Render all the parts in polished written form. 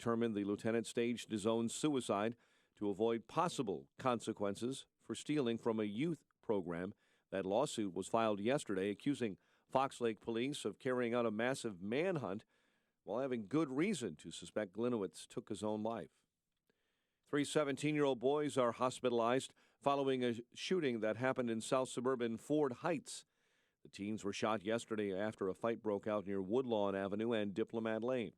determined the lieutenant staged his own suicide to avoid possible consequences for stealing from a youth program. That lawsuit was filed yesterday, accusing Fox Lake police of carrying out a massive manhunt while having good reason to suspect Gliniewicz took his own life. 3 17-year-old boys are hospitalized following a shooting that happened in south suburban Ford Heights. The teens were shot yesterday after a fight broke out near Woodlawn Avenue and Diplomat Lane.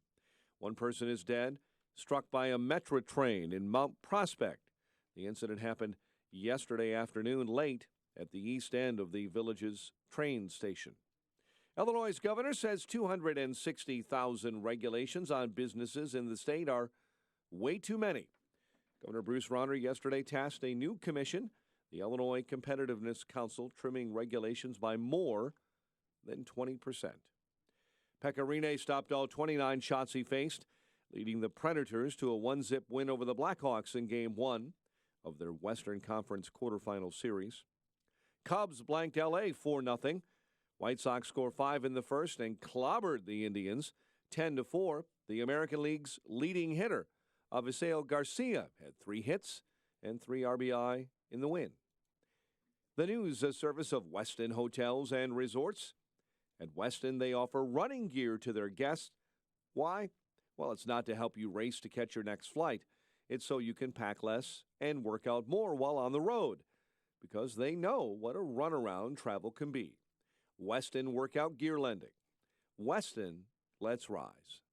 One person is dead, struck by a Metra train in Mount Prospect. The incident happened yesterday afternoon late at the east end of the village's train station. Illinois' governor says 260,000 regulations on businesses in the state are way too many. Governor Bruce Rauner yesterday tasked a new commission, the Illinois Competitiveness Council, trimming regulations by more than 20%. Pekka Rinne stopped all 29 shots he faced, leading the Predators to a 1-0 win over the Blackhawks in Game 1 of their Western Conference quarterfinal series. Cubs blanked L.A. 4-0. White Sox score 5 in the first and clobbered the Indians 10-4. The American League's leading hitter, Avisail Garcia, had 3 hits and 3 RBI in the win. The news service of Westin Hotels and Resorts. At Westin, they offer running gear to their guests. Why? Well, it's not to help you race to catch your next flight. It's so you can pack less and work out more while on the road, because they know what a runaround travel can be. Westin Workout Gear Lending. Westin, let's rise.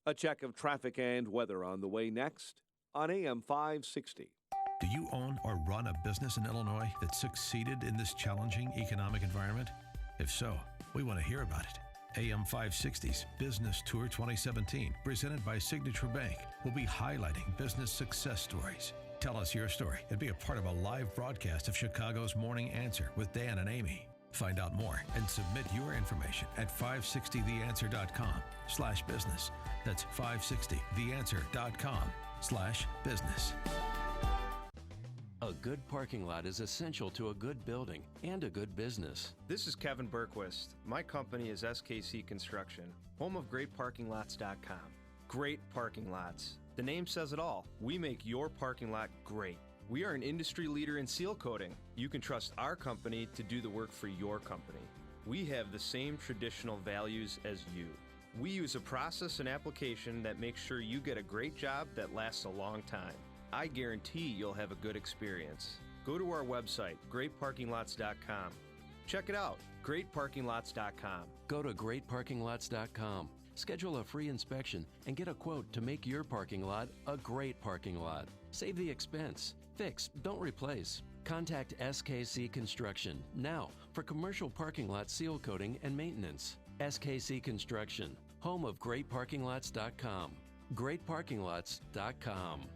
A check of traffic and weather on the way next on AM 560. Do you own or run a business in Illinois that succeeded in this challenging economic environment? If so, we want to hear about it. AM 560's Business Tour 2017, presented by Signature Bank, will be highlighting business success stories. Tell us your story and be a part of a live broadcast of Chicago's Morning Answer with Dan and Amy. Find out more and submit your information at 560theanswer.com/business. That's 560theanswer.com/business. A good parking lot is essential to a good building and a good business. This is Kevin Berquist. My company is SKC Construction, home of GreatParkingLots.com. Great parking lots. The name says it all. We make your parking lot great. We are an industry leader in seal coating. You can trust our company to do the work for your company. We have the same traditional values as you. We use a process and application that makes sure you get a great job that lasts a long time. I guarantee you'll have a good experience. Go to our website, GreatParkingLots.com. Check it out, GreatParkingLots.com. Go to GreatParkingLots.com. Schedule a free inspection and get a quote to make your parking lot a great parking lot. Save the expense. Fix, don't replace. Contact SKC Construction now for commercial parking lot seal coating and maintenance. SKC Construction, home of GreatParkingLots.com. GreatParkingLots.com.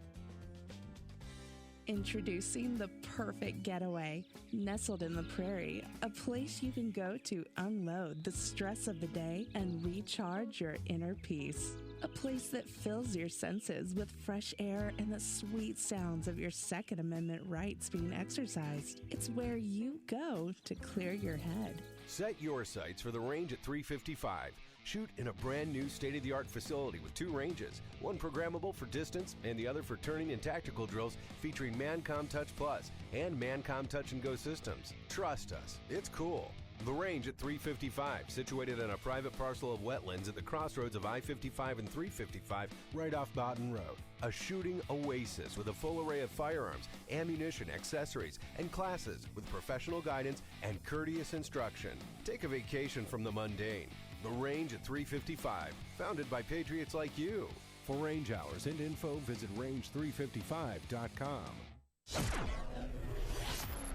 Introducing the perfect getaway, nestled in the prairie, a place you can go to unload the stress of the day and recharge your inner peace. A place that fills your senses with fresh air and the sweet sounds of your Second Amendment rights being exercised. It's where you go to clear your head. Set your sights for the range at 355. Shoot in a brand new state-of-the-art facility with 2 ranges, one programmable for distance and the other for turning and tactical drills, featuring Mancom Touch Plus and Mancom Touch and Go systems. Trust us, it's cool. The Range at 355, situated on a private parcel of wetlands at the crossroads of I-55 and 355, right off Boughton Road. A shooting oasis with a full array of firearms, ammunition, accessories, and classes with professional guidance and courteous instruction. Take a vacation from the mundane. The Range at 355, founded by patriots like you. For range hours and info, visit range355.com.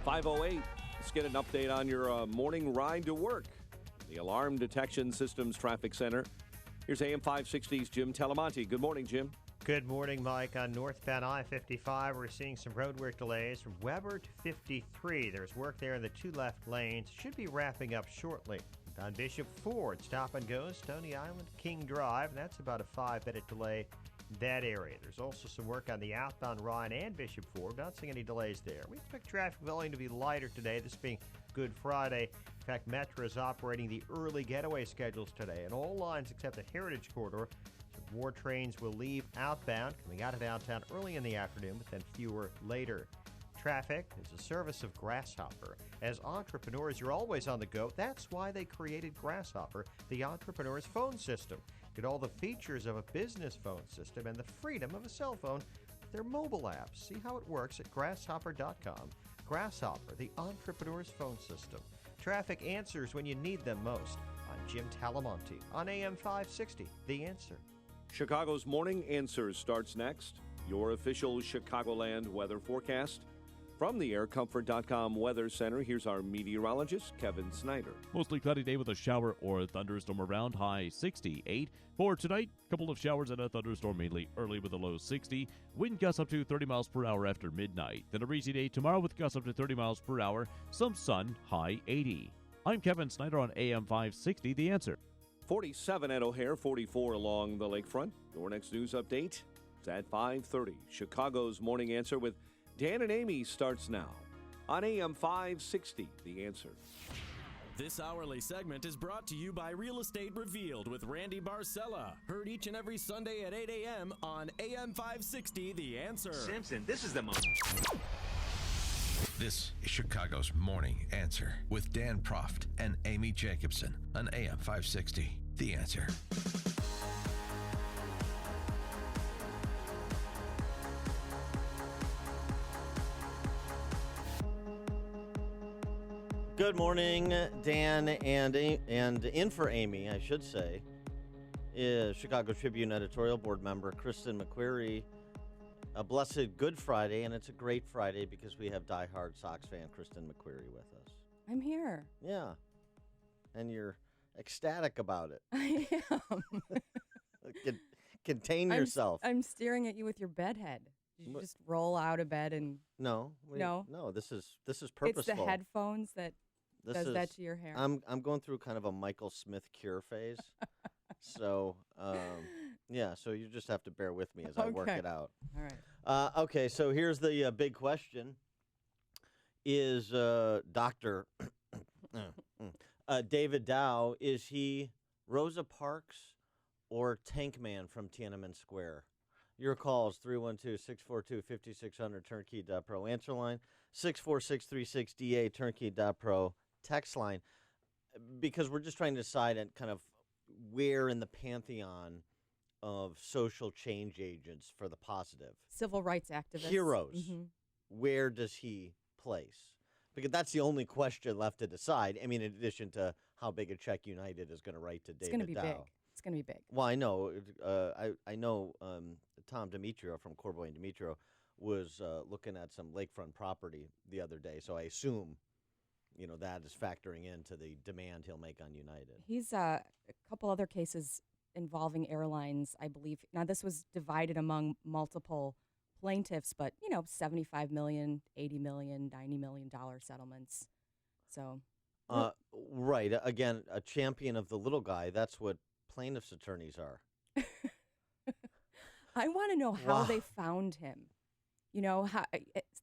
5:08. Let's get an update on your morning ride to work. The Alarm Detection Systems Traffic Center. Here's AM 560's Jim Talamonte. Good morning, Jim. Good morning, Mike. On northbound I-55, we're seeing some roadwork delays from Weber to 53. There's work there in the 2 left lanes. Should be wrapping up shortly. On Bishop Ford, stop and go, Stony Island, King Drive. That's about a 5-minute delay in that area. There's also some work on the outbound Ryan and Bishop Ford. Not seeing any delays there. We expect traffic volume to be lighter today, this being Good Friday. In fact, Metra is operating the early getaway schedules today, and all lines except the Heritage Corridor. So More trains will leave outbound, coming out of downtown early in the afternoon, but then fewer later. Traffic is a service of Grasshopper. As entrepreneurs, you're always on the go. That's why they created Grasshopper, the entrepreneur's phone system. Get all the features of a business phone system and the freedom of a cell phone with their mobile apps. See how it works at grasshopper.com. Grasshopper, the entrepreneur's phone system. Traffic answers when you need them most. I'm Jim Talamonte on AM 560, The Answer. Chicago's Morning Answer starts next. Your official Chicagoland weather forecast. From the AirComfort.com Weather Center, here's our meteorologist, Kevin Snyder. Mostly cloudy day with a shower or a thunderstorm around, high 68. For tonight, couple of showers and a thunderstorm mainly early with a low 60. Wind gusts up to 30 miles per hour after midnight. Then a breezy day tomorrow with gusts up to 30 miles per hour. Some sun, high 80. I'm Kevin Snyder on AM 560, The Answer. 47 at O'Hare, 44 along the lakefront. Your next news update is at 5:30. Chicago's Morning Answer with Dan and Amy starts now on AM 560, The Answer. This hourly segment is brought to you by Real Estate Revealed with Randy Barcella. Heard each and every Sunday at 8 a.m. on AM 560, The Answer. Simpson, this is the most. This is Chicago's Morning Answer with Dan Proft and Amy Jacobson on AM 560, The Answer. Good morning, Dan, and in for Amy, I should say, is Chicago Tribune editorial board member Kristen McQuarrie. A blessed Good Friday, and it's a great Friday because we have diehard Sox fan Kristen McQuarrie with us. I'm here. Yeah, and you're ecstatic about it. I am. Contain yourself. I'm staring at you with your bed head. Did you just roll out of bed and? No. No. This is purposeful. It's the headphones that does that to your hair. I'm going through kind of a Michael Smith cure phase. So, yeah, so you just have to bear with me as I work it out. All right. Okay, so here's the big question. Is Dr. David Dow, is he Rosa Parks or Tank Man from Tiananmen Square? Your calls, 312-642-5600, turnkey.pro. Answer line, 64636DA, turnkey.pro. Text line, because we're just trying to decide at kind of where in the pantheon of social change agents for the positive. Civil rights activists. Heroes. Mm-hmm. Where does he place? Because that's the only question left to decide. I mean, in addition to how big a check United is going to write to David Dow. It's going to be big. It's going to be big. Well, I know. I know Tom Demetrio from Corboy and Demetrio was looking at some lakefront property the other day, so I assume that is factoring into the demand he'll make on United. He's a couple other cases involving airlines, I believe. Now, this was divided among multiple plaintiffs, but, $75 million, $80 million, $90 million settlements. So. Right. Again, a champion of the little guy. That's what plaintiffs' attorneys are. I want to know how they found him. How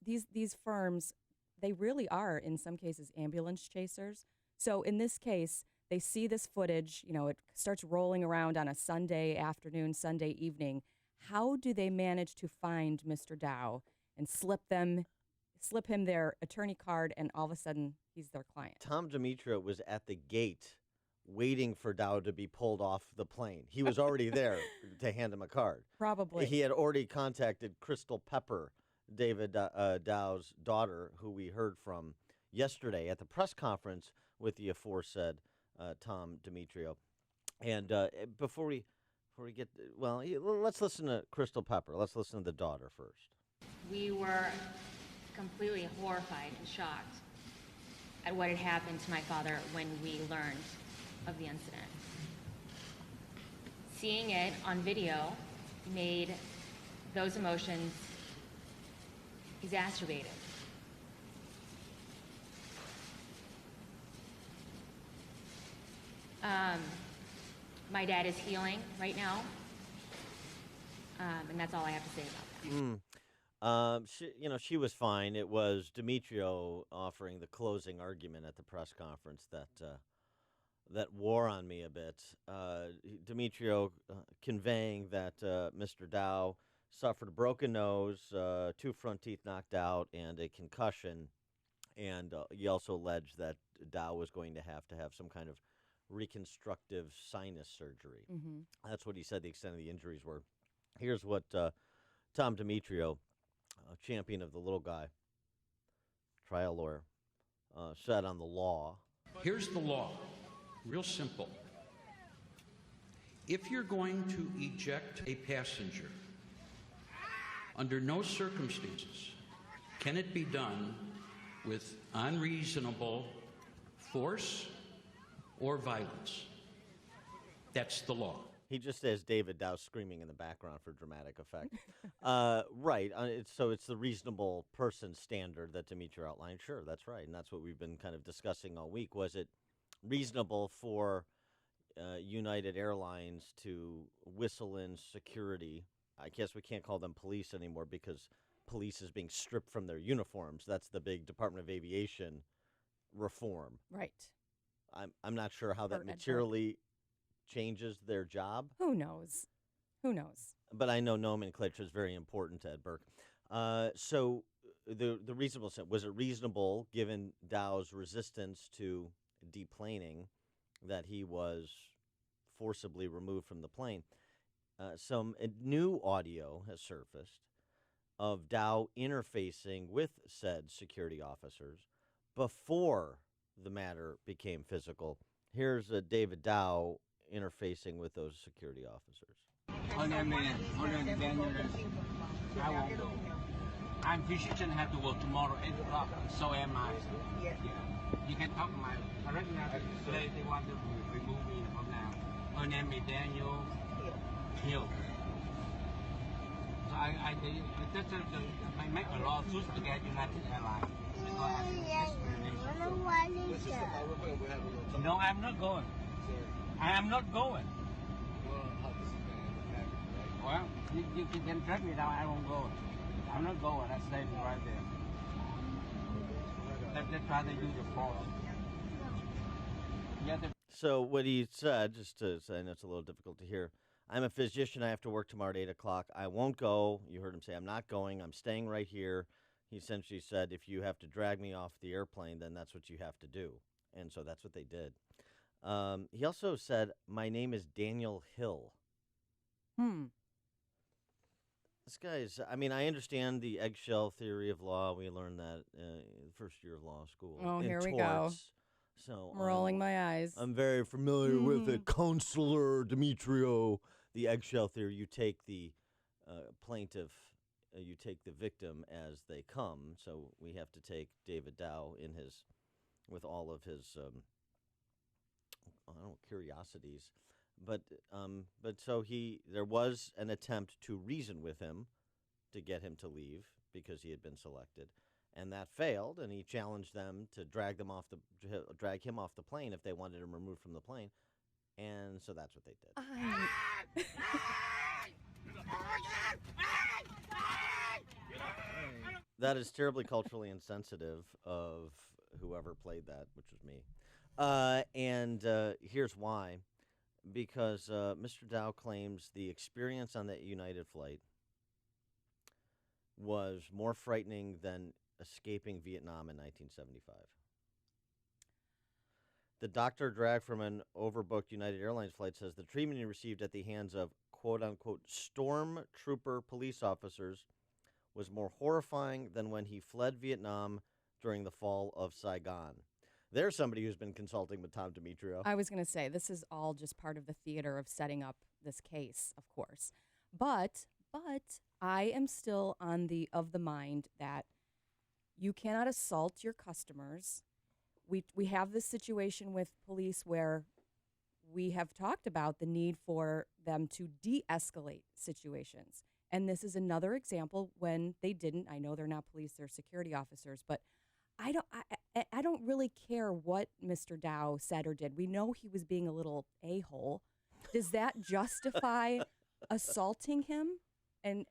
these firms, they really are, in some cases, ambulance chasers. So in this case, they see this footage, it starts rolling around on a Sunday afternoon, Sunday evening. How do they manage to find Mr. Dow and slip him their attorney card, and all of a sudden he's their client? Tom Demetrio was at the gate waiting for Dow to be pulled off the plane. He was already there to hand him a card. Probably. He had already contacted Crystal Pepper, David Dow's daughter, who we heard from yesterday at the press conference with the aforesaid Tom Demetrio. And before we get, let's listen to Crystal Pepper. Let's listen to the daughter first. We were completely horrified and shocked at what had happened to my father when we learned of the incident. Seeing it on video made those emotions exacerbated. My dad is healing right now, and that's all I have to say about that. She was fine. It was Demetrio offering the closing argument at the press conference that that wore on me a bit. Demetrio conveying that Mr. Dow suffered a broken nose, 2 front teeth knocked out, and a concussion. And he also alleged that Dow was going to have some kind of reconstructive sinus surgery. Mm-hmm. That's what he said the extent of the injuries were. Here's what Tom Demetrio, champion of the little guy, trial lawyer, said on the law. Here's the law. Real simple. If you're going to eject a passenger, under no circumstances can it be done with unreasonable force or violence. That's the law. He just says David Dow screaming in the background for dramatic effect. Right. It's the reasonable person standard that Demetrio outlined. Sure, that's right. And that's what we've been kind of discussing all week. Was it reasonable for United Airlines to whistle in security? I guess we can't call them police anymore because police is being stripped from their uniforms. That's the big Department of Aviation reform. Right. I'm not sure how that materially changes their job. Who knows? Who knows? But I know nomenclature is very important to Ed Burke. So the reasonable was it reasonable given Dow's resistance to deplaning that he was forcibly removed from the plane? Some new audio has surfaced of Dow interfacing with said security officers before the matter became physical. Here's David Dow interfacing with those security officers. I won't go. I'm physician, have to work tomorrow 8 o'clock. So am I. Yeah. You can talk to my right now. They want to remove me from now. Her name is Daniel Hill. So I make a lawsuit against United Airlines. No, I'm not going. I am not going. Well, you can track me down. I won't go. I'm not going. I stay right there. They try to use the force. So what he said, just to say, and it's a little difficult to hear, I'm a physician. I have to work tomorrow at 8 o'clock. I won't go. You heard him say, I'm not going. I'm staying right here. He essentially said, if you have to drag me off the airplane, then that's what you have to do. And so that's what they did. He also said, my name is Daniel Hill. This guy's, I mean, I understand the eggshell theory of law. We learned that the first year of law school. Oh, here we torts. go. So I'm rolling my eyes. I'm very familiar with it. Counselor Demetrio, the eggshell theory. You take the plaintiff, you take the victim as they come. So we have to take David Dow with all of his, curiosities. But so there was an attempt to reason with him to get him to leave because he had been selected. And that failed, and he challenged them to drag him off the plane if they wanted him removed from the plane, and so that's what they did. That is terribly culturally insensitive of whoever played that, which was me. And here's why: because Mr. Dow claims the experience on that United flight was more frightening than escaping Vietnam in 1975. The doctor dragged from an overbooked United Airlines flight says the treatment he received at the hands of quote-unquote stormtrooper police officers was more horrifying than when he fled Vietnam during the fall of Saigon. There's somebody who's been consulting with Tom Demetrio. I was going to say, this is all just part of the theater of setting up this case, of course. But I am still of the mind that you cannot assault your customers. We have this situation with police where we have talked about the need for them to de-escalate situations. And this is another example when they didn't. I know they're not police, they're security officers, but I don't really care what Mr. Dow said or did. We know he was being a little a-hole. Does that justify assaulting him? And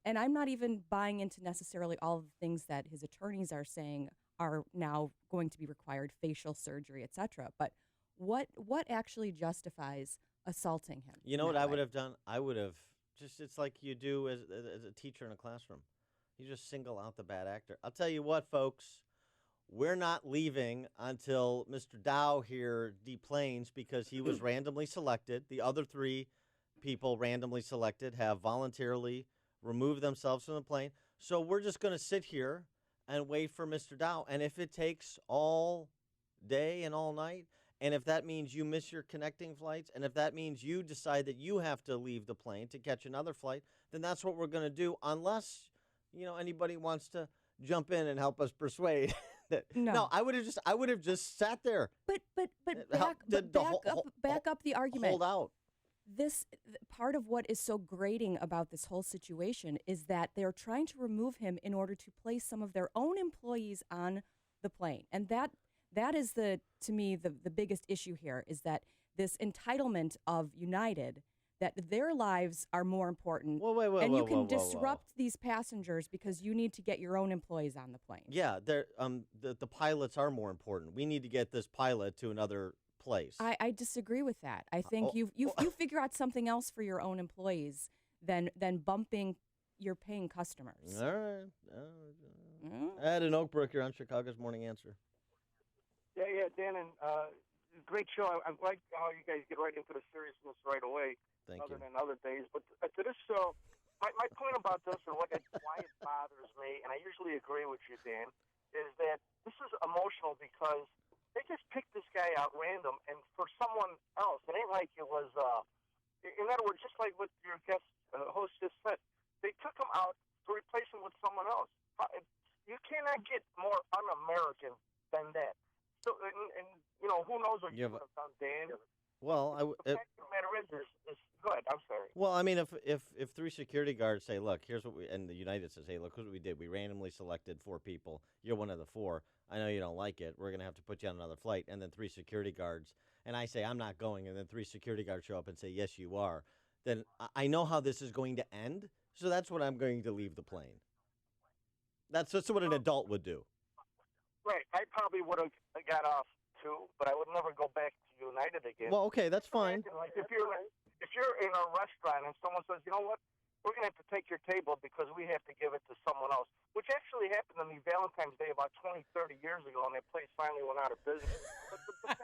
I'm not even buying into necessarily all of the things that his attorneys are saying are now going to be required, facial surgery, etc. But what actually justifies assaulting him? You know in what that I way? would have done? I would have it's like you do as a teacher in a classroom. You just single out the bad actor. I'll tell you what, folks. We're not leaving until Mr. Dow here deplanes because he was randomly selected. The other 3 people randomly selected have voluntarily removed themselves from the plane. So we're just going to sit here and wait for Mr. Dow. And if it takes all day and all night, and if that means you miss your connecting flights, and if that means you decide that you have to leave the plane to catch another flight, then that's what we're going to do, unless, anybody wants to jump in and help us persuade. No, I would have just sat there. But back up the argument. Hold out. This part of what is so grating about this whole situation is that they're trying to remove him in order to place some of their own employees on the plane. And that is to me the biggest issue here, is that this entitlement of United, that their lives are more important. And you can disrupt these passengers because you need to get your own employees on the plane. Yeah, the pilots are more important. We need to get this pilot to another place. I disagree with that. I think you figure out something else for your own employees than bumping your paying customers. All right. Ed in Oak Brook, you're on Chicago's Morning Answer. Yeah, Dan, and great show. I like how you guys get right into the seriousness right away. Thank other you. than other days. But to this show, my point about this and why it bothers me, and I usually agree with you, Dan, is that this is emotional because they just picked this guy out random and for someone else. It ain't like it was, in other words, just like what your guest host just said, they took him out to replace him with someone else. You cannot get more un-American than that. So, and who knows what you would have done, Dan. Well, the fact of the matter is good. I'm sorry. Well, I mean, if 3 security guards say, "Look, here's what we," and the United says, "Hey, look, here's what we did. We randomly selected 4 people. You're one of the 4. I know you don't like it. We're gonna have to put you on another flight." And then 3 security guards, and I say, "I'm not going," and then 3 security guards show up and say, "Yes, you are." Then I know how this is going to end. So that's what I'm going to leave the plane. That's what an adult would do. Right. I probably would have got off too, but I would never go back to United again. Well, okay, that's fine. Like if you're in a restaurant and someone says, "You know what? We're going to have to take your table because we have to give it to someone else," which actually happened to me Valentine's Day about 20, 30 years ago, and that place finally went out of business.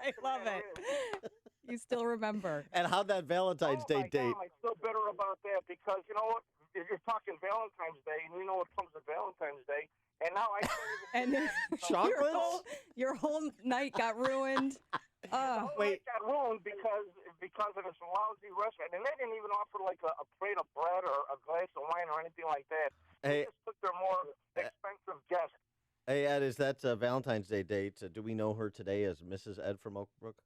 I love it. You still remember. And how'd that Valentine's Day date? I'm still bitter about that because, you know what? If you're talking Valentine's Day, and you know what comes with Valentine's Day, and now I can't even... Chocolates? Your whole night got ruined. Wait, got ruined because of this lousy restaurant, and they didn't even offer like a plate of bread or a glass of wine or anything like that. They just took their more expensive guests. Hey, Ed, is that Valentine's Day date? Do we know her today as Mrs. Ed from Oak Brook?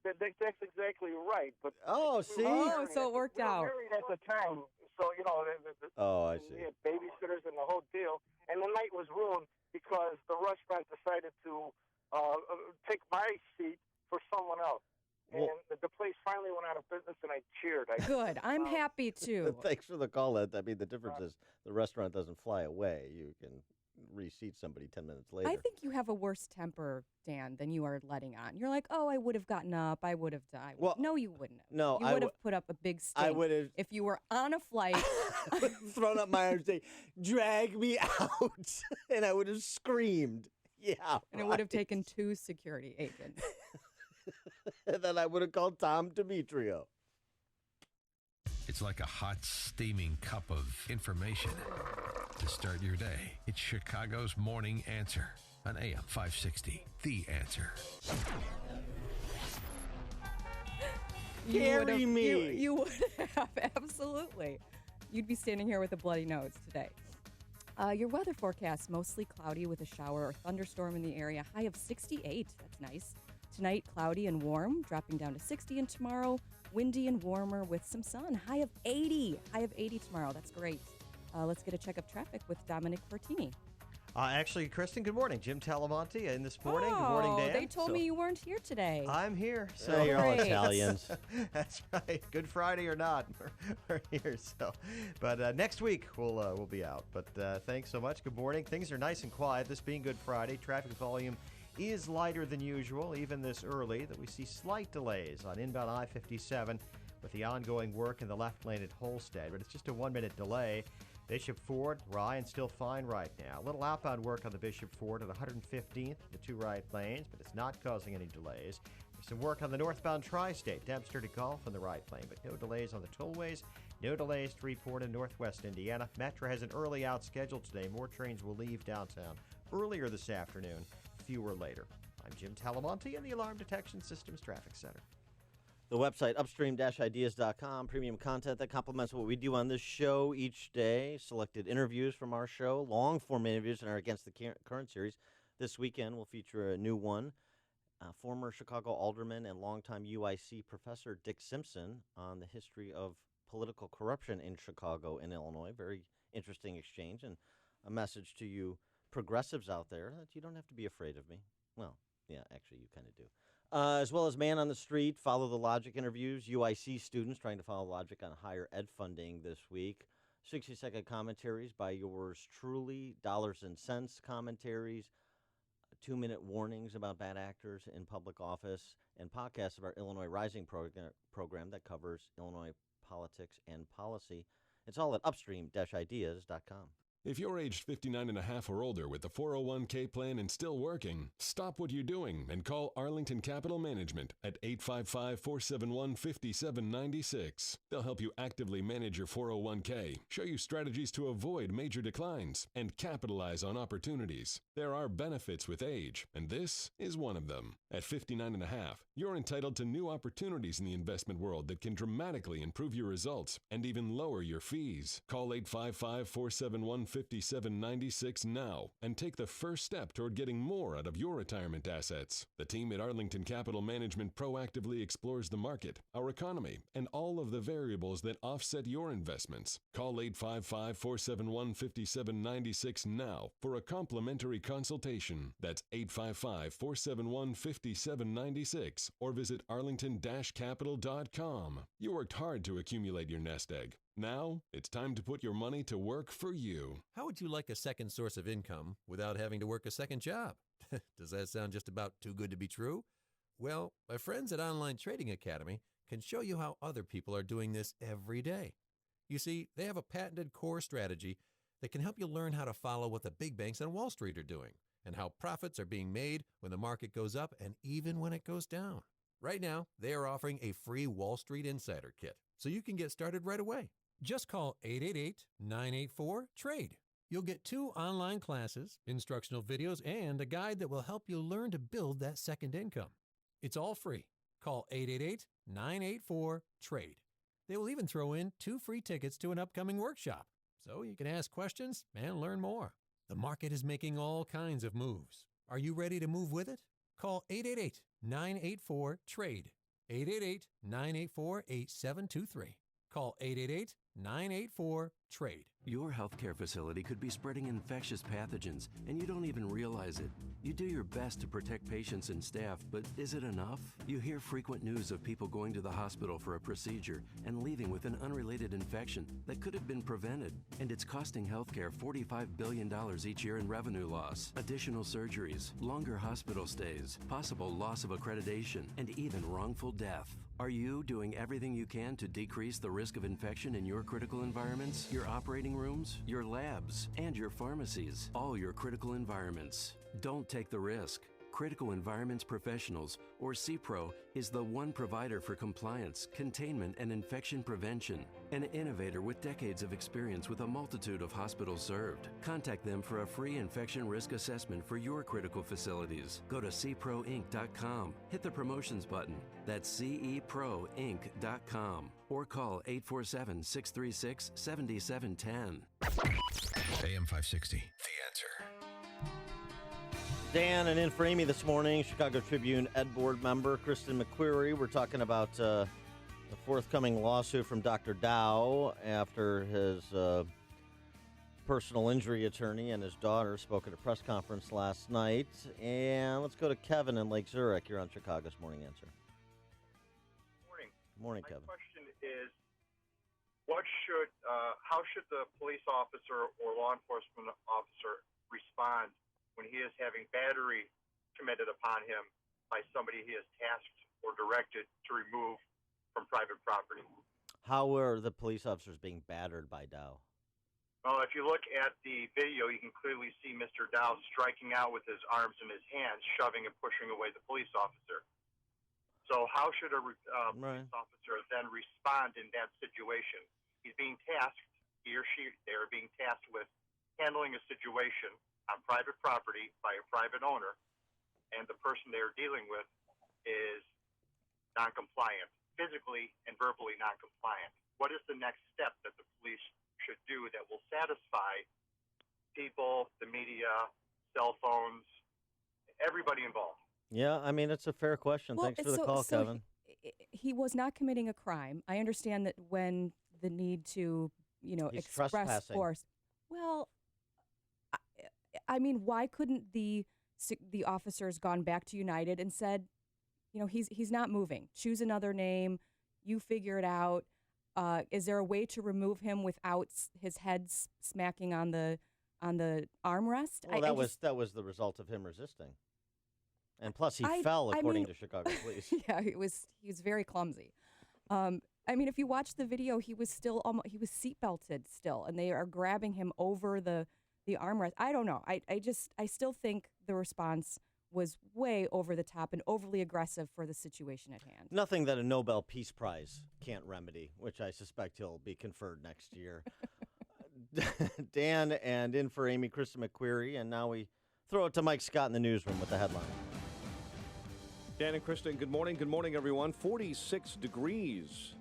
That's exactly right. But see? Oh, so it worked out. We were married at the time, so I see. We had babysitters and the whole deal, and the night was ruined because the restaurant decided to take my seat for someone else. And the place finally went out of business, and I cheered. Good. I'm happy too. Thanks for the call, Ed. I mean, the difference is the restaurant doesn't fly away. You can reseat somebody 10 minutes later. I think you have a worse temper, Dan, than you are letting on. You're like, "Oh, I would have gotten up. I would have died." Well, no, you wouldn't have. No, you would have put up a big stink. I would have. If you were on a flight. Thrown up my arms and say, "Drag me out." And I would have screamed. Yeah. And it would have taken 2 security agents. And then I would have called Tom Demetrio. It's like a hot, steaming cup of information to start your day. It's Chicago's Morning Answer on AM 560. The Answer. Carry me. You would have, absolutely. You'd be standing here with a bloody nose today. Your weather forecast, mostly cloudy with a shower or thunderstorm in the area. High of 68. That's nice. Tonight, cloudy and warm, dropping down to 60. And tomorrow, windy and warmer with some sun. High of 80. High of 80 tomorrow. That's great. Let's get a check of traffic with Dominic Fortini. Actually, Kristen, good morning. Jim Talamonte in this morning. Good morning, Dan. They told me you weren't here today. I'm here. So you're all Italians. That's right. Good Friday or not, we're here. So, but next week we'll be out. But thanks so much. Good morning. Things are nice and quiet. This being Good Friday, traffic volume is lighter than usual, even this early, that we see slight delays on inbound I-57 with the ongoing work in the left lane at Holstead, but it's just a 1-minute delay. Bishop Ford, Ryan still fine right now. A little outbound work on the Bishop Ford at 115th, the two right lanes, but it's not causing any delays. There's some work on the northbound Tri-State, Dempster to Gulf on the right lane, but no delays on the tollways. No delays to report in northwest Indiana. Metra has an early out schedule today. More trains will leave downtown earlier this afternoon, fewer later. I'm Jim Talamonte in the Alarm Detection Systems Traffic Center. The website, upstream-ideas.com, premium content that complements what we do on this show each day. Selected interviews from our show, long-form interviews in our Against the Current series. This weekend, we'll feature a new one. Former Chicago alderman and longtime UIC professor Dick Simpson on the history of political corruption in Chicago and Illinois. Very interesting exchange, and a message to you progressives out there that you don't have to be afraid of me. Well, yeah, actually, you kind of do. As well as Man on the Street, Follow the Logic interviews, UIC students trying to follow logic on higher ed funding this week, 60-second commentaries by yours truly, dollars and cents commentaries, 2-minute warnings about bad actors in public office, and podcasts of our Illinois Rising program that covers Illinois politics and policy. It's all at upstream-ideas.com. If you're aged 59 and a half or older with a 401k plan and still working, stop what you're doing and call Arlington Capital Management at 855-471-5796. They'll help you actively manage your 401k, show you strategies to avoid major declines, and capitalize on opportunities. There are benefits with age, and this is one of them. At 59 and a half, you're entitled to new opportunities in the investment world that can dramatically improve your results and even lower your fees. Call 855-471-5796 now and take the first step toward getting more out of your retirement assets. The team at Arlington Capital Management proactively explores the market, our economy, and all of the variables that offset your investments. Call 855-471-5796 now for a complimentary consultation. That's 855-471-5796 or visit arlington-capital.com. You worked hard to accumulate your nest egg. Now, it's time to put your money to work for you. How would you like a second source of income without having to work a second job? Does that sound just about too good to be true? Well, my friends at Online Trading Academy can show you how other people are doing this every day. You see, they have a patented core strategy that can help you learn how to follow what the big banks on Wall Street are doing and how profits are being made when the market goes up and even when it goes down. Right now, they are offering a free Wall Street Insider Kit, so you can get started right away. Just call 888-984-TRADE. You'll get 2 online classes, instructional videos, and a guide that will help you learn to build that second income. It's all free. Call 888-984-TRADE. They will even throw in 2 free tickets to an upcoming workshop, so you can ask questions and learn more. The market is making all kinds of moves. Are you ready to move with it? Call 888-984-TRADE. 888-984-8723. Call 888-984-TRADE. Your healthcare facility could be spreading infectious pathogens, and you don't even realize it. You do your best to protect patients and staff, but is it enough? You hear frequent news of people going to the hospital for a procedure and leaving with an unrelated infection that could have been prevented. And it's costing healthcare $45 billion each year in revenue loss, additional surgeries, longer hospital stays, possible loss of accreditation, and even wrongful death. Are you doing everything you can to decrease the risk of infection in your critical environments, your operating rooms, your labs, and your pharmacies? All your critical environments. Don't take the risk. Critical Environments Professionals, or CPRO, is the one provider for compliance, containment, and infection prevention. An innovator with decades of experience with a multitude of hospitals served. Contact them for a free infection risk assessment for your critical facilities. Go to cproinc.com. Hit the promotions button. That's ceproinc.com. Or call 847-636-7710. AM 560, The Answer. Dan, and in for Amy this morning, Chicago Tribune Ed Board member Kristen McQuarrie. We're talking about the forthcoming lawsuit from Dr. Dow after his personal injury attorney and his daughter spoke at a press conference last night. And let's go to Kevin in Lake Zurich. You're on Chicago's Morning Answer. Morning. Morning, Kevin. My question is, how should the police officer or law enforcement officer respond when he is having battery committed upon him by somebody he is tasked or directed to remove from private property. How were the police officers being battered by Dow? Well, if you look at the video, you can clearly see Mr. Dow striking out with his arms and his hands, shoving and pushing away the police officer. So how should a police officer then respond in that situation? He's being tasked, he or she, they are being tasked with handling a situation on private property by a private owner, and the person they are dealing with is non-compliant, physically and verbally non-compliant. What is the next step that the police should do that will satisfy people, the media, cell phones, everybody involved? Yeah, I mean, it's a fair question. Well, Thanks for the call, Kevin. He was not committing a crime. I understand that when the need to, He's express trespassing. force. Well, I mean, why couldn't the officers gone back to United and said, he's not moving. Choose another name. You figure it out. Is there a way to remove him without his head smacking on the armrest? Well, that was the result of him resisting. And plus, he fell, according to Chicago police. Yeah, he was very clumsy. I mean, if you watch the video, he was he was seatbelted still, and they are grabbing him over the armrest. I don't know. I still think the response was way over the top and overly aggressive for the situation at hand. Nothing that a Nobel Peace Prize can't remedy, which I suspect he'll be conferred next year. Dan, and in for Amy, Krista McQuarrie, and now we throw it to Mike Scott in the newsroom with the headline. Dan and Kristen, good morning. Good morning, everyone. 46 degrees.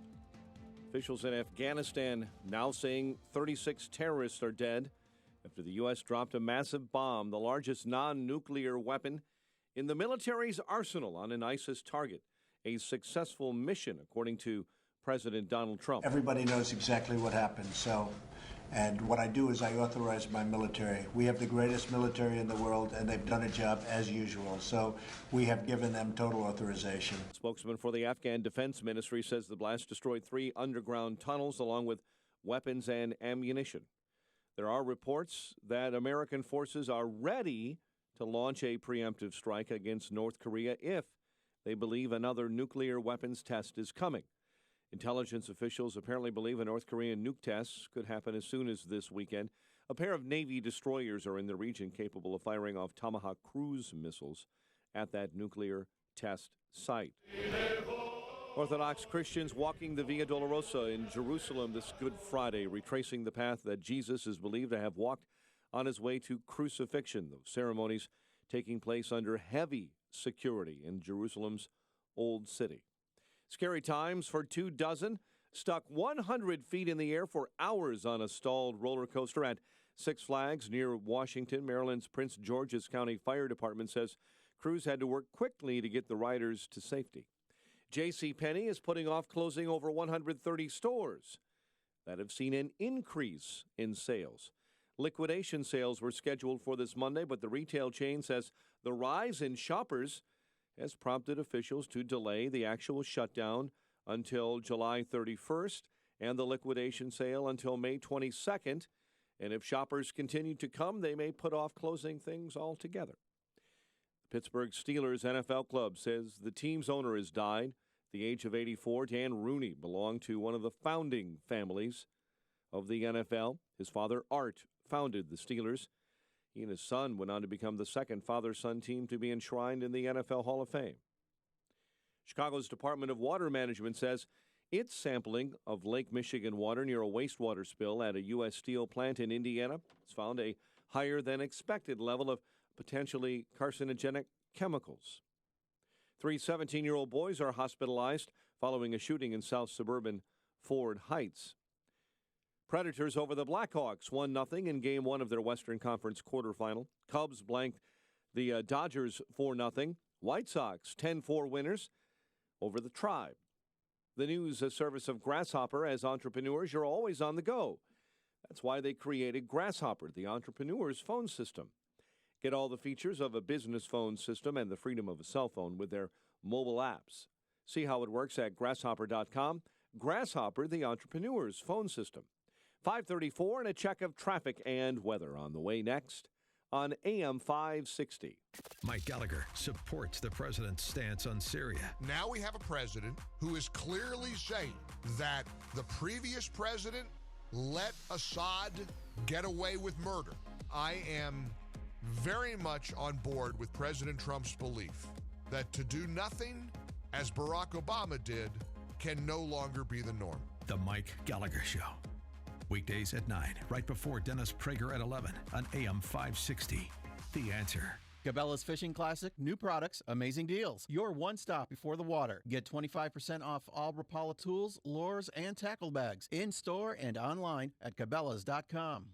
Officials in Afghanistan now saying 36 terrorists are dead after the U.S. dropped a massive bomb, the largest non-nuclear weapon in the military's arsenal on an ISIS target. A successful mission, according to President Donald Trump. Everybody knows exactly what happened. And what I do is I authorize my military. We have the greatest military in the world, and they've done a job as usual. So we have given them total authorization. Spokesman for the Afghan Defense Ministry says the blast destroyed 3 underground tunnels along with weapons and ammunition. There are reports that American forces are ready to launch a preemptive strike against North Korea if they believe another nuclear weapons test is coming. Intelligence officials apparently believe a North Korean nuke test could happen as soon as this weekend. A pair of Navy destroyers are in the region capable of firing off Tomahawk cruise missiles at that nuclear test site. Orthodox Christians walking the Via Dolorosa in Jerusalem this Good Friday, retracing the path that Jesus is believed to have walked on his way to crucifixion. Those ceremonies taking place under heavy security in Jerusalem's Old City. Scary times for 24 stuck 100 feet in the air for hours on a stalled roller coaster at Six Flags near Washington. Maryland's Prince George's County Fire Department says crews had to work quickly to get the riders to safety. JCPenney is putting off closing over 130 stores that have seen an increase in sales. Liquidation sales were scheduled for this Monday, but the retail chain says the rise in shoppers has prompted officials to delay the actual shutdown until July 31st and the liquidation sale until May 22nd. And if shoppers continue to come, they may put off closing things altogether. The Pittsburgh Steelers NFL club says the team's owner has died. At the age of 84, Dan Rooney belonged to one of the founding families of the NFL. His father, Art, founded the Steelers. He and his son went on to become the second father-son team to be enshrined in the NFL Hall of Fame. Chicago's Department of Water Management says its sampling of Lake Michigan water near a wastewater spill at a U.S. Steel plant in Indiana has found a higher than expected level of potentially carcinogenic chemicals. 3 17-year-old boys are hospitalized following a shooting in south suburban Ford Heights. Predators over the Blackhawks 1-0 in Game 1 of their Western Conference quarterfinal. Cubs blanked the Dodgers 4-0. White Sox 10-4 winners over the Tribe. The news service of Grasshopper. As entrepreneurs, you're always on the go. That's why they created Grasshopper, the entrepreneur's phone system. Get all the features of a business phone system and the freedom of a cell phone with their mobile apps. See how it works at grasshopper.com. Grasshopper, the entrepreneur's phone system. 5:34 and a check of traffic and weather on the way next on AM 560. Mike Gallagher supports the president's stance on Syria. Now we have a president who is clearly saying that the previous president let Assad get away with murder. I am very much on board with President Trump's belief that to do nothing, as Barack Obama did, can no longer be the norm. The Mike Gallagher Show. Weekdays at 9, right before Dennis Prager at 11 on AM 560. The Answer. Cabela's Fishing Classic, new products, amazing deals. Your one stop before the water. Get 25% off all Rapala tools, lures, and tackle bags in store and online at Cabela's.com.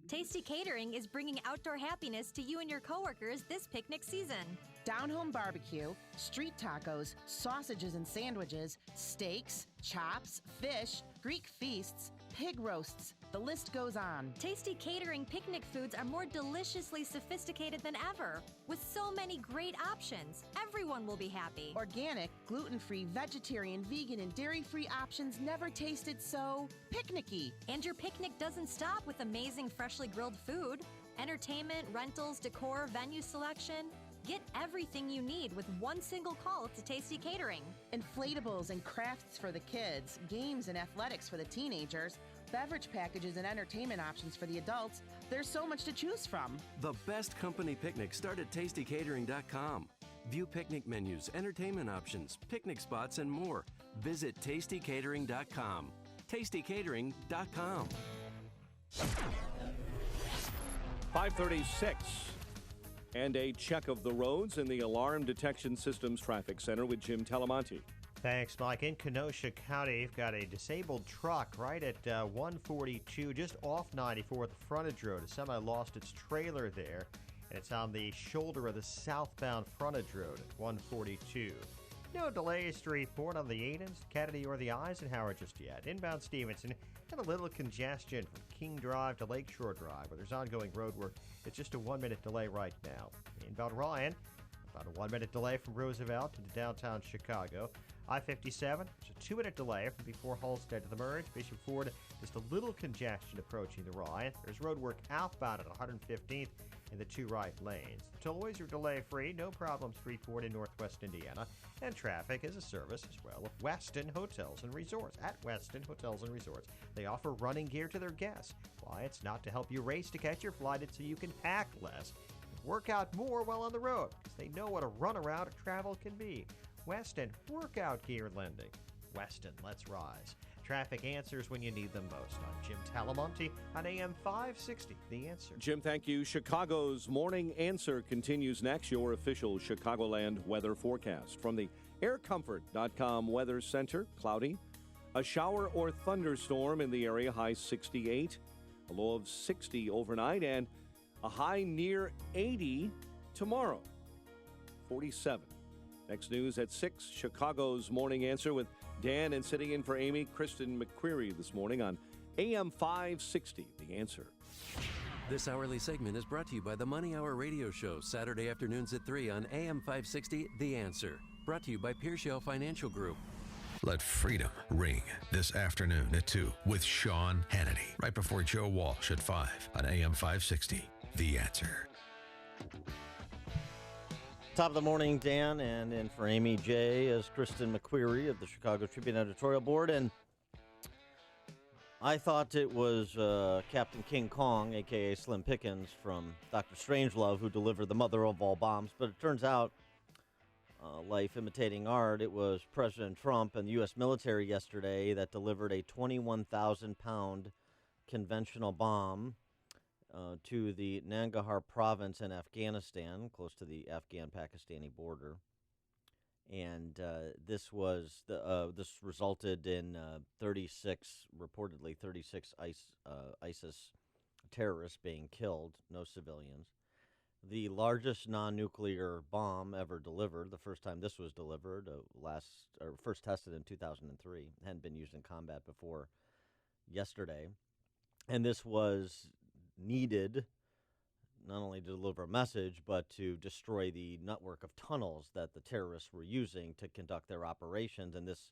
Tasty Catering is bringing outdoor happiness to you and your coworkers this picnic season. Down-home barbecue, street tacos, sausages and sandwiches, steaks, chops, fish, Greek feasts, pig roasts. The list goes on. Tasty Catering picnic foods are more deliciously sophisticated than ever. With so many great options, everyone will be happy. Organic, gluten-free, vegetarian, vegan, and dairy-free options never tasted so picnicky. And your picnic doesn't stop with amazing freshly grilled food. Entertainment, rentals, decor, venue selection. Get everything you need with one single call to Tasty Catering. Inflatables and crafts for the kids, games and athletics for the teenagers, beverage packages and entertainment options for the adults. There's so much to choose from. The best company picnics start at tastycatering.com. View picnic menus, entertainment options, picnic spots, and more. Visit tastycatering.com. tastycatering.com. 536. And a check of the roads in the Alarm Detection Systems Traffic Center with Jim Talamonte. Thanks, Mike. In Kenosha County, you've got a disabled truck right at 142, just off 94 at the frontage road. A semi lost its trailer there, and it's on the shoulder of the southbound frontage road at 142. No delays to report on the Aidens, Kennedy, or the Eisenhower just yet. Inbound Stevenson had a little congestion from King Drive to Lakeshore Drive, where there's ongoing road work. It's just a 1-minute delay right now. Inbound Ryan, about a 1-minute delay from Roosevelt into downtown Chicago. I-57, it's a 2-minute delay from before Halstead to the merge. Bishop Ford, just a little congestion approaching the Ryan. There's road work outbound at 115th in the two right lanes. The tollways are delay-free, no problems Freeport in northwest Indiana. And traffic is a service as well of Westin Hotels and Resorts. At Westin Hotels and Resorts, they offer running gear to their guests. Why? It's not to help you race to catch your flight, it's so you can pack less and work out more while on the road, because they know what a runaround of travel can be. Westin Workout Gear Lending. Westin, let's rise. Traffic answers when you need them most. I'm Jim Talamonte on AM 560, The Answer. Jim, thank you. Chicago's Morning Answer continues next. Your official Chicagoland weather forecast. From the aircomfort.com Weather Center, cloudy. A shower or thunderstorm in the area, high 68. A low of 60 overnight, and a high near 80 tomorrow, 47. Next news at 6, Chicago's Morning Answer with Dan, and sitting in for Amy, Kristen McQuarrie this morning on AM 560, The Answer. This hourly segment is brought to you by the Money Hour radio show, Saturday afternoons at 3 on AM 560, The Answer. Brought to you by Pearshell Financial Group. Let freedom ring this afternoon at 2 with Sean Hannity, right before Joe Walsh at 5 on AM 560, The Answer. Top of the morning, Dan, and in for Amy J. is Kristen McQuarrie of the Chicago Tribune editorial board. And I thought it was Captain King Kong, a.k.a. Slim Pickens, from Dr. Strangelove, who delivered the mother of all bombs. But it turns out, life imitating art, it was President Trump and the U.S. military yesterday that delivered a 21,000-pound conventional bomb to the Nangarhar province in Afghanistan, close to the Afghan-Pakistani border. And this resulted in reportedly 36 ISIS terrorists being killed, no civilians. The largest non-nuclear bomb ever delivered. The first time this was delivered, first tested in 2003, hadn't been used in combat before yesterday. And this was needed not only to deliver a message, but to destroy the network of tunnels that the terrorists were using to conduct their operations. And this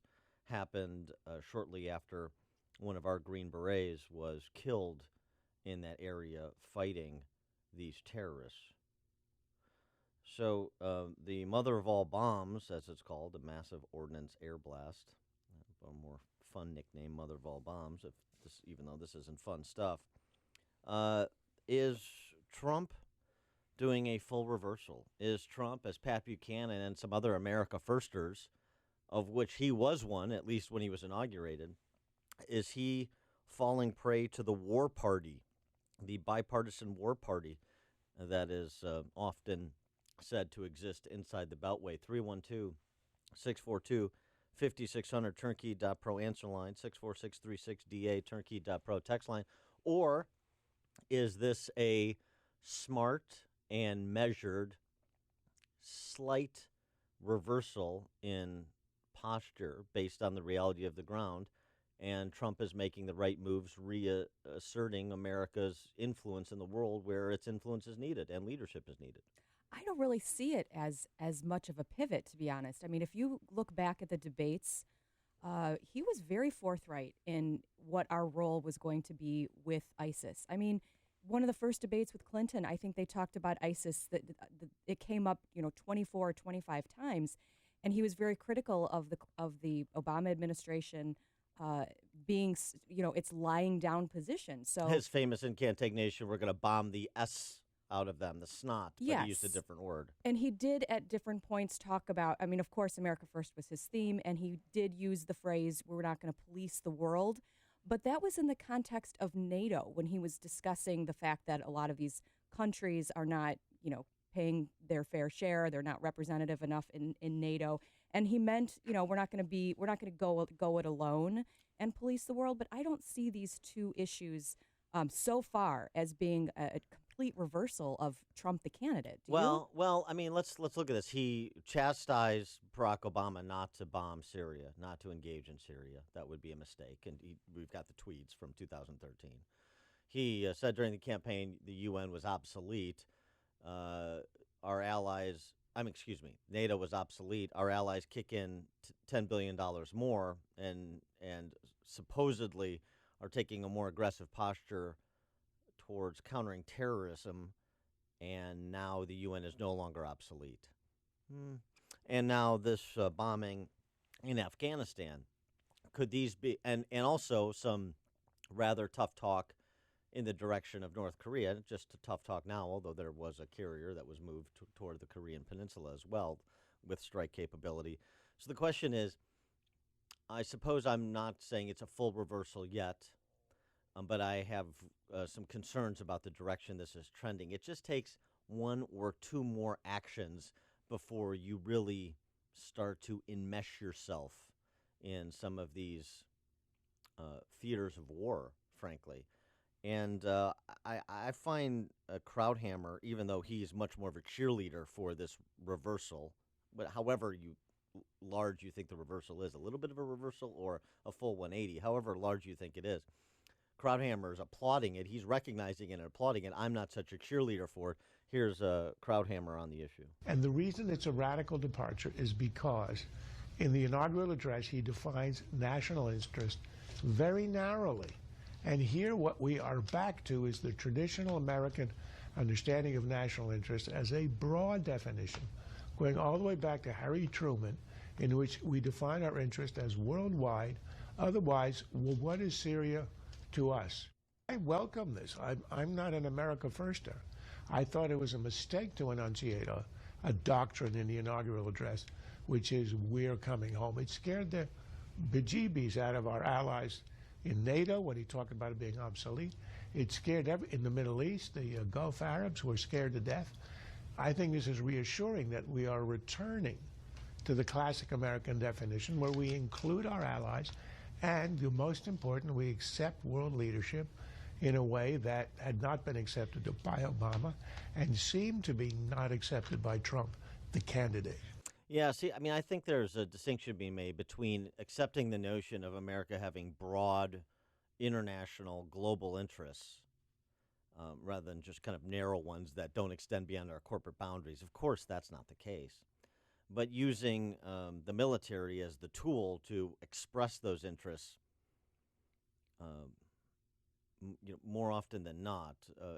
happened shortly after one of our Green Berets was killed in that area fighting these terrorists. So the mother of all bombs, as it's called, the massive ordnance air blast, a more fun nickname, mother of all bombs, even though this isn't fun stuff, is Trump doing a full reversal? Is Trump, as Pat Buchanan and some other America Firsters, of which he was one, at least when he was inaugurated, is he falling prey to the war party, the bipartisan war party that is often said to exist inside the Beltway? 312-642-5600, turnkey.pro answer line, 64636DA, turnkey.pro text line. Or is this a smart and measured slight reversal in posture based on the reality of the ground, and Trump is making the right moves, reasserting America's influence in the world where its influence is needed and leadership is needed? I don't really see it as much of a pivot, to be honest. I mean, if you look back at the debates, he was very forthright in what our role was going to be with ISIS. I mean, one of the first debates with Clinton, I think they talked about ISIS, that it came up, 24 or 25 times, and he was very critical of the Obama administration being, its lying down position. So his famous incantation, we're going to bomb the S out of them, the snot, but yes. he used a different word. And he did at different points talk about, I mean, of course, America First was his theme, and he did use the phrase, we're not going to police the world. But that was in the context of NATO, when he was discussing the fact that a lot of these countries are not, paying their fair share. They're not representative enough in NATO. And he meant, we're not going to go it alone and police the world. But I don't see these two issues so far as being a complete reversal of Trump the candidate. Do you? Well, I mean, let's look at this. He chastised Barack Obama not to bomb Syria, not to engage in Syria. That would be a mistake. And we've got the tweets from 2013. He said during the campaign the UN was obsolete. Our allies, NATO was obsolete. Our allies kick in $10 billion more and supposedly are taking a more aggressive posture towards countering terrorism, and now the UN is no longer obsolete. And now this bombing in Afghanistan, could these be, and also some rather tough talk in the direction of North Korea, just a tough talk now, although there was a carrier that was moved toward the Korean Peninsula as well with strike capability. So the question is, I suppose I'm not saying it's a full reversal yet, but I have some concerns about the direction this is trending. It just takes one or two more actions before you really start to enmesh yourself in some of these theaters of war, frankly. And I find Krauthammer, even though he's much more of a cheerleader for this reversal, but however large you think the reversal is, a little bit of a reversal or a full 180, however large you think it is, Krauthammer is applauding it. He's recognizing it and applauding it. I'm not such a cheerleader for it. Here's Krauthammer on the issue. And the reason it's a radical departure is because in the inaugural address, he defines national interest very narrowly. And here what we are back to is the traditional American understanding of national interest as a broad definition, going all the way back to Harry Truman, in which we define our interest as worldwide. Otherwise, well, what is Syria to us? I welcome this. I'm not an America Firster. I thought it was a mistake to enunciate a doctrine in the inaugural address, which is we're coming home. It scared the bejeebies out of our allies in NATO when he talked about it being obsolete. It scared in the Middle East, the Gulf Arabs were scared to death. I think this is reassuring that we are returning to the classic American definition where we include our allies and, the most important, we accept world leadership in a way that had not been accepted by Obama and seemed to be not accepted by Trump, the candidate. Yeah, see, I mean, I think there's a distinction being made between accepting the notion of America having broad international global interests rather than just kind of narrow ones that don't extend beyond our corporate boundaries. Of course, that's not the case. But using the military as the tool to express those interests more often than not,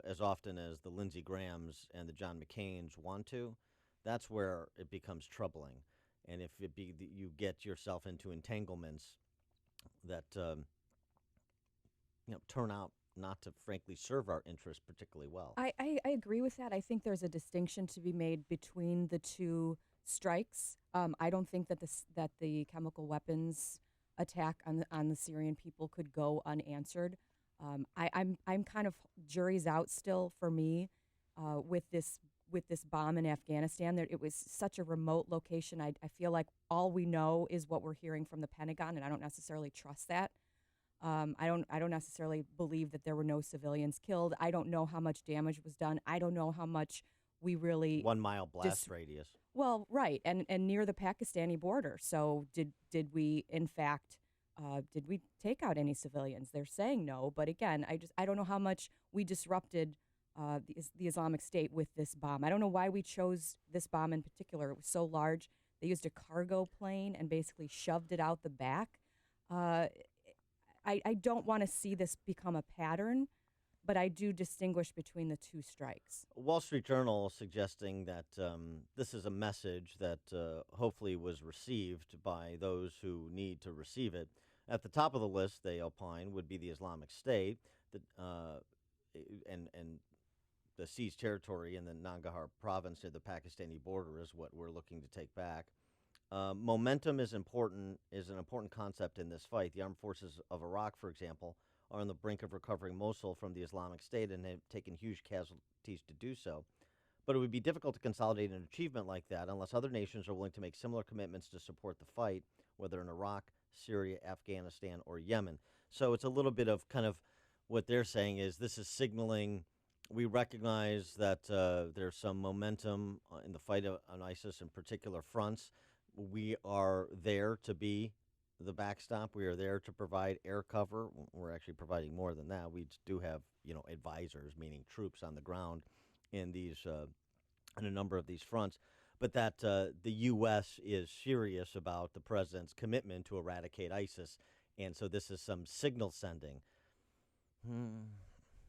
as often as the Lindsey Grahams and the John McCains want to, that's where it becomes troubling. And if you get yourself into entanglements that turn out not to, frankly, serve our interests particularly well. I agree with that. I think there's a distinction to be made between the two strikes. I don't think that the chemical weapons attack on the Syrian people could go unanswered. I'm kind of jury's out still for me with this bomb in Afghanistan. It was such a remote location. I feel like all we know is what we're hearing from the Pentagon, and I don't necessarily trust that. I don't necessarily believe that there were no civilians killed. I don't know how much damage was done. I don't know how much we really 1 mile blast radius. Well, right, and near the Pakistani border. So did we in fact did we take out any civilians? They're saying no, but again, I don't know how much we disrupted the Islamic State with this bomb. I don't know why we chose this bomb in particular. It was so large. They used a cargo plane and basically shoved it out the back. I don't want to see this become a pattern, but I do distinguish between the two strikes. Wall Street Journal suggesting that this is a message that hopefully was received by those who need to receive it. At the top of the list, they opine, would be the Islamic State, and the seized territory in the Nangarhar province near the Pakistani border is what we're looking to take back. Momentum is an important concept in this fight. The armed forces of Iraq, for example, are on the brink of recovering Mosul from the Islamic State and have taken huge casualties to do so. But it would be difficult to consolidate an achievement like that unless other nations are willing to make similar commitments to support the fight, whether in Iraq, Syria, Afghanistan, or Yemen. So it's a little bit of kind of what they're saying is this is signaling we recognize that there's some momentum in the fight on ISIS in particular fronts. We are there to be the backstop. We are there to provide air cover. We're actually providing more than that. We do have, advisors, meaning troops on the ground in a number of these fronts. But that the U.S. is serious about the president's commitment to eradicate ISIS, and so this is some signal sending.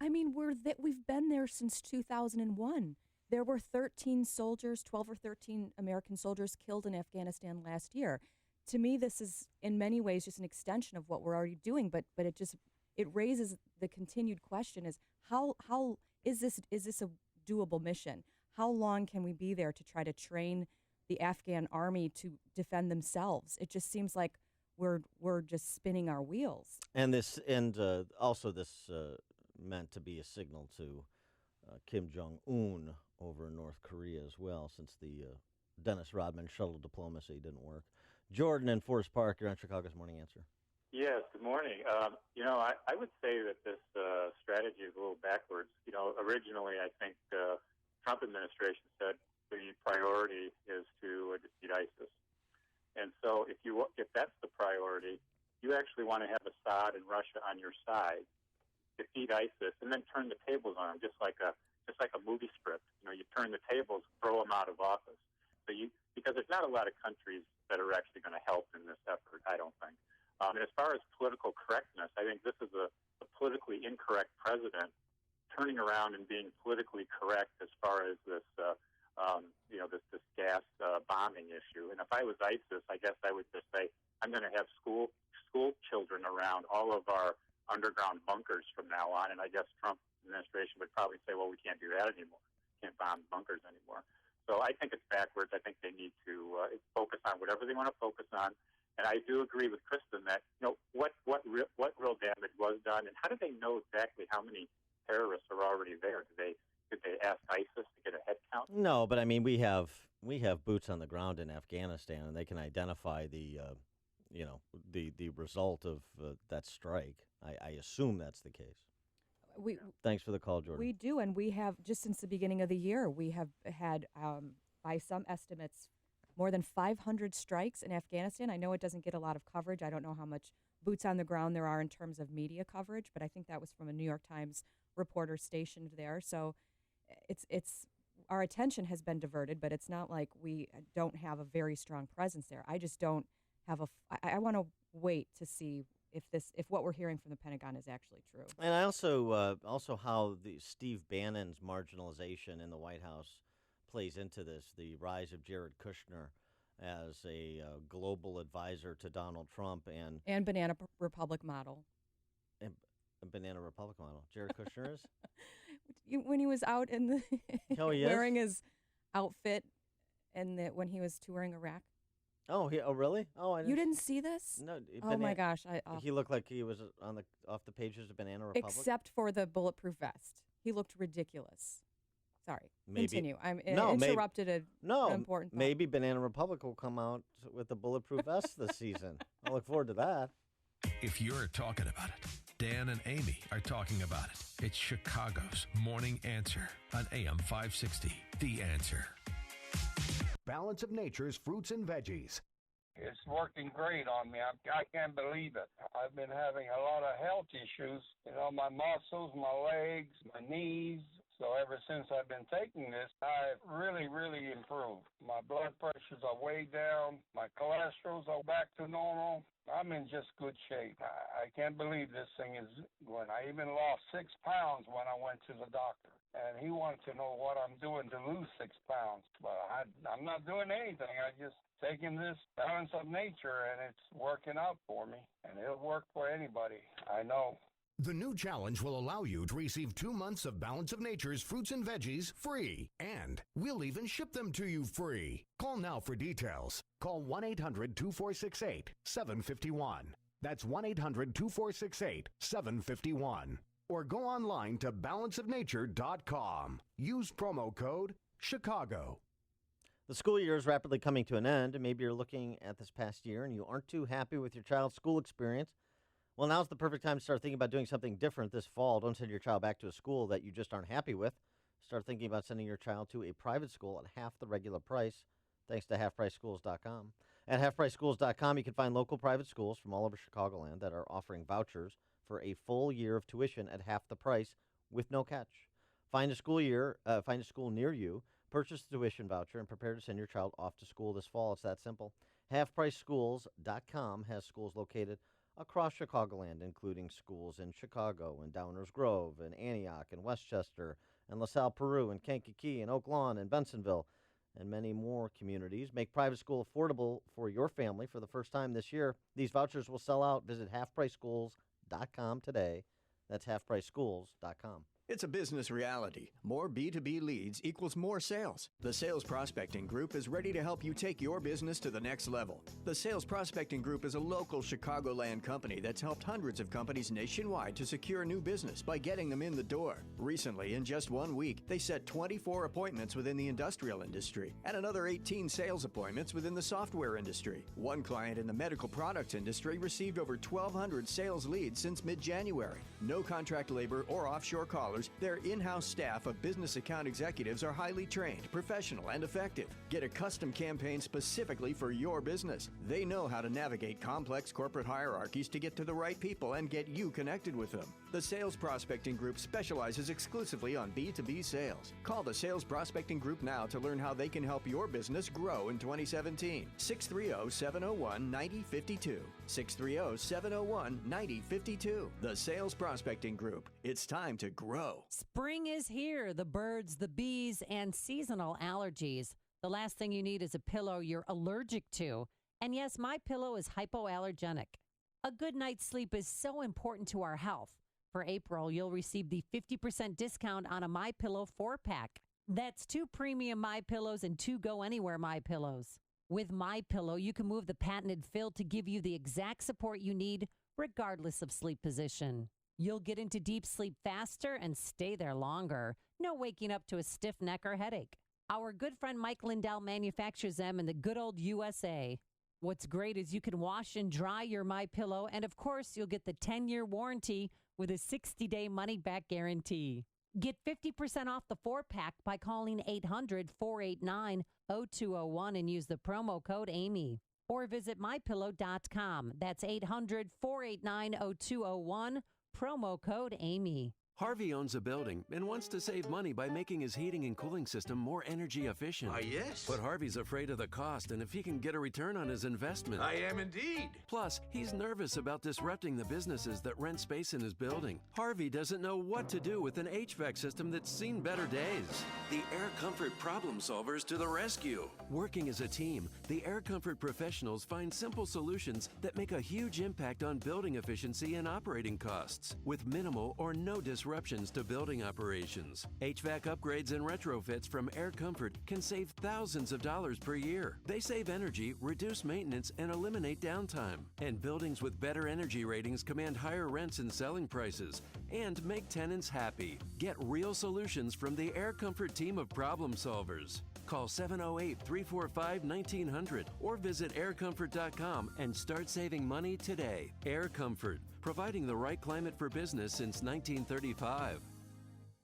I mean, we've been there since 2001. There were 13 soldiers, 12 or 13 American soldiers killed in Afghanistan last year. To me, this is in many ways just an extension of what we're already doing, but it raises the continued question: is how is this a doable mission? How long can we be there to try to train the Afghan army to defend themselves? It just seems like we're just spinning our wheels. And also this meant to be a signal to Kim Jong-un over in North Korea as well, since the Dennis Rodman shuttle diplomacy didn't work. Jordan in Forest Park, you're on Chicago's Morning Answer. Yes, good morning. I would say that this strategy is a little backwards. Originally, I think the Trump administration said the priority is to defeat ISIS. And so if that's the priority, you actually want to have Assad and Russia on your side, defeat ISIS, and then turn the tables on them, just like a movie script. You turn the tables, throw them out of office. Because there's not a lot of countries that are actually going to help in this effort, I don't think. And as far as political correctness, I think this is a politically incorrect president turning around and being politically correct as far as this gas bombing issue. And if I was ISIS, I guess I would just say I'm going to have school children around all of our underground bunkers from now on. And I guess Trump administration would probably say, well, we can't do that anymore. Can't bomb bunkers anymore. So I think it's backwards. I think they need to focus on whatever they want to focus on. And I do agree with Kristen that what real damage was done, and how do they know exactly how many terrorists are already there? Did they ask ISIS to get a head count? No, but I mean we have boots on the ground in Afghanistan, and they can identify the result of that strike. I assume that's the case. Thanks for the call, Jordan. We do, and we have, just since the beginning of the year, we have had, by some estimates, more than 500 strikes in Afghanistan. I know it doesn't get a lot of coverage. I don't know how much boots on the ground there are in terms of media coverage, but I think that was from a New York Times reporter stationed there. So it's our attention has been diverted, but it's not like we don't have a very strong presence there. I just don't have I want to wait to see if what we're hearing from the Pentagon is actually true. And I also how the Steve Bannon's marginalization in the White House plays into this. The rise of Jared Kushner as a global advisor to Donald Trump and Banana Republic model. And Banana Republic model. Jared Kushner is? When he was out in the he wearing his outfit and when he was touring Iraq. Oh, really? Oh, you didn't see this? No. Oh my gosh! He looked like he was off the pages of Banana Republic. Except for the bulletproof vest, he looked ridiculous. Sorry. Maybe. Continue. I'm interrupted an important thought. Maybe Banana Republic will come out with a bulletproof vest this season. I look forward to that. If you're talking about it, Dan and Amy are talking about it. It's Chicago's Morning Answer on AM 560. The Answer. Balance of Nature's fruits and veggies. It's working great on me. I can't believe it. I've been having a lot of health issues. My muscles, my legs, my knees. So ever since I've been taking this, I've really, really improved. My blood pressures are way down. My cholesterol's are back to normal. I'm in just good shape. I can't believe this thing is going. I even lost 6 pounds when I went to the doctor. And he wanted to know what I'm doing to lose 6 pounds. But I'm not doing anything. I just taking this balance of nature, and it's working out for me. And it'll work for anybody, I know. The new challenge will allow you to receive 2 months of Balance of Nature's fruits and veggies free. And we'll even ship them to you free. Call now for details. Call 1-800-2468-751. That's 1-800-2468-751. Or go online to balanceofnature.com. Use promo code Chicago. The school year is rapidly coming to an end, and maybe you're looking at this past year and you aren't too happy with your child's school experience. Well, now's the perfect time to start thinking about doing something different this fall. Don't send your child back to a school that you just aren't happy with. Start thinking about sending your child to a private school at half the regular price, thanks to halfpriceschools.com. At halfpriceschools.com, you can find local private schools from all over Chicagoland that are offering vouchers for a full year of tuition at half the price with no catch. Find a school near you, purchase the tuition voucher, and prepare to send your child off to school this fall. It's that simple. Halfpriceschools.com has schools located across Chicagoland, including schools in Chicago and Downers Grove and Antioch and Westchester and LaSalle, Peru and Kankakee and Oak Lawn and Bensonville and many more communities. Make private school affordable for your family for the first time this year. These vouchers will sell out. Visit halfpriceschools.com today. That's halfpriceschools.com. It's a business reality. More B2B leads equals more sales. The Sales Prospecting Group is ready to help you take your business to the next level. The Sales Prospecting Group is a local Chicagoland company that's helped hundreds of companies nationwide to secure new business by getting them in the door. Recently, in just 1 week, they set 24 appointments within the industrial industry and another 18 sales appointments within the software industry. One client in the medical products industry received over 1,200 sales leads since mid-January. No contract labor or offshore callers. Their in-house staff of business account executives are highly trained, professional, and effective. Get a custom campaign specifically for your business. They know how to navigate complex corporate hierarchies to get to the right people and get you connected with them. The Sales Prospecting Group specializes exclusively on B2B sales. Call the Sales Prospecting Group now to learn how they can help your business grow in 2017. 630-701-9052. 630-701-9052. The Sales Prospecting Group. It's time to grow. Spring is here. The birds, the bees, and seasonal allergies. The last thing you need is a pillow you're allergic to. And yes, MyPillow is hypoallergenic. A good night's sleep is so important to our health. For April, you'll receive the 50% discount on a MyPillow 4-pack. That's 2 premium MyPillows and 2 Go Anywhere MyPillows. With MyPillow, you can move the patented fill to give you the exact support you need, regardless of sleep position. You'll get into deep sleep faster and stay there longer. No waking up to a stiff neck or headache. Our good friend Mike Lindell manufactures them in the good old USA. What's great is you can wash and dry your MyPillow, and of course, you'll get the 10-year warranty with a 60-day money-back guarantee. Get 50% off the 4-pack by calling 800-489-0201 and use the promo code Amy. Or visit MyPillow.com. That's 800-489-0201. Promo code Amy. Harvey owns a building and wants to save money by making his heating and cooling system more energy efficient. Yes. But Harvey's afraid of the cost and if he can get a return on his investment. I am indeed. Plus, he's nervous about disrupting the businesses that rent space in his building. Harvey doesn't know what to do with an HVAC system that's seen better days. The Air Comfort problem solvers to the rescue. Working as a team, the Air Comfort professionals find simple solutions that make a huge impact on building efficiency and operating costs, with minimal or no disruptions to building operations. HVAC upgrades and retrofits from Air Comfort can save thousands of dollars per year. They save energy, reduce maintenance, and eliminate downtime. And buildings with better energy ratings command higher rents and selling prices, and make tenants happy. Get real solutions from the Air Comfort team of problem solvers. Call 708-345-1900 or visit aircomfort.com and start saving money today. Air Comfort, providing the right climate for business since 1935.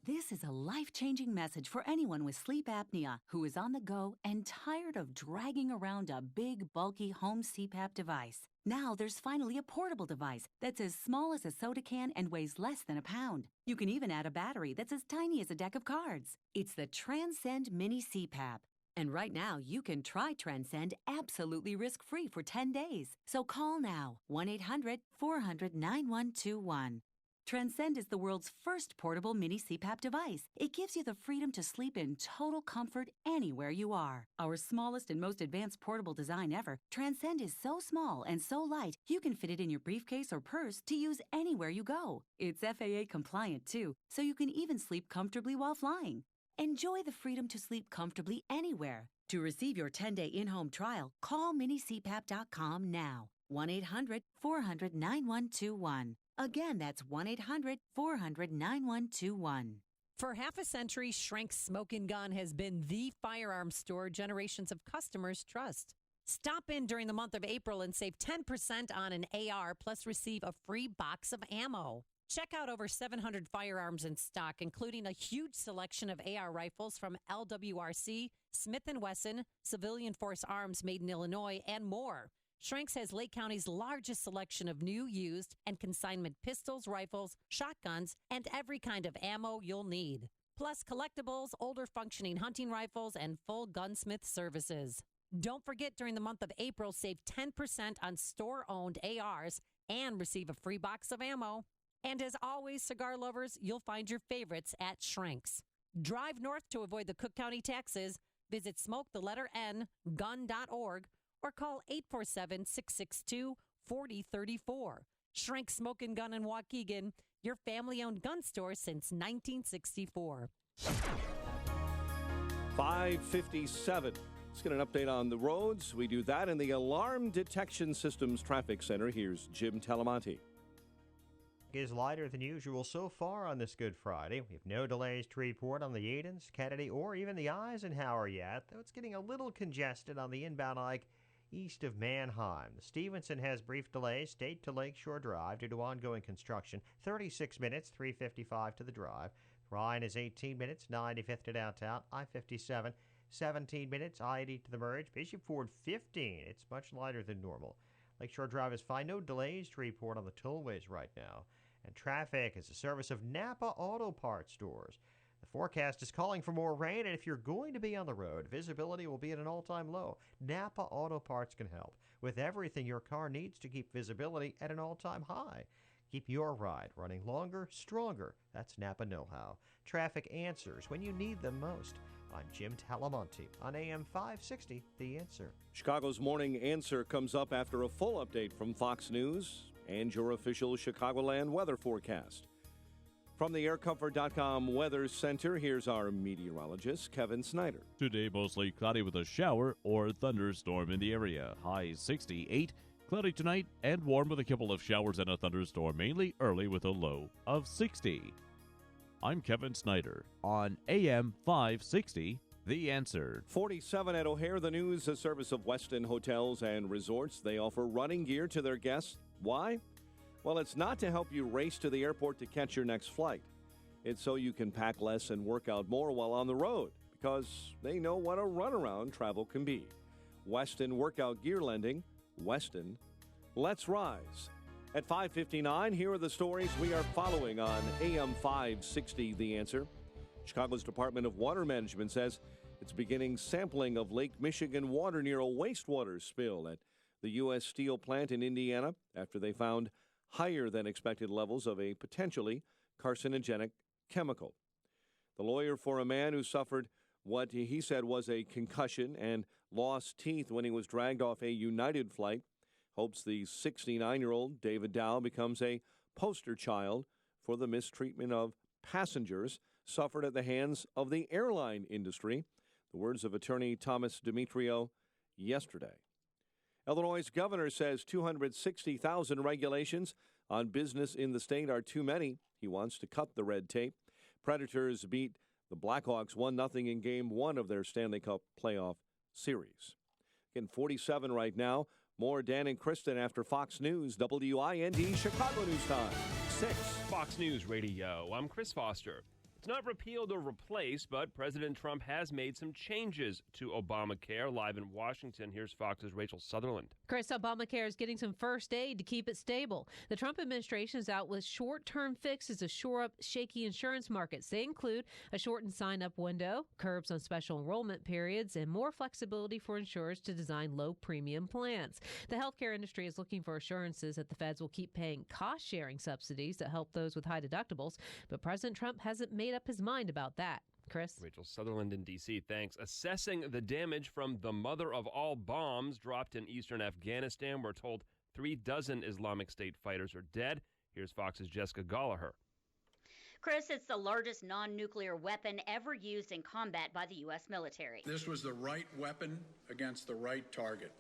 This is a life-changing message for anyone with sleep apnea who is on the go and tired of dragging around a big, bulky home CPAP device. Now there's finally a portable device that's as small as a soda can and weighs less than a pound. You can even add a battery that's as tiny as a deck of cards. It's the Transcend Mini CPAP. And right now, you can try Transcend absolutely risk-free for 10 days. So call now, 1-800-400-9121. Transcend is the world's first portable mini CPAP device. It gives you the freedom to sleep in total comfort anywhere you are. Our smallest and most advanced portable design ever, Transcend is so small and so light, you can fit it in your briefcase or purse to use anywhere you go. It's FAA compliant too, so you can even sleep comfortably while flying. Enjoy the freedom to sleep comfortably anywhere. To receive your 10-day in-home trial, call minicpap.com now. 1-800-400-9121. Again, that's 1-800-400-9121. For half a century, Schrenk's Smoke & Gun has been the firearms store generations of customers trust. Stop in during the month of April and save 10% on an AR, plus receive a free box of ammo. Check out over 700 firearms in stock, including a huge selection of AR rifles from LWRC, Smith & Wesson, Civilian Force Arms made in Illinois, and more. Schrenk's has Lake County's largest selection of new, used, and consignment pistols, rifles, shotguns, and every kind of ammo you'll need. Plus collectibles, older functioning hunting rifles, and full gunsmith services. Don't forget, during the month of April, save 10% on store-owned ARs and receive a free box of ammo. And as always, cigar lovers, you'll find your favorites at Schrenk's. Drive north to avoid the Cook County taxes. Visit smoketheletterN.gun.org or call 847-662-4034. Schrenk's Smoke & Gun in Waukegan, your family-owned gun store since 1964. 5:57. Let's get an update on the roads. We do that in the Alarm Detection Systems Traffic Center. Here's Jim Talamonte. Is lighter than usual so far on this Good Friday. We have no delays to report on the Yadens, Kennedy, or even the Eisenhower yet, though it's getting a little congested on the inbound Ike east of Manheim. The Stevenson has brief delays, State to Lakeshore Drive due to ongoing construction. 36 minutes, 3:55 to the drive. Ryan is 18 minutes, 95th to downtown. I-57, 17 minutes, I-80 to the merge. Bishop Ford, 15. It's much lighter than normal. Lakeshore Drive is fine. No delays to report on the tollways right now. And traffic is a service of Napa Auto Parts stores. The forecast is calling for more rain, and if you're going to be on the road, visibility will be at an all-time low. Napa Auto Parts can help with everything your car needs to keep visibility at an all-time high. Keep your ride running longer, stronger. That's Napa know-how. Traffic answers when you need them most. I'm Jim Talamonte on AM 560, The Answer. Chicago's Morning Answer comes up after a full update from Fox News and your official Chicagoland weather forecast. From the AirComfort.com Weather Center, here's our meteorologist, Kevin Snyder. Today, mostly cloudy with a shower or thunderstorm in the area. High 68. Cloudy tonight and warm with a couple of showers and a thunderstorm, mainly early with a low of 60. I'm Kevin Snyder on AM 560, The Answer. 47 at O'Hare. The News, a service of Westin Hotels and Resorts. They offer running gear to their guests. Why? Well, it's not to help you race to the airport to catch your next flight. It's so you can pack less and work out more while on the road, because they know what a runaround travel can be. Westin Workout Gear Lending. Westin. Let's rise. At 5:59, here are the stories we are following on AM 560, The Answer. Chicago's Department of Water Management says it's beginning sampling of Lake Michigan water near a wastewater spill at the U.S. Steel plant in Indiana after they found higher than expected levels of a potentially carcinogenic chemical. The lawyer for a man who suffered what he said was a concussion and lost teeth when he was dragged off a United flight hopes the 69-year-old David Dow becomes a poster child for the mistreatment of passengers suffered at the hands of the airline industry. The words of attorney Thomas Demetrio yesterday. Illinois' governor says 260,000 regulations on business in the state are too many. He wants to cut the red tape. Predators beat the Blackhawks 1-0 in Game 1 of their Stanley Cup playoff series. Again, 47 right now. More Dan and Kristen after Fox News, WIND Chicago News Time, 6. Fox News Radio, I'm Chris Foster. It's not repealed or replaced, but President Trump has made some changes to Obamacare. Live in Washington, here's Fox's Rachel Sutherland. Chris, Obamacare is getting some first aid to keep it stable. The Trump administration is out with short-term fixes to shore up shaky insurance markets. They include a shortened sign-up window, curbs on special enrollment periods, and more flexibility for insurers to design low-premium plans. The healthcare industry is looking for assurances that the feds will keep paying cost-sharing subsidies that help those with high deductibles, but President Trump hasn't made up his mind about that. Chris? Rachel Sutherland in D.C., thanks. Assessing the damage from the mother of all bombs dropped in eastern Afghanistan. We're told 36 Islamic State fighters are dead. Here's Fox's Jessica Gallagher. Chris, it's the largest non-nuclear weapon ever used in combat by the U.S. military. This was the right weapon against the right target.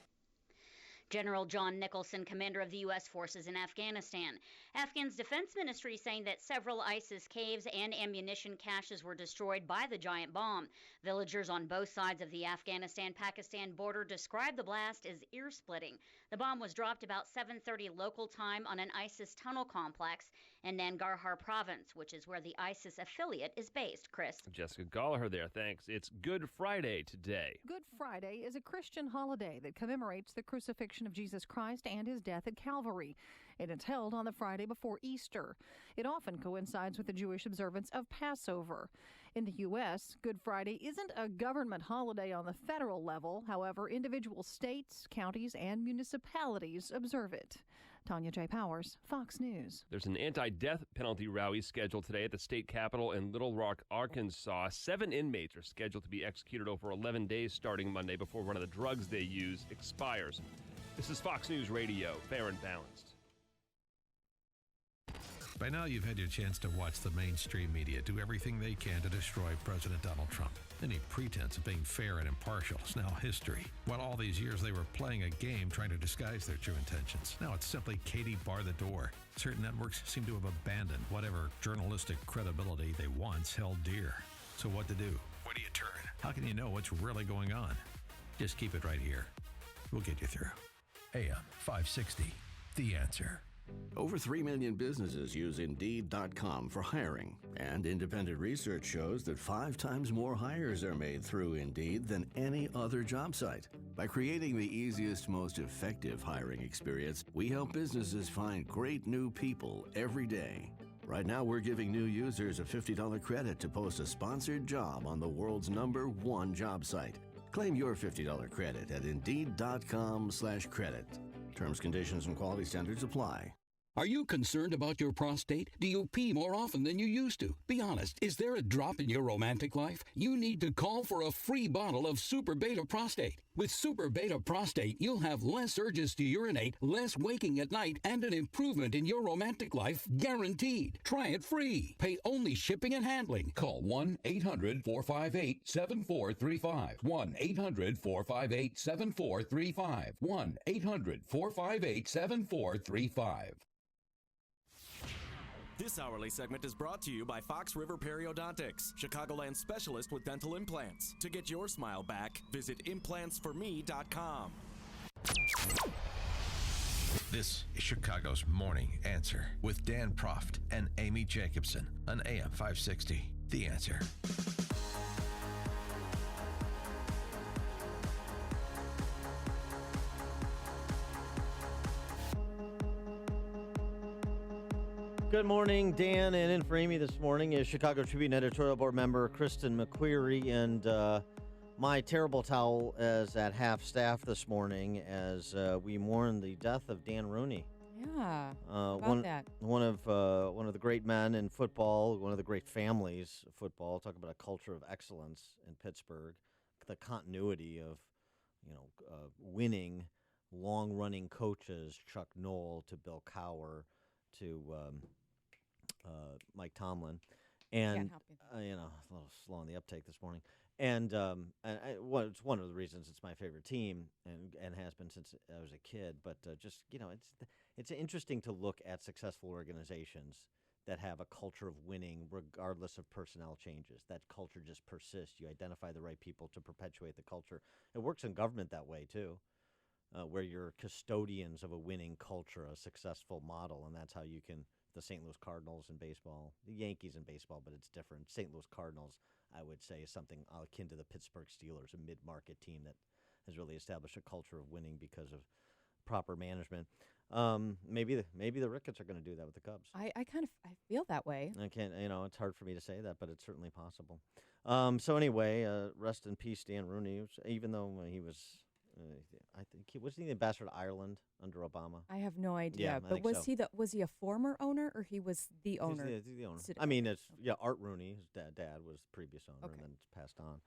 General John Nicholson, commander of the U.S. forces in Afghanistan. Afghan's defense ministry saying that several ISIS caves and ammunition caches were destroyed by the giant bomb. Villagers on both sides of the Afghanistan-Pakistan border described the blast as ear-splitting. The bomb was dropped about 7:30 local time on an ISIS tunnel complex in Nangarhar province, which is where the ISIS affiliate is based. Chris? Jessica Gallagher there, thanks. It's Good Friday today. Good Friday is a Christian holiday that commemorates the crucifixion of Jesus Christ and his death at Calvary. It is held on the Friday before Easter. It often coincides with the Jewish observance of Passover. In the U.S., Good Friday isn't a government holiday on the federal level. However, individual states, counties, and municipalities observe it. Tanya J. Powers, Fox News. There's an anti-death penalty rally scheduled today at the state capitol in Little Rock, Arkansas. 7 inmates are scheduled to be executed over 11 days starting Monday before one of the drugs they use expires. This is Fox News Radio, fair and balanced. By now, you've had your chance to watch the mainstream media do everything they can to destroy President Donald Trump. Any pretense of being fair and impartial is now history. While all these years they were playing a game trying to disguise their true intentions, now it's simply Katie bar the door. Certain networks seem to have abandoned whatever journalistic credibility they once held dear. So what to do? Where do you turn? How can you know what's really going on? Just keep it right here. We'll get you through. AM 560, The Answer. Over 3 million businesses use Indeed.com for hiring, and independent research shows that 5 times more hires are made through Indeed than any other job site. By creating the easiest, most effective hiring experience, we help businesses find great new people every day. Right now, we're giving new users a $50 credit to post a sponsored job on the world's #1 job site. Claim your $50 credit at Indeed.com/credit. Terms, conditions, and quality standards apply. Are you concerned about your prostate? Do you pee more often than you used to? Be honest, is there a drop in your romantic life? You need to call for a free bottle of Super Beta Prostate. With Super Beta Prostate, you'll have less urges to urinate, less waking at night, and an improvement in your romantic life guaranteed. Try it free. Pay only shipping and handling. Call 1-800-458-7435. 1-800-458-7435. 1-800-458-7435. This hourly segment is brought to you by Fox River Periodontics, Chicagoland specialist with dental implants. To get your smile back, visit implantsforme.com. This is Chicago's Morning Answer with Dan Proft and Amy Jacobson on AM 560, The Answer. Good morning, Dan. And in for Amy this morning is Chicago Tribune editorial board member Kristen McQuarrie. And my terrible towel is at half staff this morning as we mourn the death of Dan Rooney. Yeah, about that. One of the great men in football, one of the great families of football. Talk about a culture of excellence in Pittsburgh, the continuity of, winning, long-running coaches, Chuck Noll to Bill Cowher to Mike Tomlin, and a little slow on the uptake this morning. And it's one of the reasons it's my favorite team and has been since I was a kid. But it's interesting to look at successful organizations that have a culture of winning regardless of personnel changes. That culture just persists. You identify the right people to perpetuate the culture. It works in government that way too, where you're custodians of a winning culture, a successful model, and that's how you can. The St. Louis Cardinals in baseball, the Yankees in baseball, but it's different. St. Louis Cardinals, I would say, is something akin to the Pittsburgh Steelers, a mid-market team that has really established a culture of winning because of proper management. Maybe the Ricketts are going to do that with the Cubs. I feel that way. I can't, it's hard for me to say that, but it's certainly possible. So anyway, rest in peace, Dan Rooney. Even though he was, I think wasn't he the ambassador to Ireland under Obama? I have no idea. Yeah, but was he a former owner or he was the owner? He's the owner. I mean, Art Rooney, his dad was the previous owner and then passed on.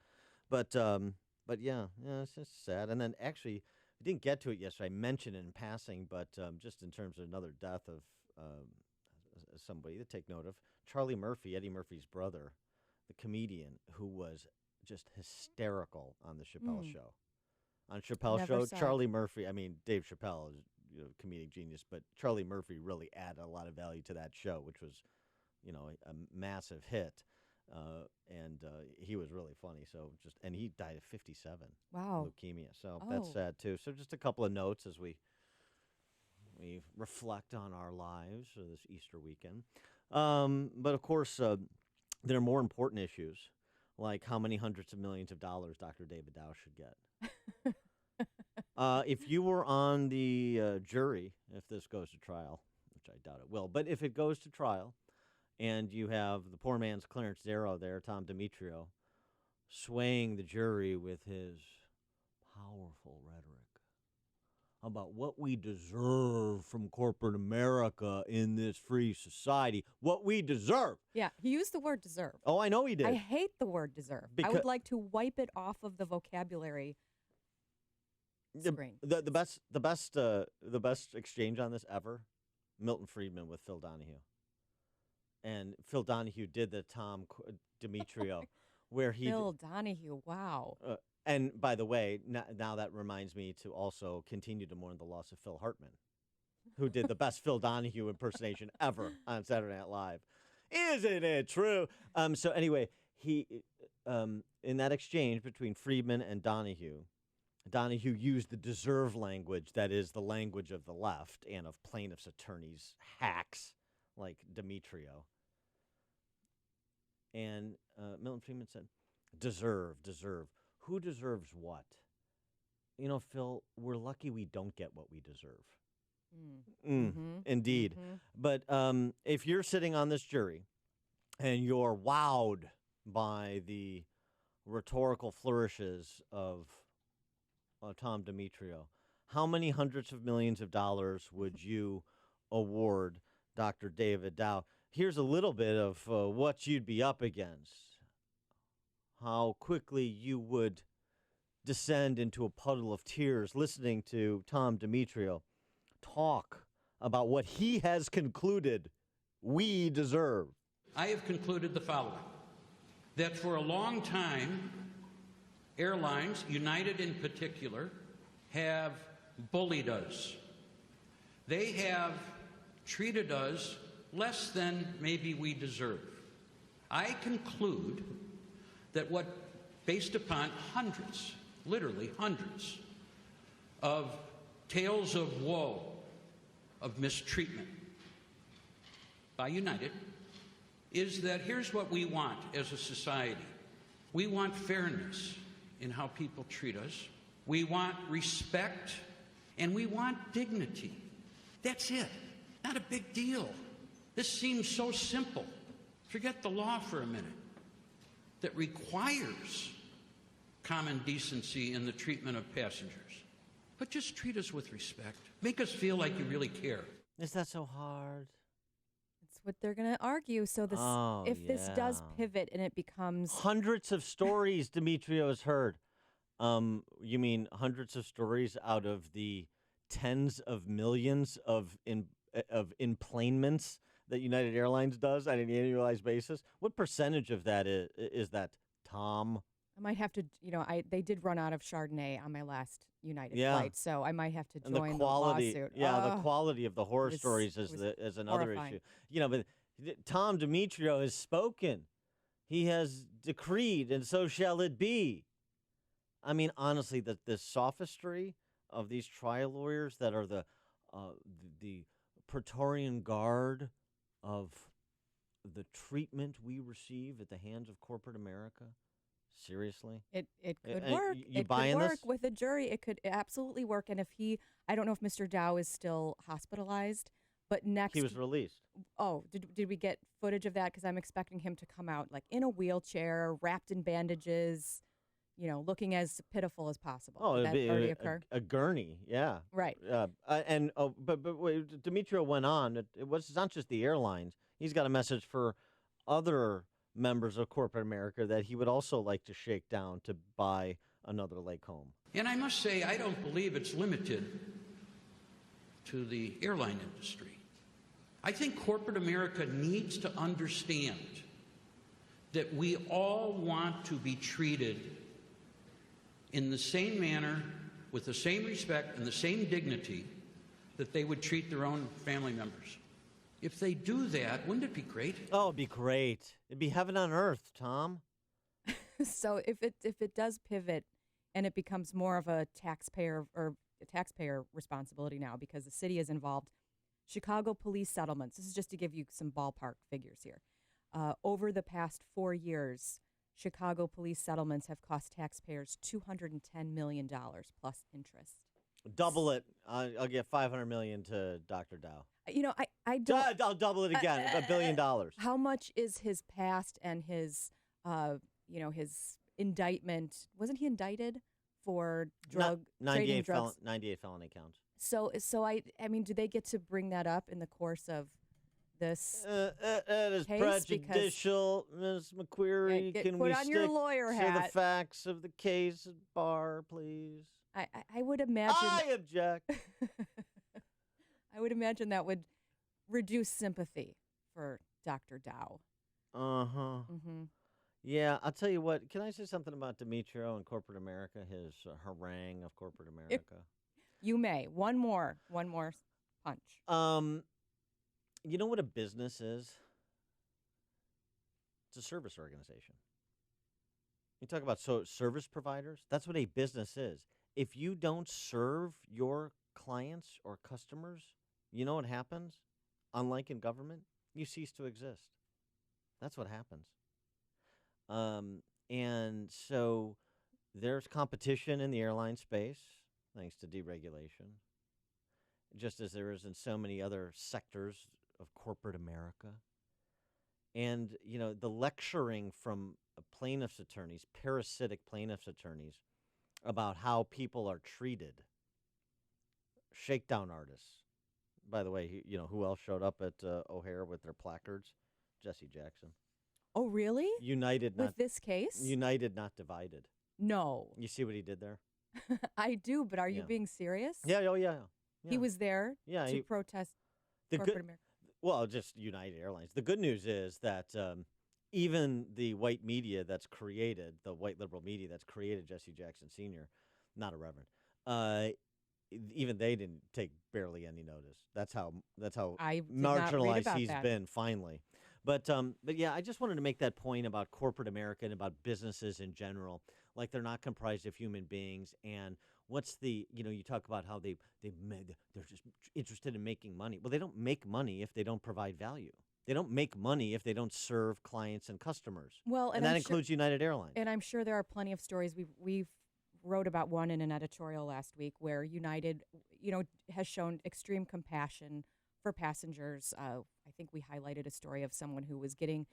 But yeah, it's just sad. And then actually, I didn't get to it yesterday. I mentioned it in passing, but just in terms of another death of somebody to take note of, Charlie Murphy, Eddie Murphy's brother, the comedian who was just hysterical on the Chappelle Show. On Chappelle's show, Charlie Murphy, Dave Chappelle is comedic genius, but Charlie Murphy really added a lot of value to that show, which was, a massive hit. And he was really funny. And he died at 57. Wow. Leukemia. So that's sad too. So just a couple of notes as we reflect on our lives for this Easter weekend. But of course, there are more important issues, like how many hundreds of millions of dollars Dr. David Dow should get. If you were on the jury, if this goes to trial, which I doubt it will, but if it goes to trial and you have the poor man's Clarence Darrow there, Tom Demetrio, swaying the jury with his powerful rhetoric about what we deserve from corporate America in this free society, what we deserve. Yeah, he used the word deserve. Oh, I know he did. I hate the word deserve. I would like to wipe it off of the vocabulary screen. The best exchange on this ever, Milton Friedman with Phil Donahue. And Phil Donahue did the Tom Demetrio where he Phil Donahue, wow. And by the way, now that reminds me to also continue to mourn the loss of Phil Hartman, who did the best Phil Donahue impersonation ever on Saturday Night Live. Isn't it true? So anyway, he in that exchange between Friedman and Donahue used the deserve language that is the language of the left and of plaintiffs' attorneys, hacks like Demetrio. And Milton Friedman said, deserve. Who deserves what? Phil, we're lucky we don't get what we deserve. Indeed. But if you're sitting on this jury and you're wowed by the rhetorical flourishes of Tom Demetrio, how many hundreds of millions of dollars would you award Dr. David Dow? Here's a little bit of what you'd be up against. How quickly you would descend into a puddle of tears listening to Tom Demetrio talk about what he has concluded we deserve. I have concluded the following, that for a long time, airlines, United in particular, have bullied us. They have treated us less than maybe we deserve. I conclude that based upon hundreds, literally hundreds, of tales of woe, of mistreatment by United, is that here's what we want as a society. We want fairness in how people treat us. We want respect, and we want dignity. That's it. Not a big deal. This seems so simple. Forget the law for a minute. That requires common decency in the treatment of passengers. But just treat us with respect. Make us feel like you really care. Is that so hard? It's what they're going to argue. So this, if this does pivot and it becomes hundreds of stories, Demetrio has heard. You mean hundreds of stories out of the tens of millions of enplanements that United Airlines does on an annualized basis? What percentage of that is that, Tom? I might have to, they did run out of Chardonnay on my last United Yeah. flight, so I might have to And join the quality, the lawsuit. the quality of the horror was- stories was is another horrifying. issue. But Tom Demetrio has spoken. He has decreed, and so shall it be. I mean, honestly, the sophistry of these trial lawyers that are the Praetorian Guard of the treatment we receive at the hands of corporate America. Seriously? It could And work. you It buying could work this? with a jury. It could absolutely work. And if I don't know if Mr. Dow is still hospitalized, but next He was released. Oh, did we get footage of that? Because I'm expecting him to come out like in a wheelchair, wrapped in bandages, looking as pitiful as possible. Oh, Did it'd that be already occur? a gurney, yeah. Right. But wait, Demetrio went on. It's not just the airlines. He's got a message for other members of corporate America that he would also like to shake down to buy another lake home. And I must say, I don't believe it's limited to the airline industry. I think corporate America needs to understand that we all want to be treated in the same manner, with the same respect and the same dignity that they would treat their own family members. If they do that, wouldn't it be great? Oh, it'd be great. It'd be heaven on earth, Tom. So if it does pivot and it becomes more of a taxpayer responsibility now because the city is involved, Chicago police settlements. This is just to give you some ballpark figures here. Over the past 4 years, Chicago police settlements have cost taxpayers $210 million plus interest. Double it. I'll get $500 million to Dr. Dow. I don't. I'll double it again. $1 billion. How much is his past and his, his indictment? Wasn't he indicted for trading 98 drugs? 98 felony counts. So I mean, do they get to bring that up in the course of this That is case? prejudicial, Ms. McQuery. Yeah, Can put we on your stick lawyer to hat. the facts of the case at bar, please? I would imagine. I object. I would imagine that would reduce sympathy for Dr. Dow. Uh-huh. Mm-hmm. Yeah, I'll tell you what. Can I say something about Demetrio and corporate America, his harangue of corporate America? You may. One more punch. You know what a business is? It's a service organization. You talk about service providers. That's what a business is. If you don't serve your clients or customers, you know what happens? Unlike in government, you cease to exist. That's what happens. And so there's competition in the airline space, thanks to deregulation, just as there is in so many other sectors of corporate America. And, the lecturing from plaintiffs' attorneys, parasitic plaintiffs' attorneys, about how people are treated. Shakedown artists. By the way, who else showed up at O'Hare with their placards? Jesse Jackson. Oh, really? United, with this case? United, not divided. No. You see what he did there? I do, but are you being serious? Yeah, oh yeah. He was there to protest corporate America. Well, just United Airlines. The good news is that even the white media that's created, the white liberal media that's created Jesse Jackson Sr., not a reverend, even they didn't take barely any notice. That's how I did not read marginalized about he's that. been finally. But yeah, I just wanted to make that point about corporate America and about businesses in general. Like they're not comprised of human beings. And what's the, you talk about how they're just interested in making money. Well, they don't make money if they don't provide value. They don't make money if they don't serve clients and customers. Well, and that includes United Airlines. And I'm sure there are plenty of stories. We've wrote about one in an editorial last week where United, has shown extreme compassion for passengers. I think we highlighted a story of someone who was getting,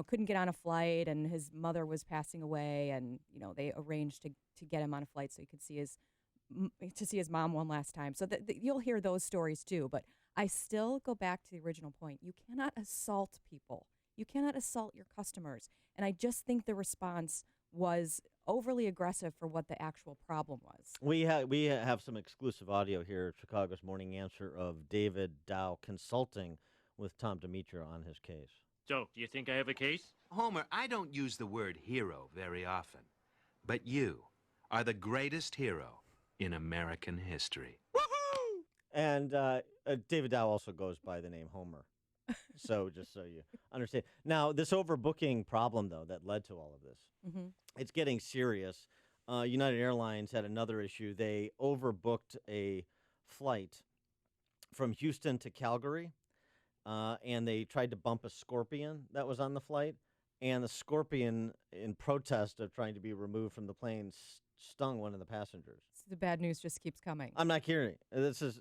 couldn't get on a flight, and his mother was passing away, and they arranged to get him on a flight so he could see his mom one last time. So you'll hear those stories too. But I still go back to the original point. You cannot assault people. You cannot assault your customers. And I just think the response was overly aggressive for what the actual problem was. We have some exclusive audio here, Chicago's Morning Answer, of David Dow consulting with Tom Demetrio on his case. So, do you think I have a case? Homer, I don't use the word hero very often, but you are the greatest hero in American history. And David Dow also goes by the name Homer. So just so you understand. Now, this overbooking problem, though, that led to all of this, it's getting serious. United Airlines had another issue. They overbooked a flight from Houston to Calgary, and they tried to bump a scorpion that was on the flight. And the scorpion, in protest of trying to be removed from the plane, stung one of the passengers. The bad news just keeps coming. I'm not kidding. This is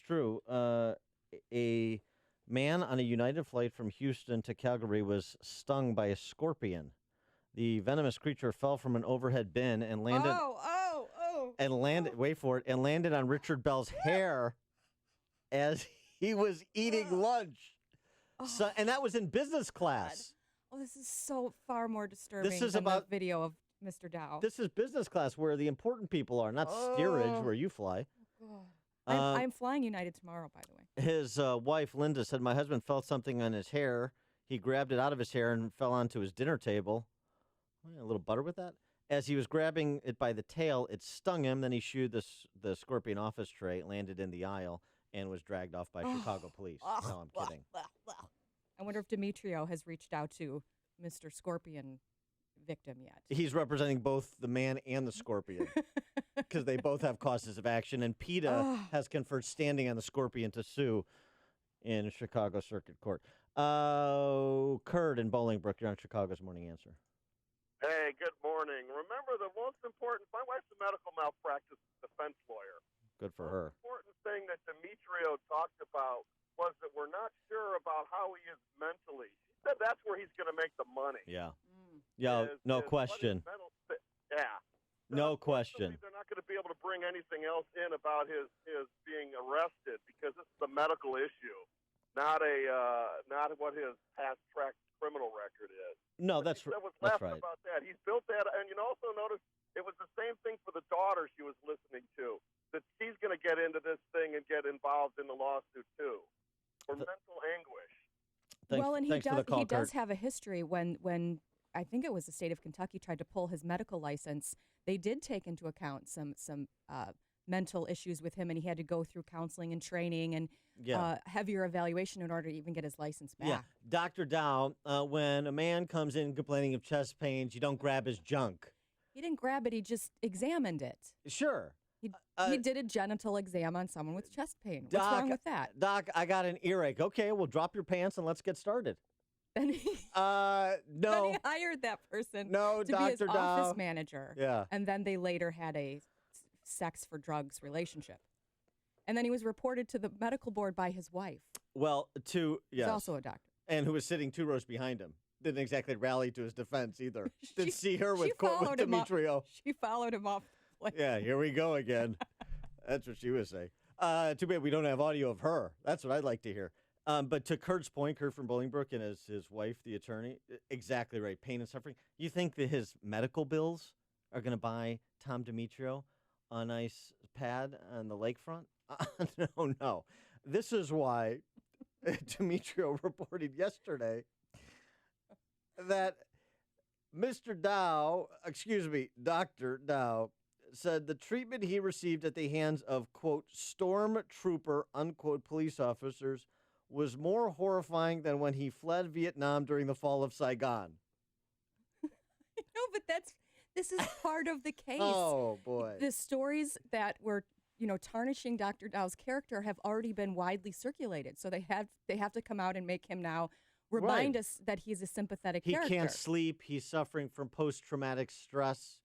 true. A man on a United flight from Houston to Calgary was stung by a scorpion. The venomous creature fell from an overhead bin and landed. Wait for it. And landed on Richard Bell's hair as he was eating lunch. So, and that was in business class. Oh, this is so far more disturbing This is than about the video of Mr. Dow. This is business class where the important people are, not steerage where you fly. I'm flying United tomorrow, by the way. His wife, Linda, said, my husband felt something on his hair. He grabbed it out of his hair and fell onto his dinner table. A little butter with that. As he was grabbing it by the tail, it stung him. Then he shooed the scorpion off his tray, landed in the aisle, and was dragged off by Chicago police. No, I'm kidding. I wonder if Demetrio has reached out to Mr. Scorpion victim yet. He's representing both the man and the scorpion because they both have causes of action. And PETA has conferred standing on the scorpion to sue in Chicago Circuit Court. Kurt in Bolingbrook, you're on Chicago's Morning Answer. Hey, good morning. Remember, the most important, my wife's a medical malpractice defense lawyer. Good for her. The important thing that Demetrio talked about was that we're not sure about how he is mentally. She said that's where he's going to make the money. Yeah. Yeah, no question. Yeah. No question. They're not going to be able to bring anything else in about his being arrested because this is a medical issue, not what his past track criminal record is. No, that's right. That's right. About that. He's built that, and you also notice it was the same thing for the daughter she was listening to, that she's going to get into this thing and get involved in the lawsuit too, for mental anguish. And he does have a history when I think it was the state of Kentucky tried to pull his medical license. They did take into account some mental issues with him, and he had to go through counseling and training and heavier evaluation in order to even get his license back. Yeah, Dr. Dow, when a man comes in complaining of chest pains, you don't grab his junk. He didn't grab it. He just examined it. Sure. He did a genital exam on someone with chest pain. What's wrong with that? Doc, I got an earache. Okay, well, drop your pants and let's get started. Then he, no. Then he hired that person to be his Dr. Dow. office manager. Yeah. And then they later had a sex for drugs relationship. And then he was reported to the medical board by his wife. Well, yes. He's also a doctor. And who was sitting 2 rows behind him. Didn't exactly rally to his defense either. Didn't see her with Demetrio. She followed him off. Yeah, here we go again. That's what she was saying. Too bad we don't have audio of her. That's what I'd like to hear. But to Kurt's point, Kurt from Bolingbrook and his wife, the attorney, exactly right. Pain and suffering. You think that his medical bills are going to buy Tom Demetrio a nice pad on the lakefront? No. This is why Demetrio reported yesterday that Dr. Dow, said the treatment he received at the hands of, quote, stormtrooper, unquote, police officers was more horrifying than when he fled Vietnam during the fall of Saigon. No, but this is part of the case. Oh, boy. The stories that were, tarnishing Dr. Dow's character have already been widely circulated. So they have to come out and make him now remind us that he's a sympathetic character. He can't sleep. He's suffering from post-traumatic stress.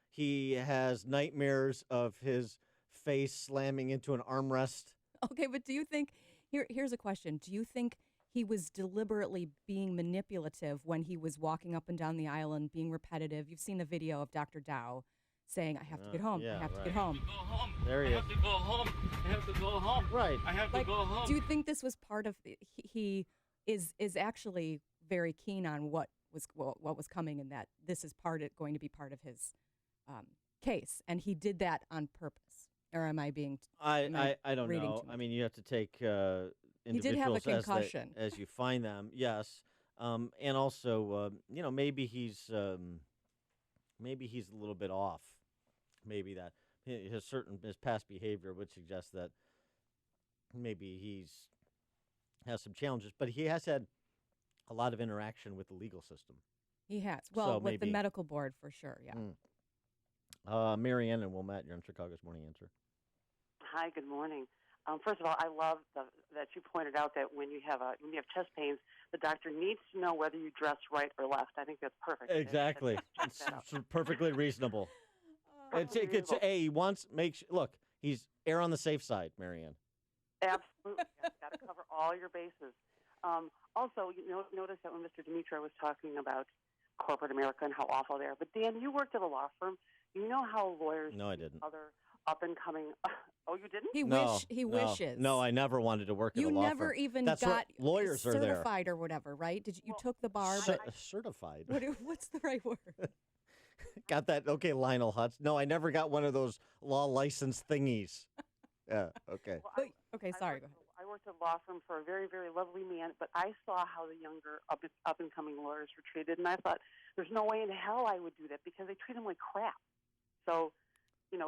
He has nightmares of his face slamming into an armrest. Okay, but do you think, here's a question. Do you think he was deliberately being manipulative when he was walking up and down the aisle and being repetitive. You've seen the video of Dr. Dow saying, I have to get home. yeah, I have to right. get home. There he is. to go home. I have to go home. Right. I have Like, to go home. do you think this was part of he is actually very keen on what was coming, and that this is going to be part of his case, and he did that on purpose? Or am I being? I don't reading know. too much? I mean, you have to take He did have a individuals concussion. as you find them. Yes, and also maybe he's a little bit off. Maybe that his past behavior would suggest that maybe has some challenges, but he has had a lot of interaction with the legal system. He has. Well, So with the maybe- medical board for sure. Yeah. Marianne and Wilmette, you're on Chicago's Morning Answer. Hi, good morning. First of all, I love that you pointed out that when you have chest pains, the doctor needs to know whether you dress right or left. I think that's perfect. Exactly. It's perfectly reasonable. It's he wants look, he's err on the safe side, Marianne. Absolutely. Got to cover all your bases. Also, notice that when Mr. Dimitri was talking about corporate America and how awful they are. But Dan, you worked at a law firm. You know how lawyers, No, I didn't. other up and coming. Oh, you didn't? He wishes. No, I never wanted to work at You a law never firm. even That's got what lawyers are there. certified or whatever, right? You took the bar? But Certified. what's the right word? Got that? Okay, Lionel Hutz. No, I never got one of those law license thingies. Yeah. Okay. Okay, sorry. Go ahead. I worked at a law firm for a very, very lovely man, but I saw how the younger up and coming lawyers were treated, and I thought, there's no way in hell I would do that because they treat them like crap. So,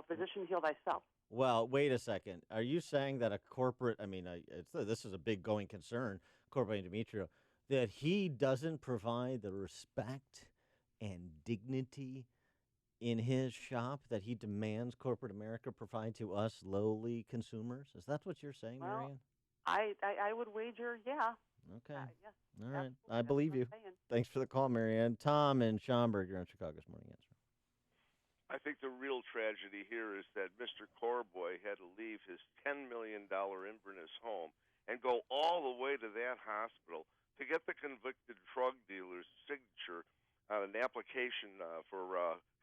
physician, heal thyself. Well, wait a second. Are you saying that a corporate? I mean, this is a big going concern, Corporate Demetrio, that he doesn't provide the respect and dignity in his shop that he demands corporate America provide to us lowly consumers? Is that what you're saying, Well, Marianne? I would wager, yeah. Okay. Yes. All right. I believe you. Thanks for the call, Marianne. Tom in Schaumburg, you're on Chicago's Morning Answer. I think the real tragedy here is that Mr. Corboy had to leave his $10 million Inverness home and go all the way to that hospital to get the convicted drug dealer's signature on an application for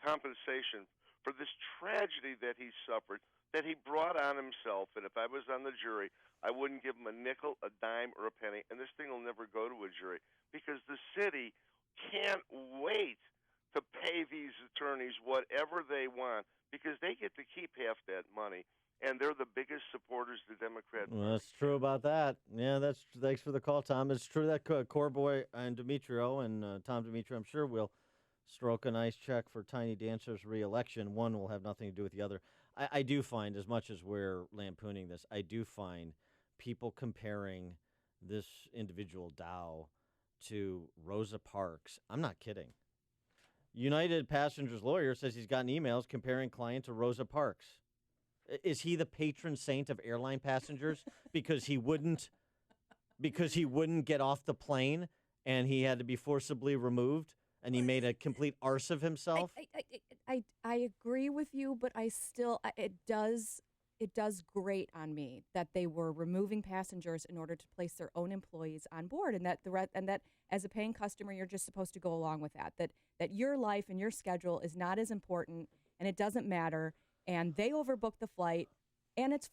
compensation for this tragedy that he suffered, that he brought on himself. And if I was on the jury, I wouldn't give him a nickel, a dime, or a penny. And this thing will never go to a jury because the city can't wait to pay these attorneys whatever they want because they get to keep half that money, and they're the biggest supporters of the Democrat Party. Well, that's true about that. Yeah, thanks for the call, Tom. It's true that Corboy and Demetrio and Tom Demetrio, I'm sure, will stroke a nice check for Tiny Dancer's reelection. One will have nothing to do with the other. I do find, as much as we're lampooning this, I do find people comparing this individual Dow to Rosa Parks. I'm not kidding. United Passengers lawyer says he's gotten emails comparing client to Rosa Parks. Is he the patron saint of airline passengers because he wouldn't get off the plane and he had to be forcibly removed and he made a complete arse of himself? I agree with you, but I still it does grate on me that they were removing passengers in order to place their own employees on board, and that as a paying customer you're just supposed to go along with that your life and your schedule is not as important and it doesn't matter, and they overbooked the flight, and it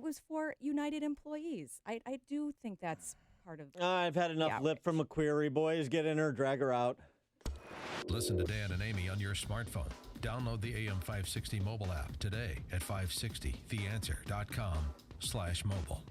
was for United employees. I do think that's part of I've had enough lip from McQuery. Boys, get in her, drag her out. Listen to Dan and Amy on your smartphone. Download the AM560 mobile app today at 560theanswer.com/mobile.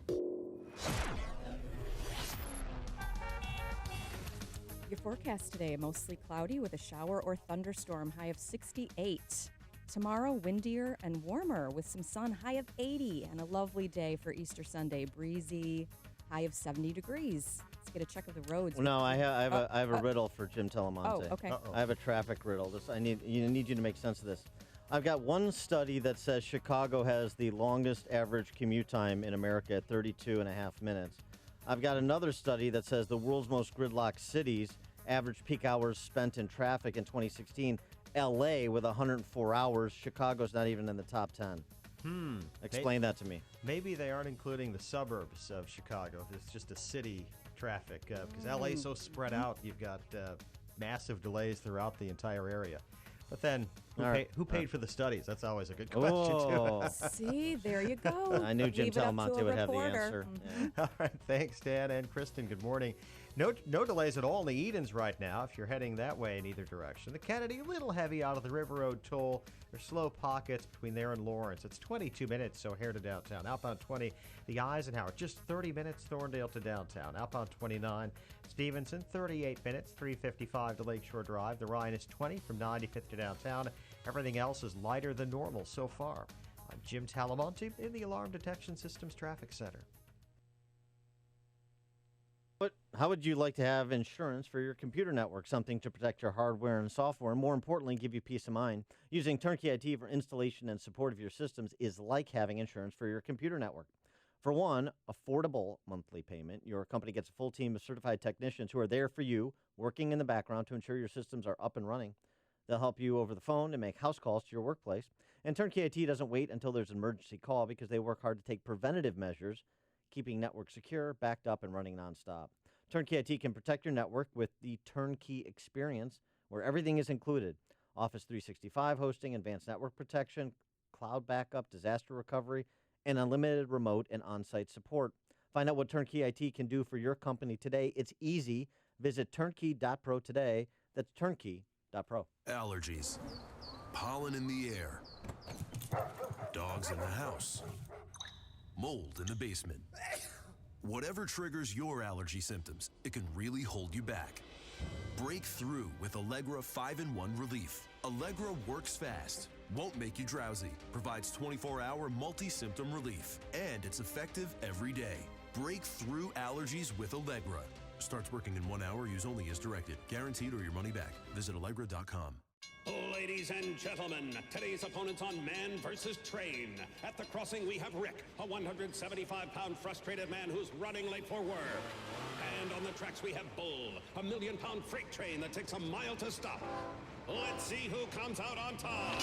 Your forecast today, mostly cloudy with a shower or thunderstorm, high of 68. Tomorrow, windier and warmer with some sun, high of 80. And a lovely day for Easter Sunday, breezy, high of 70 degrees. Let's get a check of the roads. No, I have a riddle for Jim Telemonte. Oh, okay. I have a traffic riddle. I need you to make sense of this. I've got one study that says Chicago has the longest average commute time in America at 32 and a half minutes. I've got another study that says the world's most gridlocked cities average peak hours spent in traffic in 2016. L.A. with 104 hours. Chicago's not even in the top 10. Explain that to me. Maybe they aren't including the suburbs of Chicago. It's just a city traffic because LA is so spread out. You've got massive delays throughout the entire area. But then, who paid for the studies? That's always a good question, too. See, there you go. I knew Jim Leave it up to Talamonte a would have the reporter. answer. All right, thanks, Dan and Kristen. Good morning. No delays at all in the Edens right now if you're heading that way in either direction. The Kennedy, a little heavy out of the River Road toll. There's slow pockets between there and Lawrence. It's 22 minutes, so here to downtown. Outbound 20, the Eisenhower, just 30 minutes, Thorndale to downtown. Outbound 29, Stevenson, 38 minutes, 355 to Lakeshore Drive. The Ryan is 20 from 95th to downtown. Everything else is lighter than normal so far. I'm Jim Talamonte in the Alarm Detection Systems Traffic Center. But how would you like to have insurance for your computer network? Something to protect your hardware and software, and more importantly, give you peace of mind. Using Turnkey IT for installation and support of your systems is like having insurance for your computer network. For one, affordable monthly payment. Your company gets a full team of certified technicians who are there for you, working in the background to ensure your systems are up and running. They'll help you over the phone and make house calls to your workplace. And Turnkey IT doesn't wait until there's an emergency call because they work hard to take preventative measures, keeping network secure, backed up, and running nonstop. Turnkey IT can protect your network with the Turnkey experience, where everything is included. Office 365 hosting, advanced network protection, cloud backup, disaster recovery, and unlimited remote and on-site support. Find out what Turnkey IT can do for your company today. It's easy. Visit turnkey.pro today. That's turnkey.pro. Allergies, pollen in the air, dogs in the house, mold in the basement. Whatever triggers your allergy symptoms, it can really hold you back. Break through with Allegra 5-in-1 Relief. Allegra works fast, won't make you drowsy, provides 24-hour multi-symptom relief, and it's effective every day. Break through allergies with Allegra. Starts working in 1 hour. Use only as directed. Guaranteed or your money back. Visit Allegra.com. Ladies and gentlemen, today's opponents on Man vs. Train. At the crossing, we have Rick, a 175-pound frustrated man who's running late for work. And on the tracks, we have Bull, a million-pound freight train that takes a mile to stop. Let's see who comes out on top.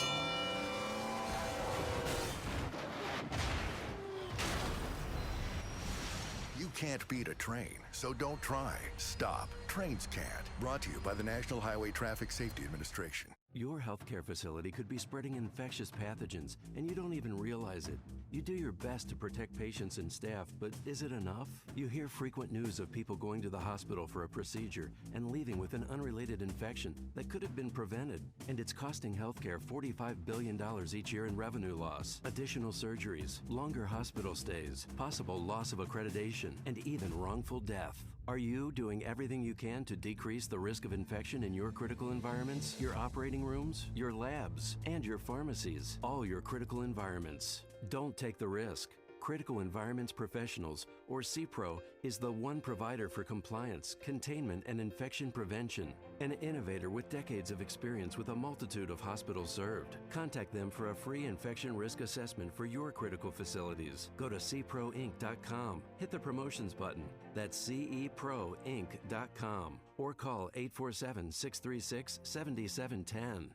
You can't beat a train, so don't try. Stop. Trains can't. Brought to you by the National Highway Traffic Safety Administration. Your healthcare facility could be spreading infectious pathogens, and you don't even realize it. You do your best to protect patients and staff, but is it enough? You hear frequent news of people going to the hospital for a procedure and leaving with an unrelated infection that could have been prevented. And it's costing healthcare $45 billion each year in revenue loss, additional surgeries, longer hospital stays, possible loss of accreditation, and even wrongful death. Are you doing everything you can to decrease the risk of infection in your critical environments, your operating rooms, your labs, and your pharmacies, all your critical environments? Don't take the risk. Critical Environments Professionals, or CPRO, is the one provider for compliance, containment, and infection prevention. An innovator with decades of experience with a multitude of hospitals served. Contact them for a free infection risk assessment for your critical facilities. Go to cproinc.com. Hit the promotions button. That's ceproinc.com. Or call 847-636-7710.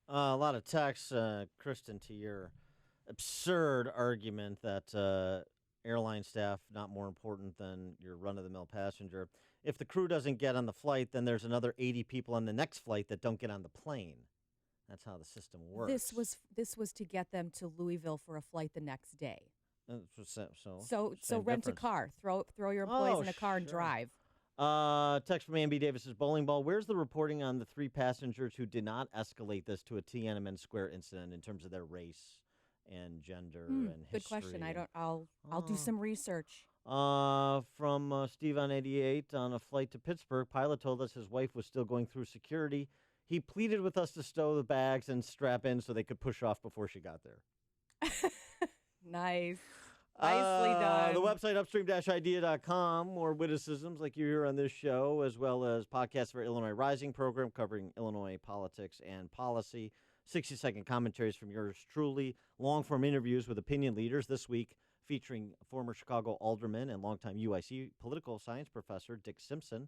A lot of texts, Kristen, to your absurd argument that airline staff not more important than your run-of-the-mill passenger. If the crew doesn't get on the flight, then there's another 80 people on the next flight that don't get on the plane. That's how the system works. This was to get them to Louisville for a flight the next day. So rent a car. Throw your employees in a car and drive. Text from Amby Davis's bowling ball. Where's the reporting on the 3 passengers who did not escalate this to a Tiananmen Square incident in terms of their race and gender and history? Good question. I'll do some research. From Steve on 88, on a flight to Pittsburgh, pilot told us his wife was still going through security. He pleaded with us to stow the bags and strap in so they could push off before she got there. Nice. Nicely done. The website, upstream-idea.com, more witticisms like you hear on this show, as well as podcasts for Illinois Rising program covering Illinois politics and policy. 60-second commentaries from yours truly. Long-form interviews with opinion leaders this week featuring former Chicago alderman and longtime UIC political science professor Dick Simpson.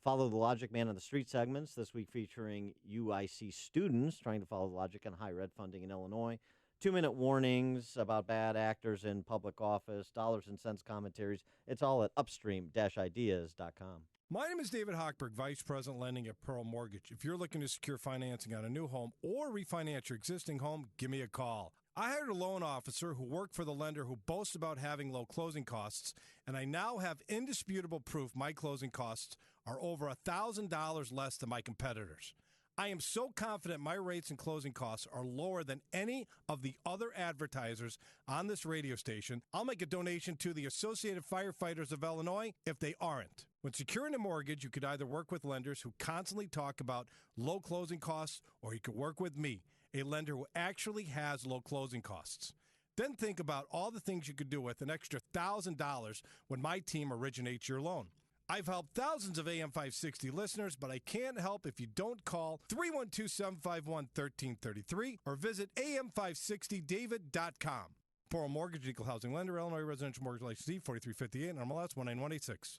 Follow the Logic Man on the Street segments this week featuring UIC students trying to follow the logic on higher ed funding in Illinois. 2-minute warnings about bad actors in public office, dollars and cents commentaries. It's all at upstream-ideas.com. My name is David Hochberg, Vice President Lending at Pearl Mortgage. If you're looking to secure financing on a new home or refinance your existing home, give me a call. I hired a loan officer who worked for the lender who boasts about having low closing costs, and I now have indisputable proof my closing costs are over $1,000 less than my competitors. I am so confident my rates and closing costs are lower than any of the other advertisers on this radio station. I'll make a donation to the Associated Firefighters of Illinois if they aren't. When securing a mortgage, you could either work with lenders who constantly talk about low closing costs, or you could work with me, a lender who actually has low closing costs. Then think about all the things you could do with an extra $1,000 when my team originates your loan. I've helped thousands of AM 560 listeners, but I can't help if you don't call 312-751-1333 or visit am560david.com. Pearl Mortgage, Equal Housing Lender, Illinois Residential Mortgage License 4358, and MLS 19186.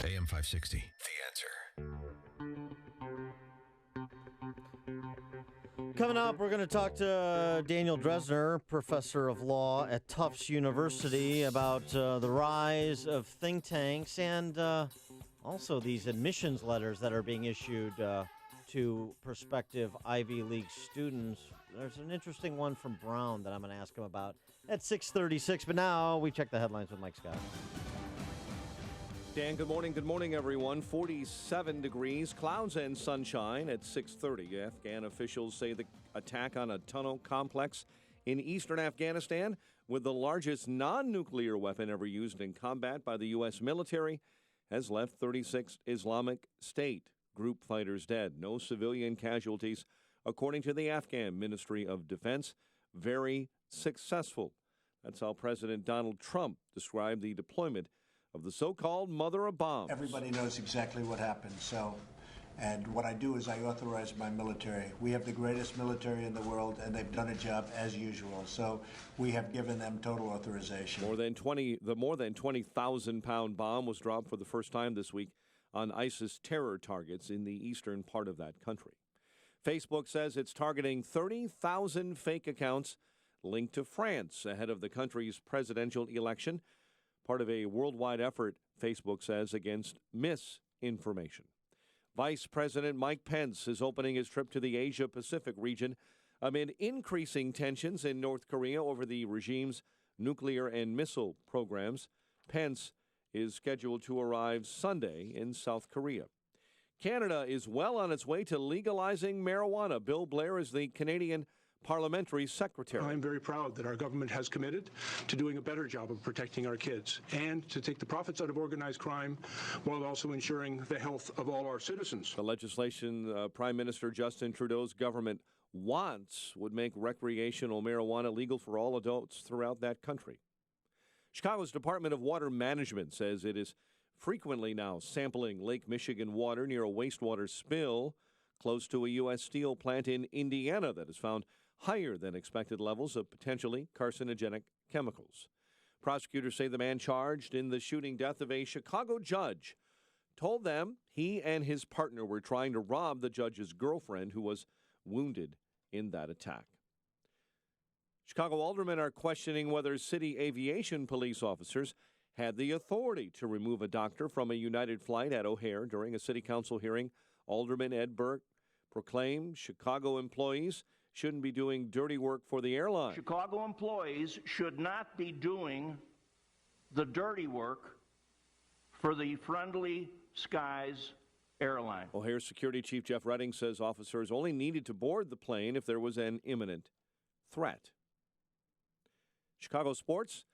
AM 560, The Answer. Coming up, we're going to talk to Daniel Dresner, professor of law at Tufts University, about the rise of think tanks and also these admissions letters that are being issued to prospective Ivy League students. There's an interesting one from Brown that I'm going to ask him about at 6:36. But now we check the headlines with Mike Scott. Dan, good morning. Good morning, everyone. 47 degrees, clouds and sunshine at 6:30. Afghan officials say the attack on a tunnel complex in eastern Afghanistan, with the largest non-nuclear weapon ever used in combat by the U.S. military, has left 36 Islamic State group fighters dead. No civilian casualties, according to the Afghan Ministry of Defense. Very successful. That's how President Donald Trump described the deployment of the so-called mother of bombs. Everybody knows exactly what happened. And what I do is I authorize my military. We have the greatest military in the world, and they've done a job as usual. So we have given them total authorization. The more than 20,000-pound bomb was dropped for the first time this week on ISIS terror targets in the eastern part of that country. Facebook says it's targeting 30,000 fake accounts linked to France ahead of the country's presidential election, part of a worldwide effort, Facebook says, against misinformation. Vice President Mike Pence is opening his trip to the Asia-Pacific region amid increasing tensions in North Korea over the regime's nuclear and missile programs. Pence is scheduled to arrive Sunday in South Korea. Canada is well on its way to legalizing marijuana. Bill Blair is the Canadian Parliamentary Secretary. I'm very proud that our government has committed to doing a better job of protecting our kids and to take the profits out of organized crime while also ensuring the health of all our citizens. The legislation Prime Minister Justin Trudeau's government wants would make recreational marijuana legal for all adults throughout that country. Chicago's Department of Water Management says it is frequently now sampling Lake Michigan water near a wastewater spill close to a U.S. steel plant in Indiana that has found higher than expected levels of potentially carcinogenic chemicals. Prosecutors say the man charged in the shooting death of a Chicago judge told them he and his partner were trying to rob the judge's girlfriend, who was wounded in that attack. Chicago aldermen are questioning whether city aviation police officers had the authority to remove a doctor from a United flight at O'Hare during a city council hearing. Alderman Ed Burke proclaimed Chicago employees shouldn't be doing dirty work for the airline. Chicago employees should not be doing the dirty work for the Friendly Skies airline. O'Hare Security Chief Jeff Redding says officers only needed to board the plane if there was an imminent threat. Chicago sports.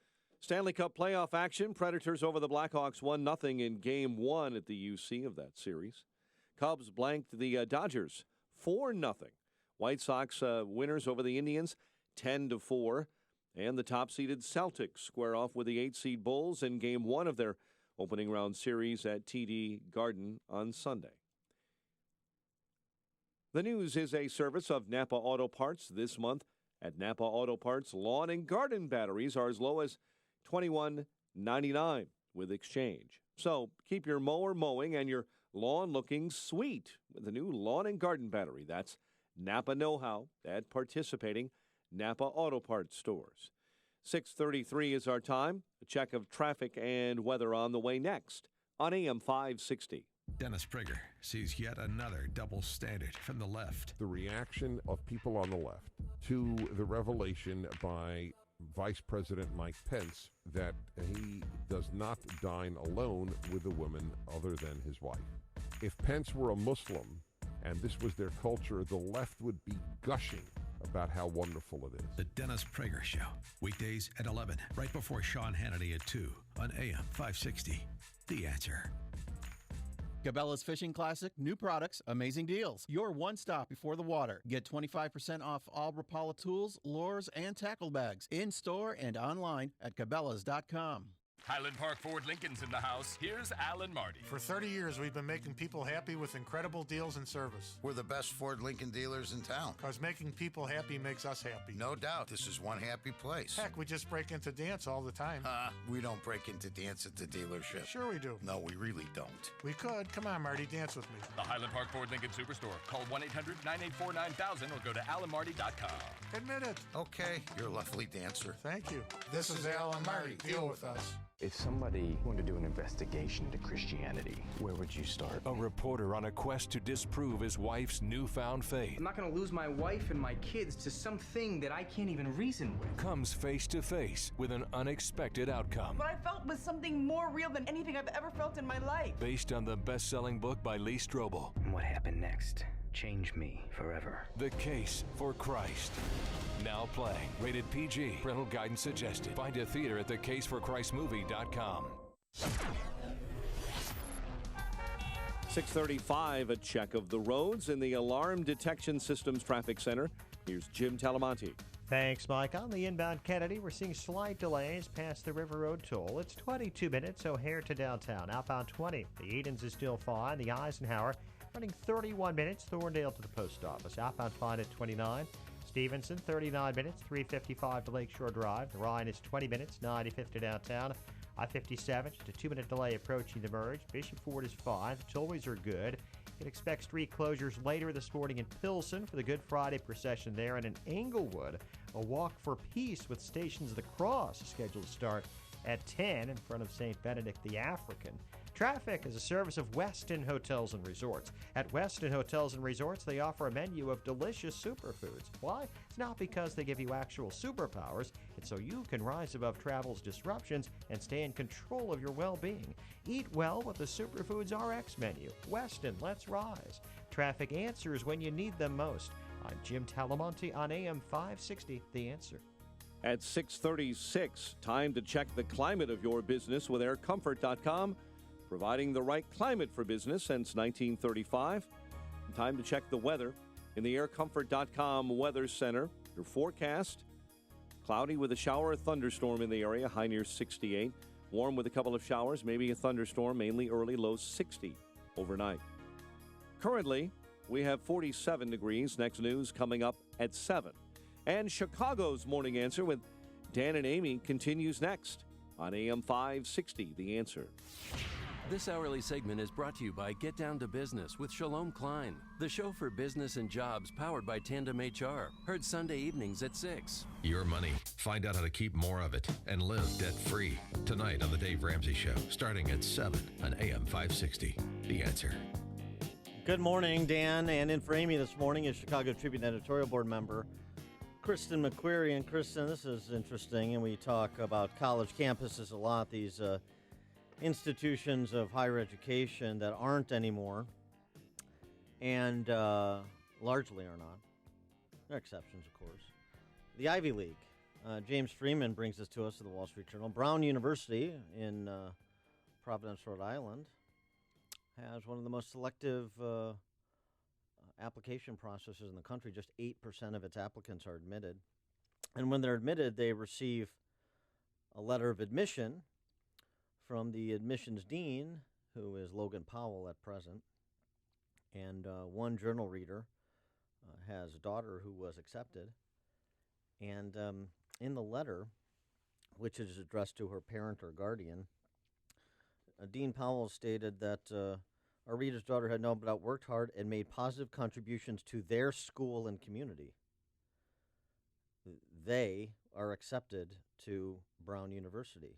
Stanley Cup playoff action. Predators over the Blackhawks 1-0 in Game 1 at the UC of that series. Cubs blanked the Dodgers 4-0. White Sox winners over the Indians 10-4. And the top-seeded Celtics square off with the 8-seed Bulls in Game 1 of their opening round series at TD Garden on Sunday. The News is a service of Napa Auto Parts. This month at Napa Auto Parts, lawn and garden batteries are as low as $21.99 with exchange. So keep your mower mowing and your lawn looking sweet with the new lawn and garden battery. That's Napa know-how at participating Napa Auto Parts stores. 6:33 is our time. A check of traffic and weather on the way next on AM 560. Dennis Prager sees yet another double standard from the left. The reaction of people on the left to the revelation by Vice President Mike Pence that he does not dine alone with a woman other than his wife. If Pence were a Muslim and this was their culture, the left would be gushing about how wonderful it is. The Dennis Prager Show, weekdays at 11, right before Sean Hannity at 2 on AM 560. The Answer. Cabela's Fishing Classic, new products, amazing deals. Your one stop before the water. Get 25% off all Rapala tools, lures, and tackle bags in store and online at Cabela's.com. Highland Park Ford Lincoln's in the house. Here's Alan Marty. For 30 years, we've been making people happy with incredible deals and service. We're the best Ford Lincoln dealers in town. Because making people happy makes us happy. No doubt. This is one happy place. Heck, we just break into dance all the time. We don't break into dance at the dealership. Sure we do. No, we really don't. We could. Come on, Marty, dance with me. The Highland Park Ford Lincoln Superstore. Call 1-800-984-9000 or go to alanmarty.com. Admit it. Okay, you're a lovely dancer. Thank you. This is Alan Marty. Deal with us. If somebody wanted to do an investigation into Christianity, where would you start? A reporter on a quest to disprove his wife's newfound faith. I'm not going to lose my wife and my kids to something that I can't even reason with. Comes face to face with an unexpected outcome. What I felt was something more real than anything I've ever felt in my life. Based on the best-selling book by Lee Strobel. And what happened next changed me forever. The Case for Christ. Now playing. Rated PG. Parental guidance suggested. Find a theater at thecaseforchristmovie.com. 6:35, a check of the roads in the Alarm Detection Systems Traffic Center. Here's Jim Talamonte. Thanks, Mike. On the inbound Kennedy, we're seeing slight delays past the River Road toll. It's 22 minutes, O'Hare to downtown. Outbound 20. The Edens is still fine. The Eisenhower running 31 minutes. Thorndale to the post office. Outbound fine at 29. Stevenson, 39 minutes, 355 to Lakeshore Drive. The Rhine is 20 minutes, 95th to downtown. I-57, just a 2-minute delay approaching the merge. Bishop Ford is fine. The tollways are good. You can expect street closures later this morning in Pilsen for the Good Friday procession there. And in Englewood, a walk for peace with Stations of the Cross is scheduled to start at 10 in front of St. Benedict the African. Traffic is a service of Westin Hotels and Resorts. At Westin Hotels and Resorts, they offer a menu of delicious superfoods. Why? It's not because they give you actual superpowers. It's so you can rise above travel's disruptions and stay in control of your well-being. Eat well with the Superfoods RX menu. Westin, let's rise. Traffic answers when you need them most. I'm Jim Talamonte on AM 560, The Answer. At 6:36, time to check the climate of your business with aircomfort.com. Providing the right climate for business since 1935. Time to check the weather in the aircomfort.com Weather Center. Your forecast, cloudy with a shower or thunderstorm in the area, high near 68. Warm with a couple of showers, maybe a thunderstorm, mainly early, low 60 overnight. Currently, we have 47 degrees. Next news coming up at 7. And Chicago's Morning Answer with Dan and Amy continues next on AM 560, The Answer. This hourly segment is brought to you by Get Down to Business with Shalom Klein, the show for business and jobs powered by Tandem HR. Heard Sunday evenings at 6. Your money. Find out how to keep more of it and live debt-free. Tonight on The Dave Ramsey Show, starting at 7 on AM 560. The Answer. Good morning, Dan. And in for Amy this morning is Chicago Tribune editorial board member Kristen McQuarrie. And Kristen, this is interesting, and we talk about college campuses a lot, these institutions of higher education that aren't anymore, and largely are not. There are exceptions, of course. The Ivy League. James Freeman brings this to us at the Wall Street Journal. Brown University in Providence, Rhode Island, has one of the most selective application processes in the country. Just 8% of its applicants are admitted. And when they're admitted, they receive a letter of admission from the admissions dean, who is Logan Powell at present. And one journal reader has a daughter who was accepted. And in the letter, which is addressed to her parent or guardian, Dean Powell stated that our reader's daughter had no doubt worked hard and made positive contributions to their school and community. they are accepted to Brown University.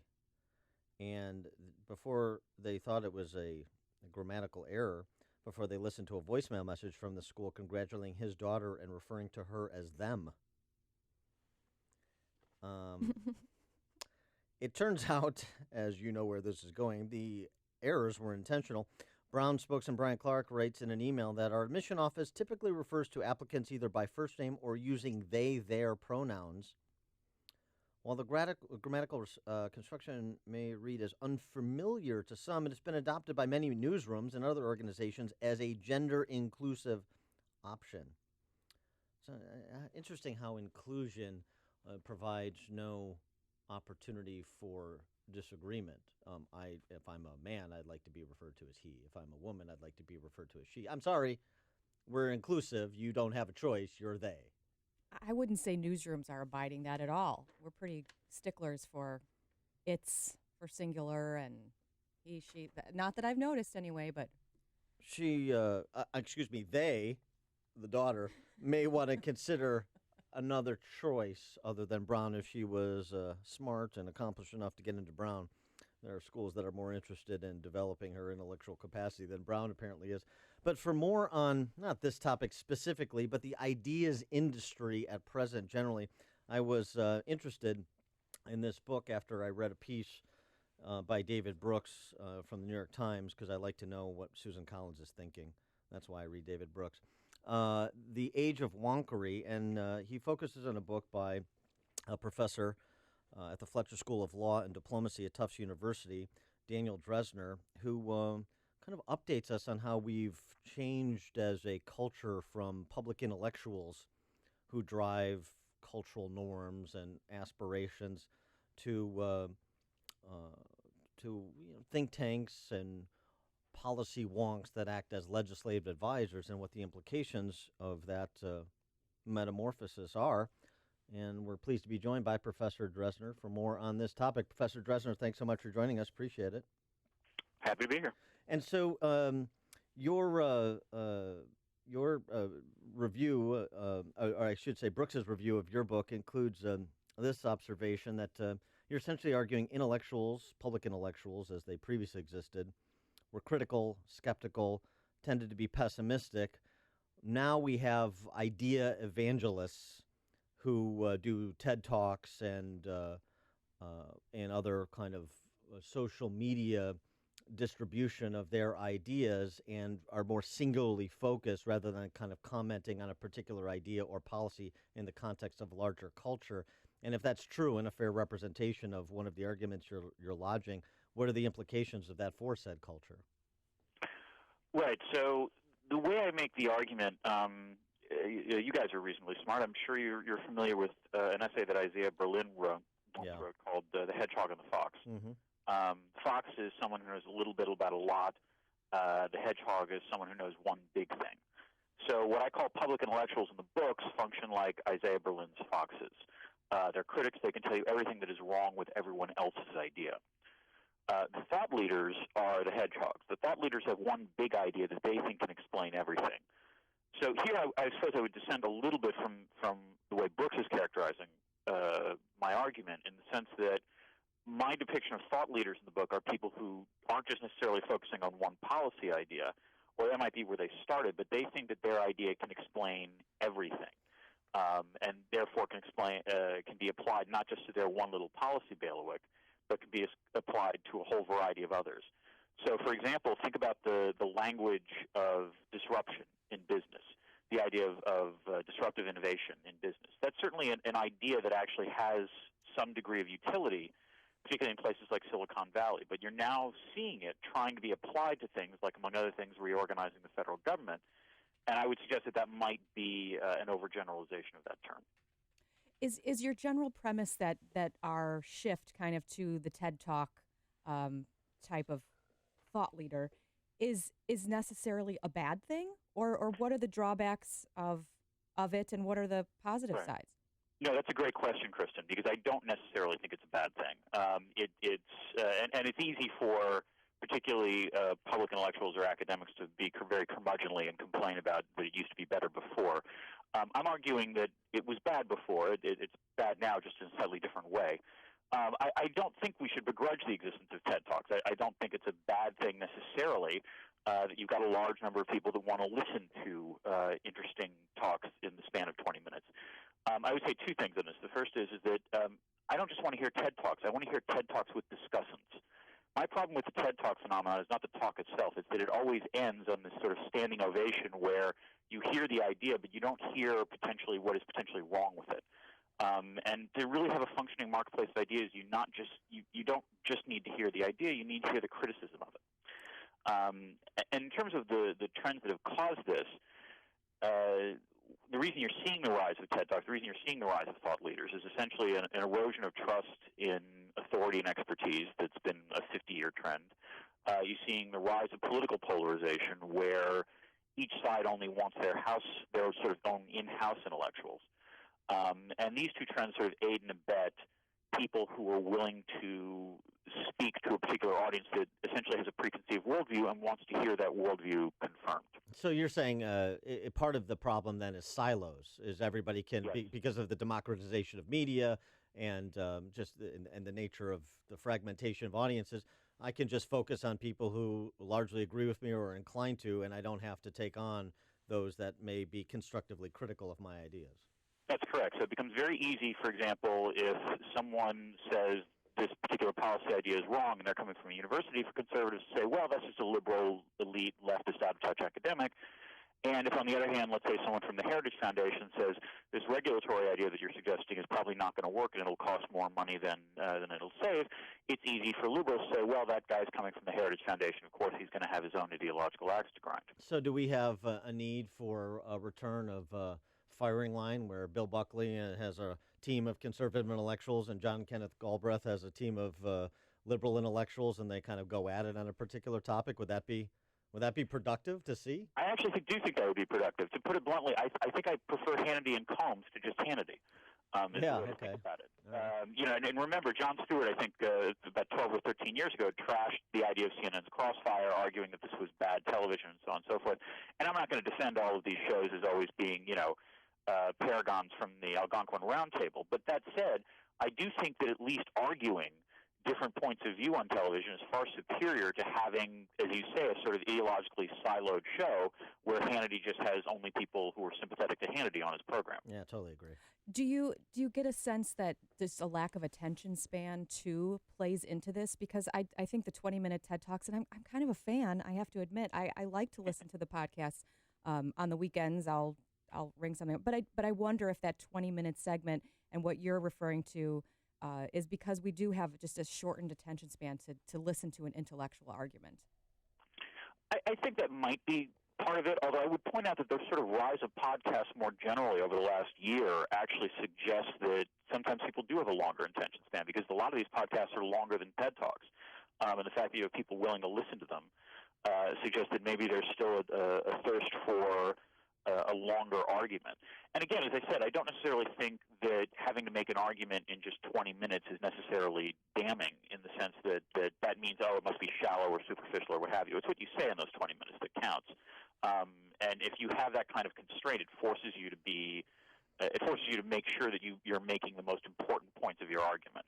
And before they thought it was a grammatical error, before they listened to a voicemail message from the school congratulating his daughter and referring to her as them. It turns out, as you know where this is going, the errors were intentional. Brown spokesman Brian Clark writes in an email that our admission office typically refers to applicants either by first name or using they, their pronouns. While the grammatical construction may read as unfamiliar to some, it has been adopted by many newsrooms and other organizations as a gender-inclusive option. So, interesting how inclusion provides no opportunity for disagreement. If I'm a man, I'd like to be referred to as he. If I'm a woman, I'd like to be referred to as she. I'm sorry, we're inclusive. You don't have a choice. You're they. I wouldn't say newsrooms are abiding that at all. We're pretty sticklers for it's for singular and he, she. Not that I've noticed anyway, but they, the daughter, may want to consider another choice other than Brown if she was smart and accomplished enough to get into Brown. There are schools that are more interested in developing her intellectual capacity than Brown apparently is. But for more on, not this topic specifically, but the ideas industry at present generally, I was interested in this book after I read a piece by David Brooks from the New York Times, because I like to know what Susan Collins is thinking. That's why I read David Brooks. The Age of Wonkery, and he focuses on a book by a professor at the Fletcher School of Law and Diplomacy at Tufts University, Daniel Dresner, who kind of updates us on how we've changed as a culture from public intellectuals who drive cultural norms and aspirations to think tanks and policy wonks that act as legislative advisors, and what the implications of that metamorphosis are. And we're pleased to be joined by Professor Dresner for more on this topic. Professor Dresner, thanks so much for joining us. Appreciate it. Happy to be here. And so your review, or I should say Brooks's review of your book, includes this observation that you're essentially arguing intellectuals, public intellectuals as they previously existed, were critical, skeptical, tended to be pessimistic. Now we have idea evangelists who do TED Talks and other kind of social media distribution of their ideas and are more singularly focused rather than kind of commenting on a particular idea or policy in the context of larger culture. And if that's true and a fair representation of one of the arguments you're lodging, what are the implications of that for said culture? Right. So the way I make the argument, you guys are reasonably smart. I'm sure you're familiar with an essay that Isaiah Berlin wrote called The Hedgehog and the Fox. Mm-hmm. Fox is someone who knows a little bit about a lot. The hedgehog is someone who knows one big thing. So what I call public intellectuals in the books function like Isaiah Berlin's foxes. They're critics. They can tell you everything that is wrong with everyone else's idea. The thought leaders are the hedgehogs. The thought leaders have one big idea that they think can explain everything. So here I suppose I would descend a little bit from the way Brooks is characterizing my argument, in the sense that my depiction of thought leaders in the book are people who aren't just necessarily focusing on one policy idea, or that might be where they started, but they think that their idea can explain everything, and therefore can be applied not just to their one little policy bailiwick, but can be applied to a whole variety of others. So, for example, think about the language of disruption in business, the idea of disruptive innovation in business. That's certainly an idea that actually has some degree of utility, particularly in places like Silicon Valley. But you're now seeing it trying to be applied to things like, among other things, reorganizing the federal government. And I would suggest that might be an overgeneralization of that term. Is your general premise that our shift kind of to the TED Talk type of thought leader is necessarily a bad thing, or what are the drawbacks of it, and what are the positive sides? No, that's a great question, Kristen, because I don't necessarily think it's a bad thing. It's easy for particularly public intellectuals or academics to be very curmudgeonly and complain about that it used to be better before. I'm arguing that it was bad before. It's bad now, just in a slightly different way. I don't think we should begrudge the existence of TED Talks. I don't think it's a bad thing necessarily that you've got a large number of people that want to listen to interesting talks in the span of 20 minutes. I would say two things on this. The first is that I don't just want to hear TED Talks. I want to hear TED Talks with discussants. My problem with the TED Talk phenomenon is not the talk itself. It's that it always ends on this sort of standing ovation where you hear the idea, but you don't hear potentially what is potentially wrong with it. And to really have a functioning marketplace of ideas, you don't just need to hear the idea, you need to hear the criticism of it. And in terms of the trends that have caused this, the reason you're seeing the rise of TED Talks, the reason you're seeing the rise of thought leaders is essentially an erosion of trust in authority and expertise that's been a 50-year trend. You're seeing the rise of political polarization where each side only wants their sort of own in-house intellectuals. And these two trends sort of aid and abet people who are willing to speak to a particular audience that essentially has a preconceived worldview and wants to hear that worldview confirmed. So you're saying part of the problem then is silos, is everybody can, because of the democratization of media and and the nature of the fragmentation of audiences, I can just focus on people who largely agree with me or are inclined to, and I don't have to take on those that may be constructively critical of my ideas. That's correct. So it becomes very easy, for example, if someone says this particular policy idea is wrong and they're coming from a university, for conservatives to say, well, that's just a liberal, elite, leftist, out-of-touch academic. And if, on the other hand, let's say someone from the Heritage Foundation says this regulatory idea that you're suggesting is probably not going to work and it'll cost more money than it'll save, it's easy for liberals to say, well, that guy's coming from the Heritage Foundation. Of course, he's going to have his own ideological axe to grind. So do we have a need for a return of firing line where Bill Buckley has a team of conservative intellectuals and John Kenneth Galbraith has a team of liberal intellectuals and they kind of go at it on a particular topic? Would that be productive to see? I actually do think that would be productive. To put it bluntly, I think I prefer Hannity and Combs to just Hannity. Think about it. Right. And remember, Jon Stewart, I think about 12 or 13 years ago, trashed the idea of CNN's Crossfire, arguing that this was bad television and so on and so forth. And I'm not going to defend all of these shows as always being, paragons from the Algonquin Round Table. But that said, I do think that at least arguing different points of view on television is far superior to having, as you say, a sort of ideologically siloed show where Hannity just has only people who are sympathetic to Hannity on his program. Yeah, totally agree. Do you get a sense that just a lack of attention span, too, plays into this? Because I think the 20-minute TED Talks, and I'm kind of a fan, I have to admit. I like to listen to the podcasts. On the weekends, I'll ring something up. But I wonder if that 20-minute segment and what you're referring to is because we do have just a shortened attention span to listen to an intellectual argument. I think that might be part of it, although I would point out that the sort of rise of podcasts more generally over the last year actually suggests that sometimes people do have a longer attention span because a lot of these podcasts are longer than TED Talks. And the fact that you have people willing to listen to them suggests that maybe there's still a thirst for a longer argument. And again, as I said, I don't necessarily think that having to make an argument in just 20 minutes is necessarily damning in the sense that means, it must be shallow or superficial or what have you. It's what you say in those 20 minutes that counts. And if you have that kind of constraint, it forces you to make sure that you're making the most important points of your argument.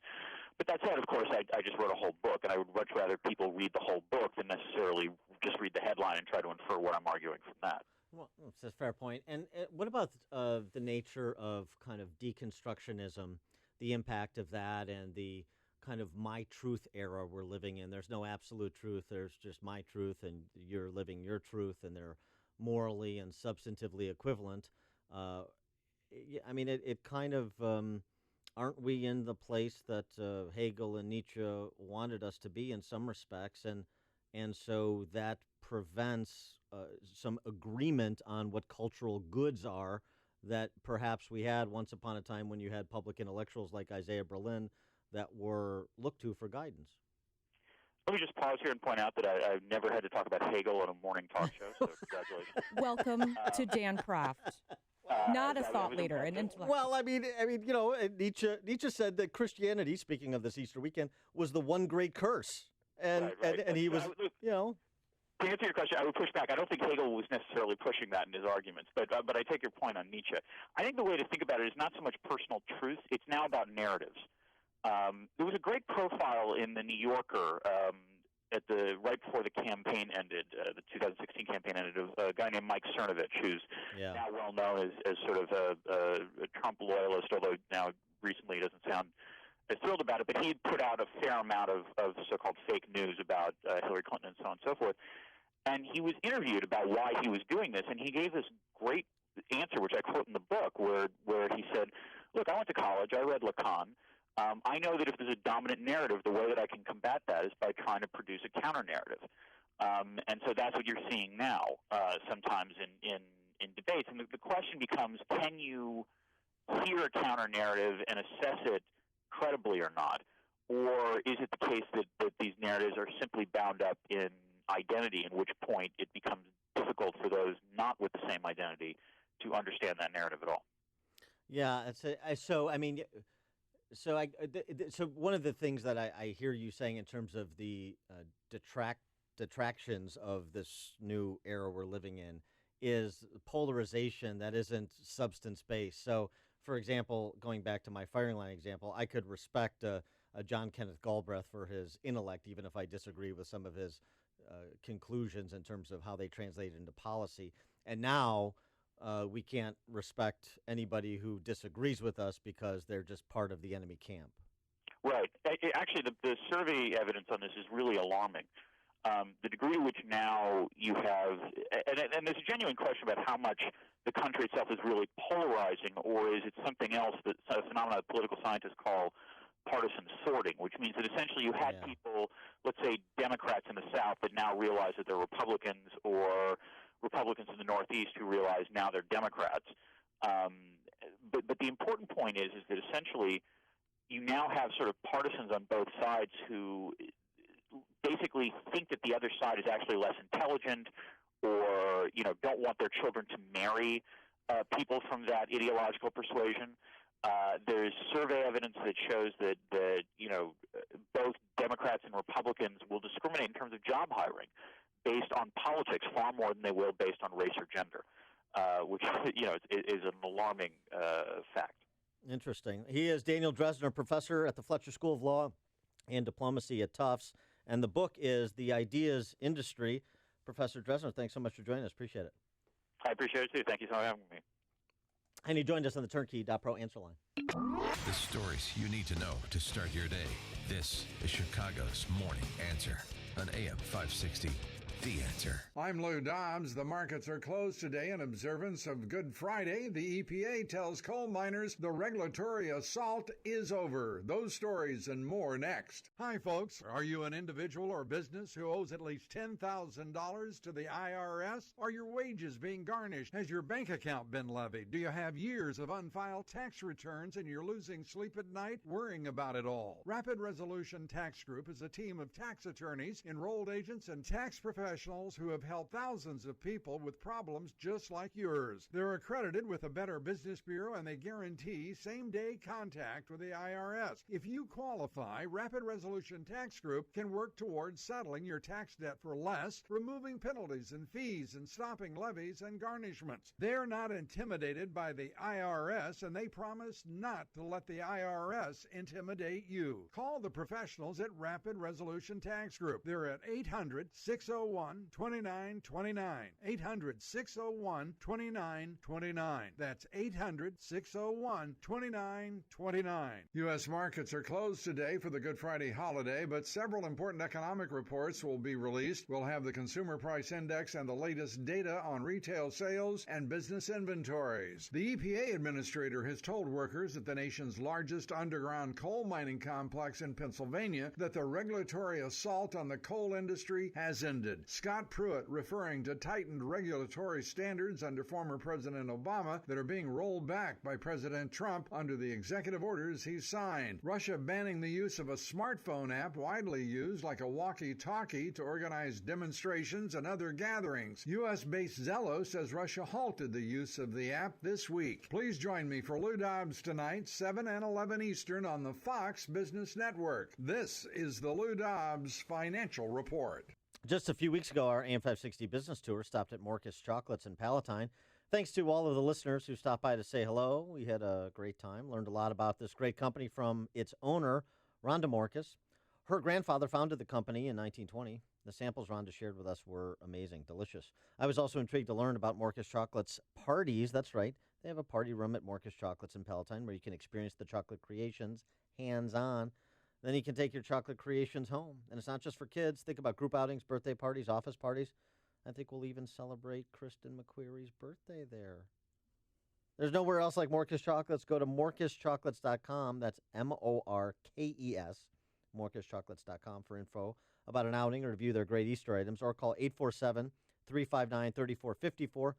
But that said, of course, I just wrote a whole book, and I would much rather people read the whole book than necessarily just read the headline and try to infer what I'm arguing from that. Well, that's a fair point. And what about the nature of kind of deconstructionism, the impact of that, and the kind of my truth era we're living in? There's no absolute truth. There's just my truth, and you're living your truth, and they're morally and substantively equivalent. I mean, it kind of, aren't we in the place that Hegel and Nietzsche wanted us to be in some respects? And so that prevents some agreement on what cultural goods are that perhaps we had once upon a time when you had public intellectuals like Isaiah Berlin that were looked to for guidance. Let me just pause here and point out that I've never had to talk about Hegel on a morning talk show, so congratulations. Welcome to Dan Croft. Not a thought leader, an intellectual. Well, I mean, Nietzsche said that Christianity, speaking of this Easter weekend, was the one great curse. And he was, To answer your question, I would push back. I don't think Hegel was necessarily pushing that in his arguments, but I take your point on Nietzsche. I think the way to think about it is not so much personal truth. It's now about narratives. There was a great profile in the New Yorker right before the campaign ended, the 2016 campaign ended, of a guy named Mike Cernovich, who's now well known as sort of a Trump loyalist, although now recently he doesn't sound as thrilled about it. But he had put out a fair amount of so-called fake news about Hillary Clinton and so on and so forth. And he was interviewed about why he was doing this, and he gave this great answer, which I quote in the book, where he said, look, I went to college, I read Lacan. I know that if there's a dominant narrative, the way that I can combat that is by trying to produce a counter-narrative. And so that's what you're seeing now sometimes in debates. And the question becomes, can you hear a counter-narrative and assess it credibly or not? Or is it the case that these narratives are simply bound up in identity, in which point it becomes difficult for those not with the same identity to understand that narrative at all? Yeah, so one of the things that I hear you saying in terms of the detractions of this new era we're living in is polarization that isn't substance-based. So, for example, going back to my firing line example, I could respect a John Kenneth Galbraith for his intellect, even if I disagree with some of his conclusions in terms of how they translate into policy. And now we can't respect anybody who disagrees with us because they're just part of the enemy camp. Right. Actually, the survey evidence on this is really alarming. The degree to which now you have, and there's a genuine question about how much the country itself is really polarizing, or is it something else, that a phenomenon that political scientists call partisan sorting, which means that essentially you had people, let's say Democrats in the South, that now realize that they're Republicans, or Republicans in the Northeast who realize now they're Democrats. But the important point is that essentially you now have sort of partisans on both sides who basically think that the other side is actually less intelligent, or don't want their children to marry people from that ideological persuasion. There's survey evidence that shows that both Democrats and Republicans will discriminate in terms of job hiring based on politics far more than they will based on race or gender, which is an alarming fact. Interesting. He is Daniel Drezner, professor at the Fletcher School of Law and Diplomacy at Tufts, and the book is The Ideas Industry. Professor Drezner, thanks so much for joining us. Appreciate it. I appreciate it too. Thank you so much for having me. And he joined us on the Turnkey.pro answer line. The stories you need to know to start your day. This is Chicago's Morning Answer on AM 560. The Answer. I'm Lou Dobbs. The markets are closed today in observance of Good Friday. The EPA tells coal miners the regulatory assault is over. Those stories and more next. Hi, folks. Are you an individual or business who owes at least $10,000 to the IRS? Are your wages being garnished? Has your bank account been levied? Do you have years of unfiled tax returns and you're losing sleep at night worrying about it all? Rapid Resolution Tax Group is a team of tax attorneys, enrolled agents, and tax professionals who have helped thousands of people with problems just like yours. They're accredited with the Better Business Bureau, and they guarantee same-day contact with the IRS. If you qualify, Rapid Resolution Tax Group can work towards settling your tax debt for less, removing penalties and fees, and stopping levies and garnishments. They're not intimidated by the IRS, and they promise not to let the IRS intimidate you. Call the professionals at Rapid Resolution Tax Group. They're at 800-601-2929. 800-601-2929. That's 800-601-2929. U.S. markets are closed today for the Good Friday holiday, but several important economic reports will be released. We'll have the Consumer Price Index and the latest data on retail sales and business inventories. The EPA administrator has told workers at the nation's largest underground coal mining complex in Pennsylvania that the regulatory assault on the coal industry has ended. Scott Pruitt referring to tightened regulatory standards under former President Obama that are being rolled back by President Trump under the executive orders he signed. Russia banning the use of a smartphone app widely used like a walkie-talkie to organize demonstrations and other gatherings. U.S.-based Zello says Russia halted the use of the app this week. Please join me for Lou Dobbs tonight, 7 and 11 Eastern on the Fox Business Network. This is the Lou Dobbs Financial Report. Just a few weeks ago, our AM 560 business tour stopped at Morcus Chocolates in Palatine. Thanks to all of the listeners who stopped by to say hello. We had a great time, learned a lot about this great company from its owner, Rhonda Morcus. Her grandfather founded the company in 1920. The samples Rhonda shared with us were amazing, delicious. I was also intrigued to learn about Morcus Chocolates parties. That's right. They have a party room at Morcus Chocolates in Palatine where you can experience the chocolate creations hands-on. Then you can take your chocolate creations home. And it's not just for kids. Think about group outings, birthday parties, office parties. I think we'll even celebrate Kristen McQuarrie's birthday there. There's nowhere else like Morcus Chocolates. Go to morcuschocolates.com. That's MORKES, morcuschocolates.com for info about an outing or to view their great Easter items, or call 847-359-3454.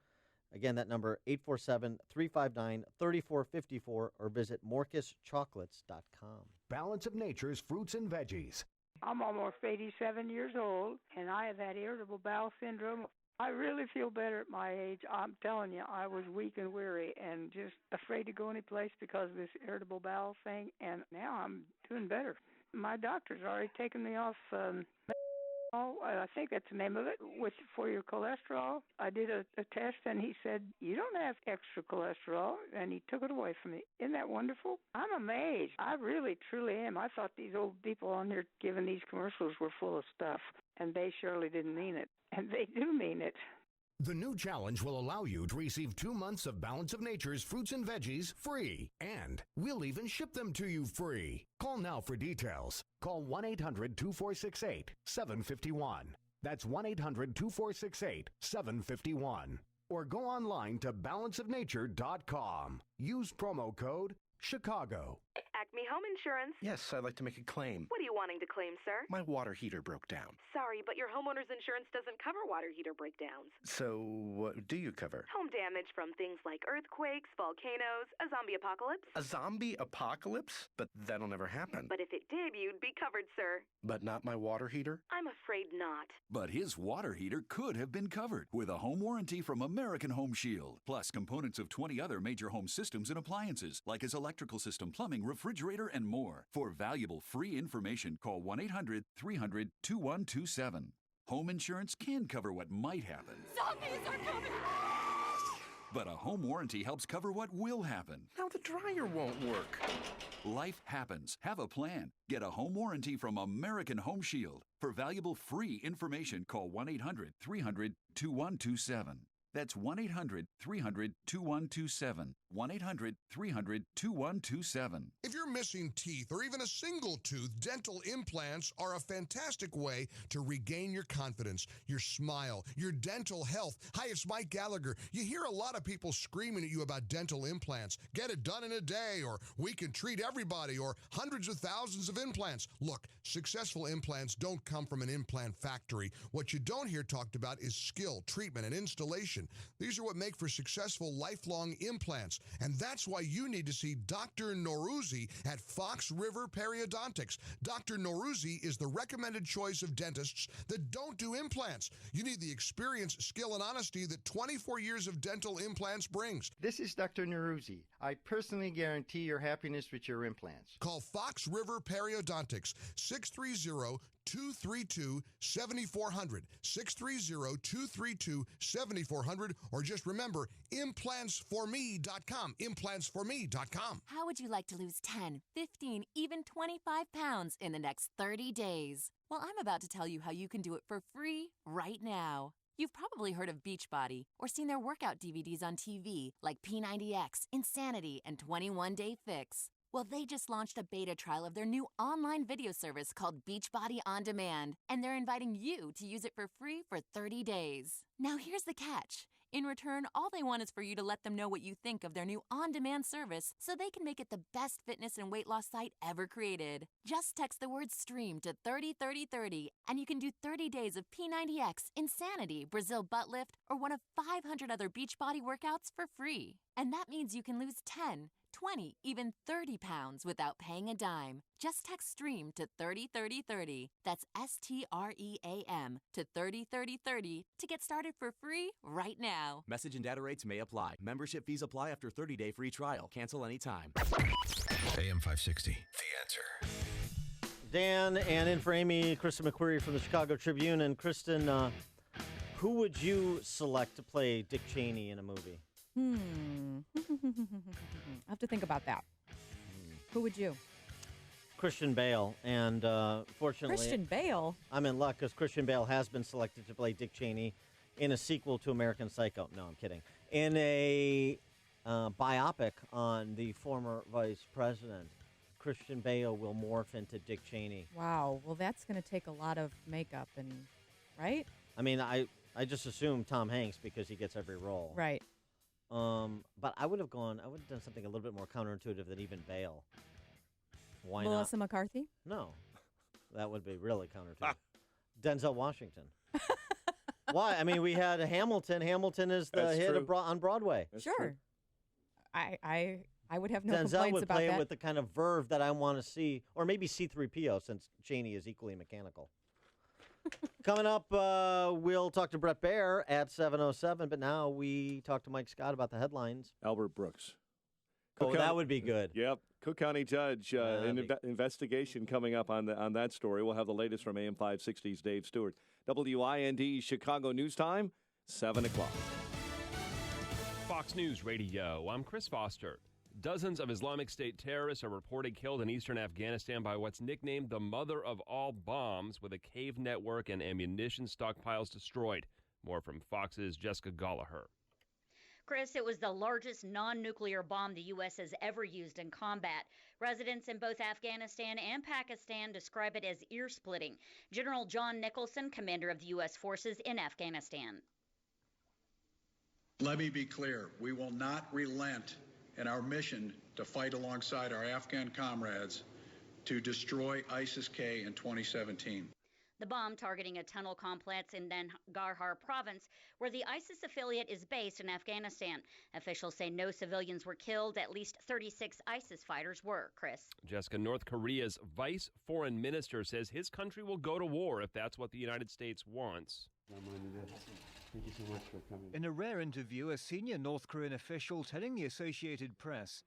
Again, that number, 847-359-3454, or visit morcuschocolates.com. Balance of Nature's fruits and veggies. I'm almost 87 years old, and I have had irritable bowel syndrome. I really feel better at my age. I'm telling you, I was weak and weary and just afraid to go any place because of this irritable bowel thing, and now I'm doing better. My doctor's already taken me off I think that's the name of it, for your cholesterol. I did a test, and he said, you don't have extra cholesterol, and he took it away from me. Isn't that wonderful? I'm amazed. I really, truly am. I thought these old people on here giving these commercials were full of stuff, and they surely didn't mean it. And they do mean it. The new challenge will allow you to receive 2 months of Balance of Nature's fruits and veggies free, and we'll even ship them to you free. Call now for details. Call 1-800-2468-751. That's 1-800-2468-751. Or go online to balanceofnature.com. Use promo code Chicago. Acme Home Insurance. Yes, I'd like to make a claim. What are you wanting to claim, sir? My water heater broke down. Sorry, but your homeowner's insurance doesn't cover water heater breakdowns. So what do you cover? Home damage from things like earthquakes, volcanoes, a zombie apocalypse. A zombie apocalypse? But that'll never happen. But if it did, you'd be covered, sir. But not my water heater? I'm afraid not. But his water heater could have been covered with a home warranty from American Home Shield, plus components of 20 other major home systems and appliances, like his electrical system, plumbing, refrigerator, and more. For valuable free information, call 1-800-300-2127. Home insurance can cover what might happen. Zombies are coming! But a home warranty helps cover what will happen. Now the dryer won't work. Life happens. Have a plan. Get a home warranty from American Home Shield. For valuable free information, call 1-800-300-2127. That's 1-800-300-2127. 1-800-300-2127. If you're missing teeth or even a single tooth, dental implants are a fantastic way to regain your confidence, your smile, your dental health. Hi, it's Mike Gallagher. You hear a lot of people screaming at you about dental implants. Get it done in a day, or we can treat everybody, or hundreds of thousands of implants. Look, successful implants don't come from an implant factory. What you don't hear talked about is skill, treatment, and installation. These are what make for successful lifelong implants. And that's why you need to see Dr. Noruzzi at Fox River Periodontics. Dr. Noruzzi is the recommended choice of dentists that don't do implants. You need the experience, skill, and honesty that 24 years of dental implants brings. This is Dr. Noruzzi. I personally guarantee your happiness with your implants. Call Fox River Periodontics, 630-232-7400, 630-232-7400, or just remember, implantsforme.com, implantsforme.com. How would you like to lose 10, 15, even 25 pounds in the next 30 days? Well, I'm about to tell you how you can do it for free right now. You've probably heard of Beachbody or seen their workout DVDs on TV like P90X, Insanity, and 21 Day Fix. Well, they just launched a beta trial of their new online video service called Beachbody On Demand, and they're inviting you to use it for free for 30 days. Now, here's the catch. In return, all they want is for you to let them know what you think of their new on-demand service so they can make it the best fitness and weight loss site ever created. Just text the word STREAM to 303030 and you can do 30 days of P90X, Insanity, Brazil Butt Lift, or one of 500 other Beachbody workouts for free. And that means you can lose 10, 20, even 30 pounds without paying a dime. Just text STREAM to 303030. That's STREAM to 303030 to get started for free right now. Message and data rates may apply. Membership fees apply after 30-day free trial. Cancel anytime. AM 560, The Answer. Dan, and in for Amy, Kristen McQuarrie from the Chicago Tribune. And Kristen, who would you select to play Dick Cheney in a movie? I have to think about that. Who would you? Christian Bale. And fortunately, Christian Bale? I'm in luck because Christian Bale has been selected to play Dick Cheney in a sequel to American Psycho. No, I'm kidding. In a biopic on the former vice president. Christian Bale will morph into Dick Cheney. Wow. Well, that's going to take a lot of makeup, and right? I mean, I just assume Tom Hanks because he gets every role. Right. But I would have done something a little bit more counterintuitive than even Bale. Why not? Melissa McCarthy? No. That would be really counterintuitive. Denzel Washington. Why? I mean, we had Hamilton. Hamilton is the hit on Broadway. That's sure. True. I would have no Denzel complaints would about play that. it with the kind of verve that I want to see, or maybe C-3PO, since Cheney is equally mechanical. Coming up, we'll talk to Brett Baer at 7:07, but now we talk to Mike Scott about the headlines. Albert Brooks. That would be good. Yep. Cook County judge, investigation coming up on that story. We'll have the latest from AM 560's Dave Stewart. WIND Chicago News Time, 7 o'clock. Fox News Radio, I'm Chris Foster. Dozens of Islamic State terrorists are reported killed in eastern Afghanistan by what's nicknamed the mother of all bombs, with a cave network and ammunition stockpiles destroyed. More from Fox's Jessica Gallagher. Chris, it was the largest non-nuclear bomb the U.S. has ever used in combat. Residents in both Afghanistan and Pakistan describe it as ear-splitting. General John Nicholson, commander of the U.S. forces in Afghanistan. Let me be clear. We will not relent in our mission to fight alongside our Afghan comrades to destroy ISIS-K in 2017. The bomb targeting a tunnel complex in Nangarhar province, where the ISIS affiliate is based in Afghanistan. Officials say no civilians were killed. At least 36 ISIS fighters were. Chris. Jessica, North Korea's vice foreign minister says his country will go to war if that's what the United States wants. Thank you so much for coming. In a rare interview, a senior North Korean official telling the Associated Press,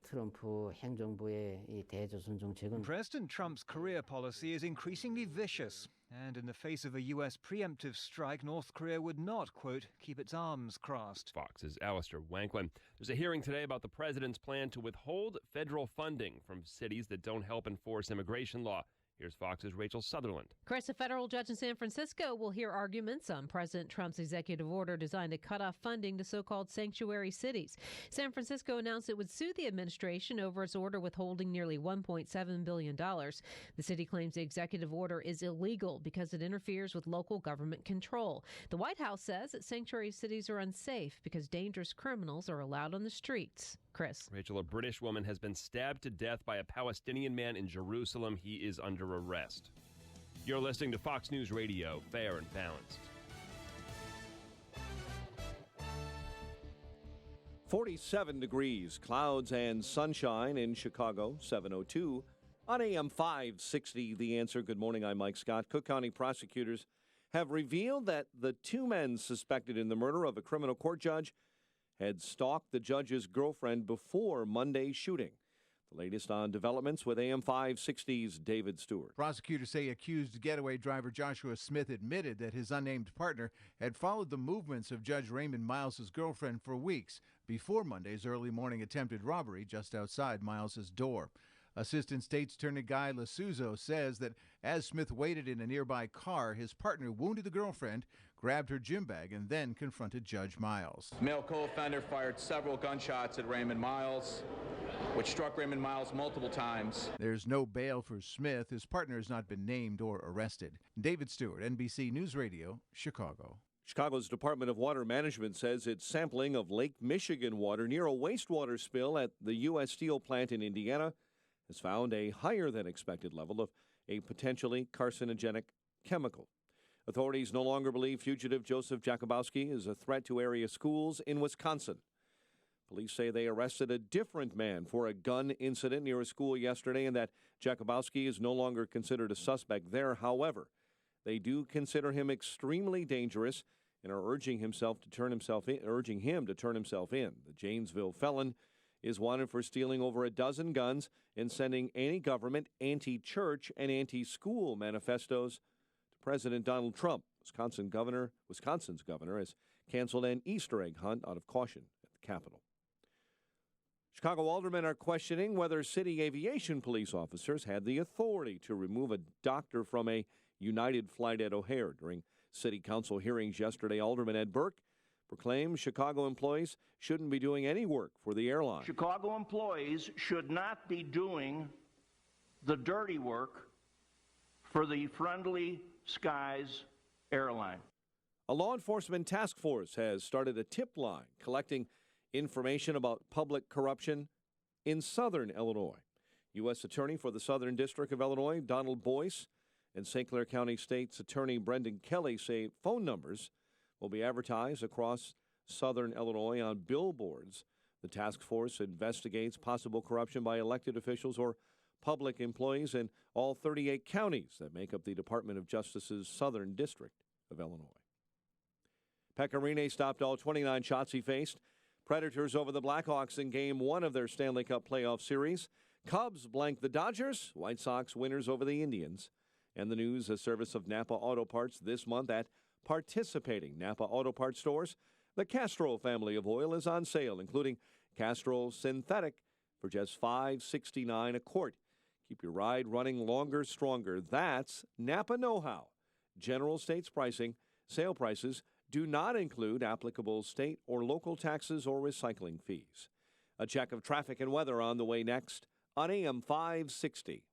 President Trump's Korea policy is increasingly vicious, and in the face of a U.S. preemptive strike, North Korea would not, quote, keep its arms crossed. Fox's Alistair Wanklin. There's a hearing today about the president's plan to withhold federal funding from cities that don't help enforce immigration law. Here's Fox's Rachel Sutherland. Chris, a federal judge in San Francisco will hear arguments on President Trump's executive order designed to cut off funding to so-called sanctuary cities. San Francisco announced it would sue the administration over its order withholding nearly $1.7 billion. The city claims the executive order is illegal because it interferes with local government control. The White House says that sanctuary cities are unsafe because dangerous criminals are allowed on the streets. Chris. Rachel, a British woman has been stabbed to death by a Palestinian man in Jerusalem. He is under arrest. You're listening to Fox News Radio, fair and balanced. 47 degrees, clouds and sunshine in Chicago, 7:02. On AM 560, The Answer. Good morning, I'm Mike Scott. Cook County prosecutors have revealed that the two men suspected in the murder of a criminal court judge had stalked the judge's girlfriend before Monday's shooting. The latest on developments with AM 560's David Stewart. Prosecutors say accused getaway driver Joshua Smith admitted that his unnamed partner had followed the movements of Judge Raymond Miles's girlfriend for weeks before Monday's early morning attempted robbery just outside Miles's door. Assistant State's Attorney Guy Lasuzo says that as Smith waited in a nearby car, his partner wounded the girlfriend, grabbed her gym bag, and then confronted Judge Miles. Male co-offender fired several gunshots at Raymond Miles, which struck Raymond Miles multiple times. There's no bail for Smith. His partner has not been named or arrested. David Stewart, NBC News Radio, Chicago. Chicago's Department of Water Management says its sampling of Lake Michigan water near a wastewater spill at the U.S. Steel plant in Indiana has found a higher than expected level of a potentially carcinogenic chemical. Authorities no longer believe fugitive Joseph Jakubowski is a threat to area schools in Wisconsin. Police say they arrested a different man for a gun incident near a school yesterday and that Jakubowski is no longer considered a suspect there. However, they do consider him extremely dangerous and are urging him to turn himself in. The Janesville felon is wanted for stealing over a dozen guns and sending anti-government, anti-church, and anti-school manifestos to President Donald Trump. Wisconsin's governor has canceled an Easter egg hunt out of caution at the Capitol. Chicago aldermen are questioning whether city aviation police officers had the authority to remove a doctor from a United flight at O'Hare. During city council hearings yesterday, Alderman Ed Burke proclaimed Chicago employees shouldn't be doing any work for the airline. Chicago employees should not be doing the dirty work for the Friendly Skies airline. A law enforcement task force has started a tip line collecting information about public corruption in southern Illinois. U.S. Attorney for the Southern District of Illinois, Donald Boyce, and St. Clair County State's Attorney Brendan Kelly say phone numbers will be advertised across southern Illinois on billboards. The task force investigates possible corruption by elected officials or public employees in all 38 counties that make up the Department of Justice's Southern District of Illinois. Pekka Rinne stopped all 29 shots he faced. Predators over the Blackhawks in Game 1 of their Stanley Cup playoff series. Cubs blanked the Dodgers. White Sox winners over the Indians. And the news, a service of Napa Auto Parts this month at participating Napa Auto Parts stores. The Castrol family of oil is on sale, including Castrol Synthetic for just $5.69 a quart. Keep your ride running longer, stronger. That's Napa know-how. General States pricing, sale prices do not include applicable state or local taxes or recycling fees. A check of traffic and weather on the way next on AM 560.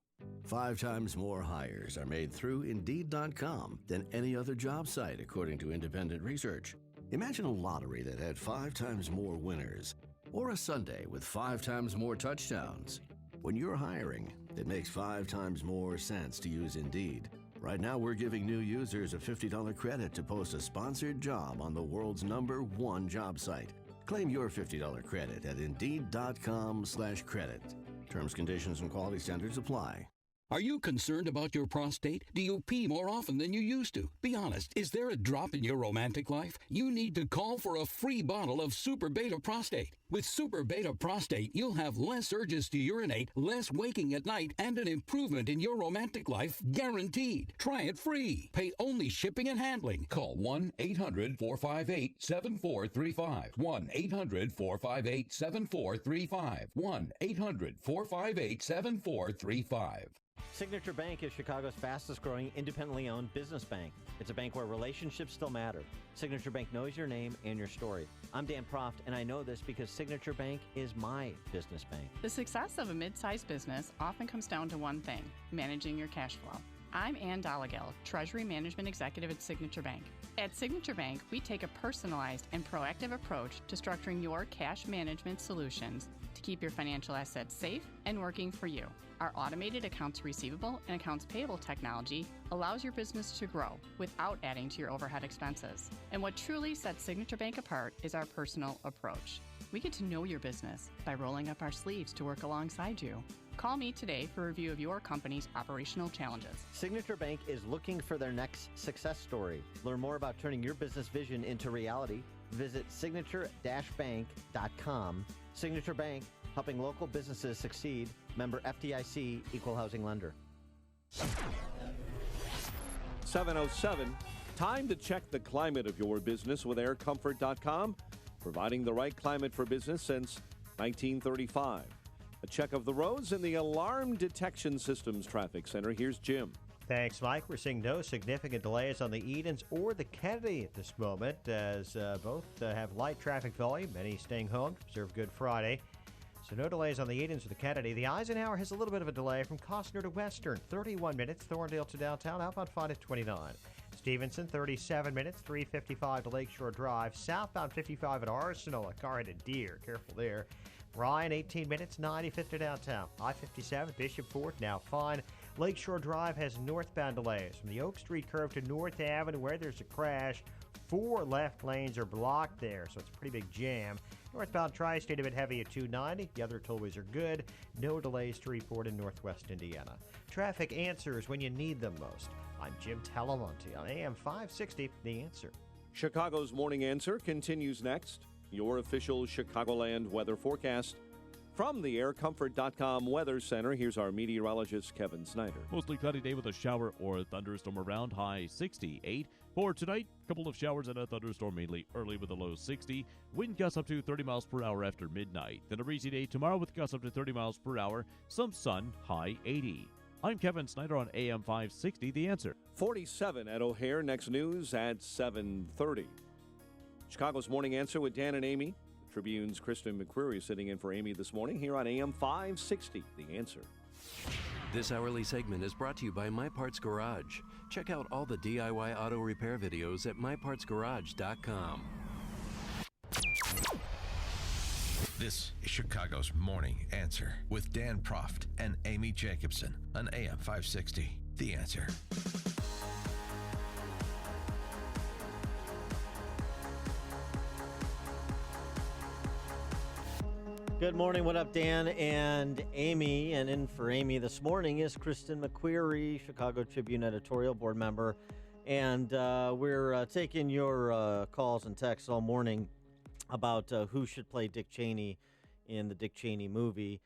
5 times more hires are made through Indeed.com than any other job site, according to independent research. Imagine a lottery that had 5 times more winners, or a Sunday with 5 times more touchdowns. When you're hiring, it makes 5 times more sense to use Indeed. Right now, we're giving new users a $50 credit to post a sponsored job on the world's #1 job site. Claim your $50 credit at Indeed.com/credit. Terms, conditions, and quality standards apply. Are you concerned about your prostate? Do you pee more often than you used to? Be honest, is there a drop in your romantic life? You need to call for a free bottle of Super Beta Prostate. With Super Beta Prostate, you'll have less urges to urinate, less waking at night, and an improvement in your romantic life guaranteed. Try it free. Pay only shipping and handling. Call 1-800-458-7435. 1-800-458-7435. 1-800-458-7435. Signature Bank is Chicago's fastest-growing independently owned business bank. It's a bank where relationships still matter. Signature Bank knows your name and your story. I'm Dan Proft, and I know this because Signature Bank is my business bank. The success of a mid-sized business often comes down to one thing: managing your cash flow. I'm Ann Dollagall, Treasury Management Executive at Signature Bank. At Signature Bank, we take a personalized and proactive approach to structuring your cash management solutions to keep your financial assets safe and working for you. Our automated accounts receivable and accounts payable technology allows your business to grow without adding to your overhead expenses. And what truly sets Signature Bank apart is our personal approach. We get to know your business by rolling up our sleeves to work alongside you. Call me today for a review of your company's operational challenges. Signature Bank is looking for their next success story. Learn more about turning your business vision into reality. Visit signature-bank.com. Signature Bank, helping local businesses succeed. Member FDIC, Equal Housing Lender. 7:07. Time to check the climate of your business with aircomfort.com, providing the right climate for business since 1935. A check of the roads in the Alarm Detection Systems Traffic Center. Here's Jim. Thanks, Mike. We're seeing no significant delays on the Edens or the Kennedy at this moment, as both have light traffic volume. Many staying home to observe Good Friday. So no delays on the Edens or the Kennedy. The Eisenhower has a little bit of a delay from Costner to Western, 31 minutes. Thorndale to downtown, outbound 5 at 29. Stevenson, 37 minutes, 3:55 to Lakeshore Drive. Southbound 55 at Arsenal, a car hit a deer. Careful there. Ryan, 18 minutes, 95th to downtown. I-57, Bishop Fort, now fine. Lakeshore Drive has northbound delays from the Oak Street curve to North Avenue, where there's a crash. 4 left lanes are blocked there, so it's a pretty big jam. Northbound Tri-State a bit heavy at 290. The other tollways are good. No delays to report in Northwest Indiana. Traffic answers when you need them most. I'm Jim Talamonte on AM 560, The Answer. Chicago's Morning Answer continues next. Your official Chicagoland weather forecast From the AirComfort.com Weather Center, here's our meteorologist, Kevin Snyder. Mostly cloudy day with a shower or a thunderstorm around, high 68. For tonight, a couple of showers and a thunderstorm mainly early with a low 60. Wind gusts up to 30 miles per hour after midnight. Then a breezy day tomorrow with gusts up to 30 miles per hour. Some sun, high 80. I'm Kevin Snyder on AM 560, The Answer. 47 at O'Hare. Next news at 7:30. Chicago's Morning Answer with Dan and Amy. Tribune's Kristen McQuarrie sitting in for Amy this morning here on AM 560, The Answer. This hourly segment is brought to you by My Parts Garage. Check out all the DIY auto repair videos at mypartsgarage.com. This is Chicago's Morning Answer with Dan Proft and Amy Jacobson on AM 560, The Answer. Good morning. What up, Dan and Amy? And in for Amy this morning is Kristen McQuarrie, Chicago Tribune editorial board member. And we're taking your calls and texts all morning about who should play Dick Cheney in the Dick Cheney movie.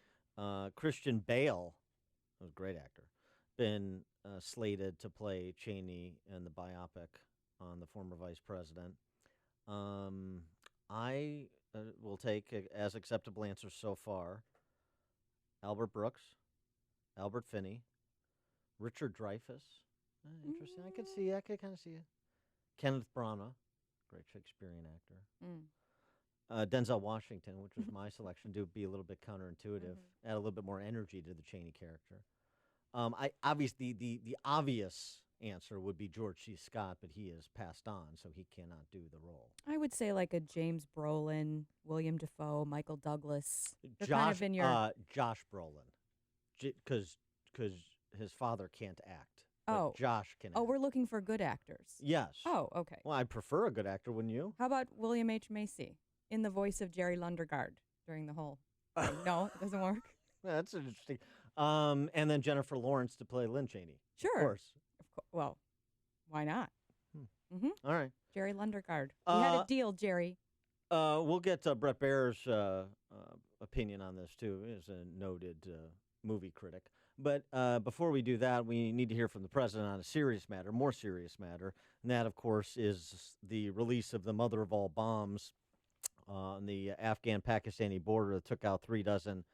Christian Bale, who's a great actor, been slated to play Cheney in the biopic on the former vice president. I will take as acceptable answers so far Albert Brooks, Albert Finney, Richard Dreyfuss. Interesting. I could kind of see it. Kenneth Branagh, great Shakespearean actor. Denzel Washington, which was my selection, to be a little bit counterintuitive, add a little bit more energy to the Cheney character. Obviously, the obvious answer would be George C. Scott, but he has passed on, so he cannot do the role. I would say like a James Brolin, William Dafoe, Michael Douglas. They're Josh, kind of in your... Josh Brolin, because his father can't act. Oh, Josh can. Oh, we're looking for good actors. Yes. Oh, okay. Well, I'd prefer a good actor, wouldn't you? How about William H. Macy in the voice of Jerry Lundegaard during the whole thing? No, it doesn't work. That's interesting. And then Jennifer Lawrence to play Lynn Cheney. Sure. Of course. Well, why not? All right. Jerry Lundegaard. We had a deal, Jerry. We'll get Brett Baer's opinion on this, too, as a noted movie critic. But before we do that, we need to hear from the president on a serious matter, more serious matter. And that, of course, is the release of the mother of all bombs on the Afghan-Pakistani border that took out 36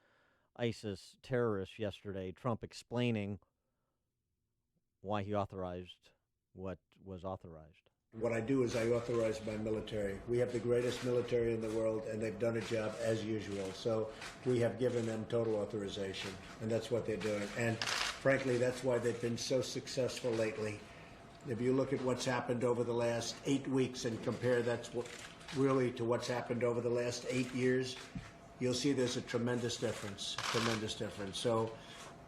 ISIS terrorists yesterday. Trump explaining why he authorized what was authorized. What I do is I authorize my military. We have the greatest military in the world, and they've done a job as usual. So we have given them total authorization, and that's what they're doing. And frankly, that's why they've been so successful lately. If you look at what's happened over the last 8 weeks and compare that really to what's happened over the last 8 years, you'll see there's a tremendous difference, So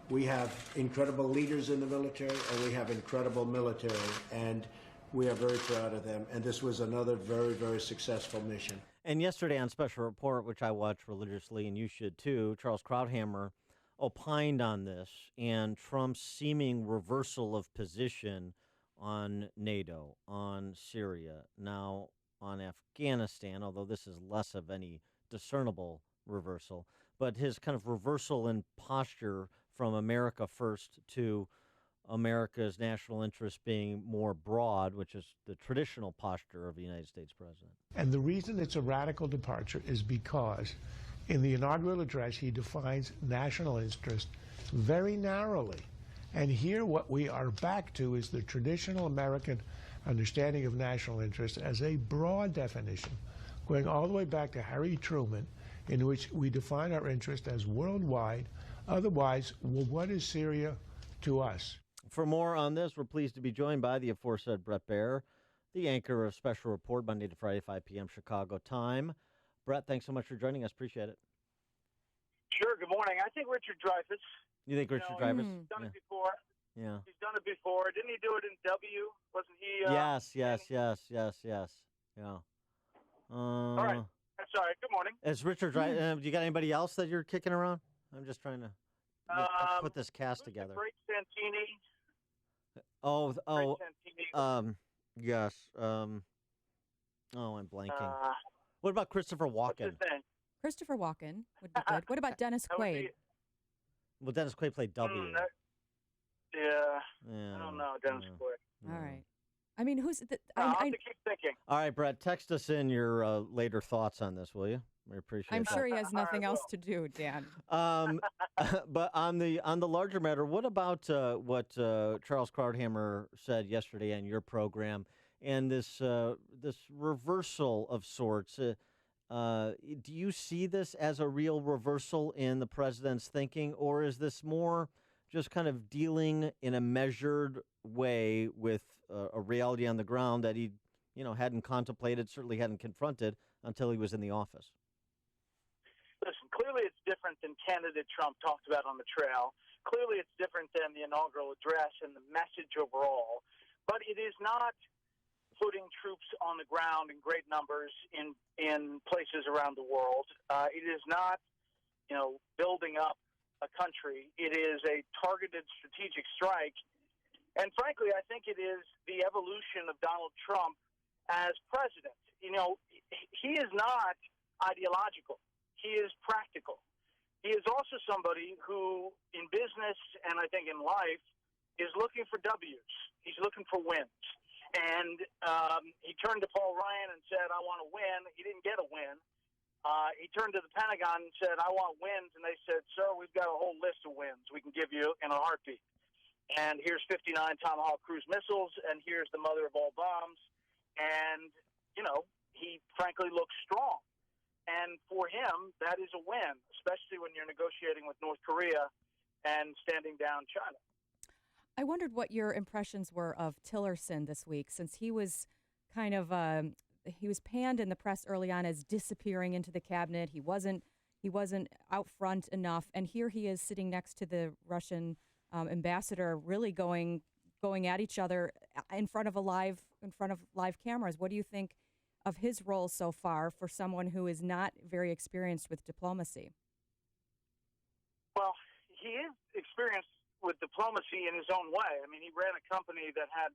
we have incredible leaders in the military, and we have incredible military, and we are very proud of them. And this was another very, very successful mission. And yesterday on Special Report, which I watch religiously, and you should too, Charles Krauthammer opined on this and Trump's seeming reversal of position on NATO, on Syria, now on Afghanistan, although this is less of any discernible reversal, but his kind of reversal in posture from America first to America's national interest being more broad, which is the traditional posture of the United States president. And the reason it's a radical departure is because in the inaugural address, he defines national interest very narrowly. And here what we are back to is the traditional American understanding of national interest as a broad definition, going all the way back to Harry Truman, in which we define our interest as worldwide. Otherwise, well, what is Syria to us? For more on this, we're pleased to be joined by the aforesaid Brett Baer, the anchor of Special Report, Monday to Friday, 5 p.m. Chicago time. Brett, thanks so much for joining us. Appreciate it. Sure. Good morning. I think Richard Dreyfuss. You think Richard Dreyfuss? He's done it before. Yeah. He's done it before. Didn't he do it in W? Wasn't he? Yes. Yeah. All right. That's all right. Good morning. Is Richard Dreyfuss? Do you got anybody else that you're kicking around? I'm just trying to put this cast together. Great Santini. Yes. I'm blanking. What about Christopher Walken? What's his name? Christopher Walken would be good. What about Dennis Quaid? Well, Dennis Quaid played W. Yeah. Yeah. I don't know, Dennis Quaid. All right. I mean, who's the? I'll have to keep thinking. All right, Brett, text us in your later thoughts on this, will you? We appreciate I'm that. sure he has nothing else to do, Dan. But on the larger matter, what about what Charles Krauthammer said yesterday on your program and this reversal of sorts? Do you see this as a real reversal in the president's thinking, or is this more just kind of dealing in a measured way with a reality on the ground that he, hadn't contemplated, certainly hadn't confronted until he was in the office? Listen, clearly it's different than candidate Trump talked about on the trail. Clearly it's different than the inaugural address and the message overall. But it is not putting troops on the ground in great numbers in places around the world. It is not, building up a country. It is a targeted strategic strike. And frankly, I think it is the evolution of Donald Trump as president. He is not ideological. He is practical. He is also somebody who, in business and I think in life, is looking for W's. He's looking for wins. And he turned to Paul Ryan and said, I want to win. He didn't get a win. He turned to the Pentagon and said, I want wins. And they said, sir, we've got a whole list of wins we can give you in a heartbeat. And here's 59 Tomahawk cruise missiles, and here's the mother of all bombs. And, he frankly looks strong. And for him, that is a win, especially when you're negotiating with North Korea and standing down China. I wondered what your impressions were of Tillerson this week, since he was kind of he was panned in the press early on as disappearing into the cabinet. He wasn't out front enough, and here he is sitting next to the Russian ambassador, really going at each other in front of live cameras. What do you think of his role so far for someone who is not very experienced with diplomacy? Well, he is experienced with diplomacy in his own way. I mean, he ran a company that had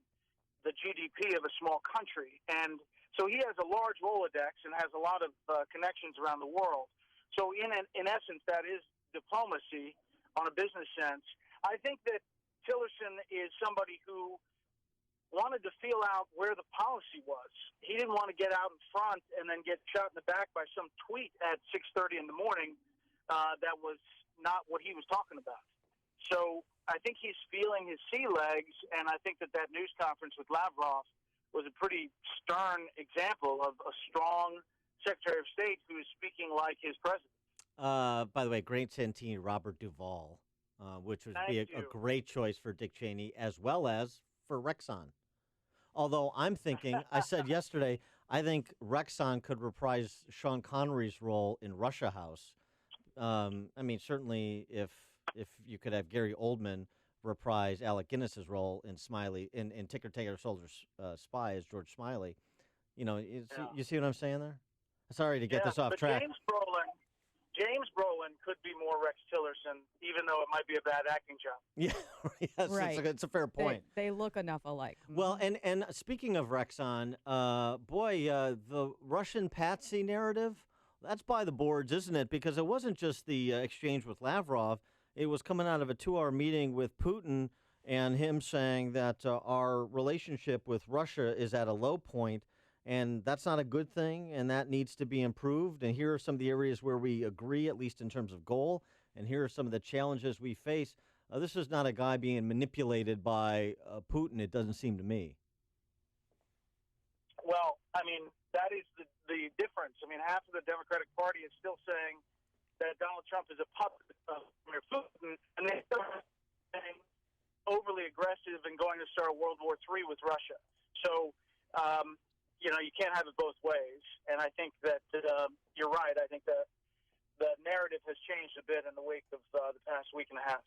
the GDP of a small country. And so he has a large Rolodex and has a lot of connections around the world. So in essence, that is diplomacy on a business sense. I think that Tillerson is somebody who wanted to feel out where the policy was. He didn't want to get out in front and then get shot in the back by some tweet at 6:30 in the morning that was not what he was talking about. So I think he's feeling his sea legs, and I think that news conference with Lavrov was a pretty stern example of a strong Secretary of State who is speaking like his president. By the way, great Santini, Robert Duvall, which would be a great choice for Dick Cheney as well as for Rexon. Although I'm thinking, I said yesterday, I think Rexon could reprise Sean Connery's role in Russia House. I mean, certainly if you could have Gary Oldman reprise Alec Guinness's role in Smiley in Ticker Taker Soldier Spy as George Smiley, you see what I'm saying there? Sorry to get this off track. James Brolin could be more Rex Tillerson, even though it might be a bad acting job. Yeah, yes, right. It's a fair point. They look enough alike. Well, and speaking of Rexon, the Russian patsy narrative, that's by the boards, isn't it? Because it wasn't just the exchange with Lavrov. It was coming out of a 2-hour meeting with Putin and him saying that our relationship with Russia is at a low point, and that's not a good thing, and that needs to be improved. And here are some of the areas where we agree, at least in terms of goal, and here are some of the challenges we face. This is not a guy being manipulated by Putin, it doesn't seem to me. Well, I mean, that is the difference. I mean, half of the Democratic Party is still saying that Donald Trump is a puppet of Vladimir Putin, and they're still saying overly aggressive and going to start World War III with Russia. So, you can't have it both ways. And I think that you're right. I think that the narrative has changed a bit in the wake of the past week and a half.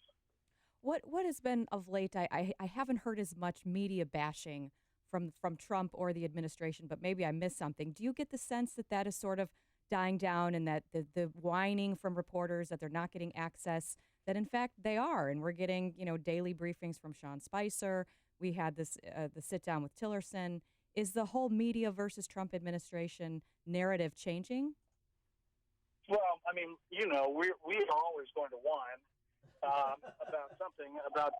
What has been of late? I haven't heard as much media bashing from Trump or the administration, but maybe I missed something. Do you get the sense that is sort of dying down, and that the whining from reporters that they're not getting access, that in fact they are, and we're getting daily briefings from Sean Spicer? We had this the sit down with Tillerson. Is the whole media versus Trump administration narrative changing? Well, I mean, we are always going to whine about something, about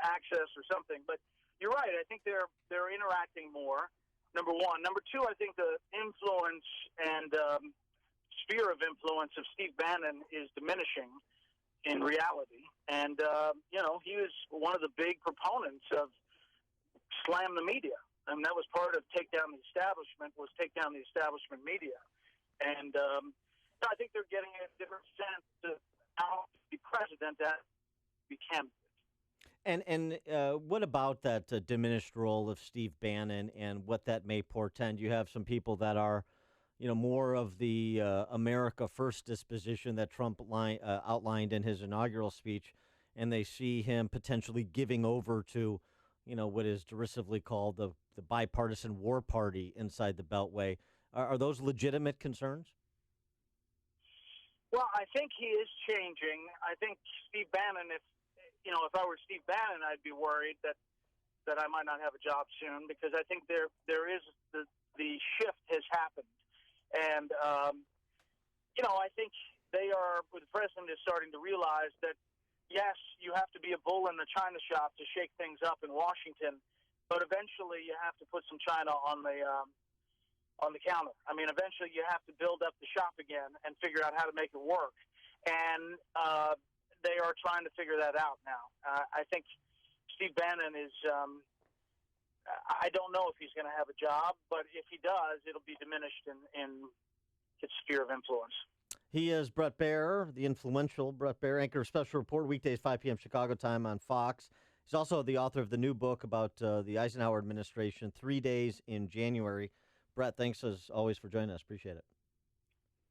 access or something. But you're right. I think they're interacting more. Number one. Number two, I think the influence and sphere of influence of Steve Bannon is diminishing in reality. And, he was one of the big proponents of slam the media. I mean, that was part of take down the establishment media. And I think they're getting a different sense of how to be president as be candidate. And what about that diminished role of Steve Bannon and what that may portend? You have some people that are, more of the America First disposition that Trump outlined in his inaugural speech, and they see him potentially giving over to, what is derisively called the bipartisan war party inside the Beltway. Are those legitimate concerns? Well, I think he is changing. I think Steve Bannon, if I were Steve Bannon, I'd be worried that I might not have a job soon, because I think there is the shift has happened. And, I think the president is starting to realize that, yes, you have to be a bull in the China shop to shake things up in Washington, but eventually you have to put some China on the counter. I mean, eventually you have to build up the shop again and figure out how to make it work. And they are trying to figure that out now. I think Steve Bannon is I don't know if he's going to have a job, but if he does, it'll be diminished in its sphere of influence. He is Bret Baier, the influential Bret Baier, anchor of Special Report, weekdays 5 p.m. Chicago time on Fox. He's also the author of the new book about the Eisenhower administration, 3 Days in January. Bret, thanks as always for joining us. Appreciate it.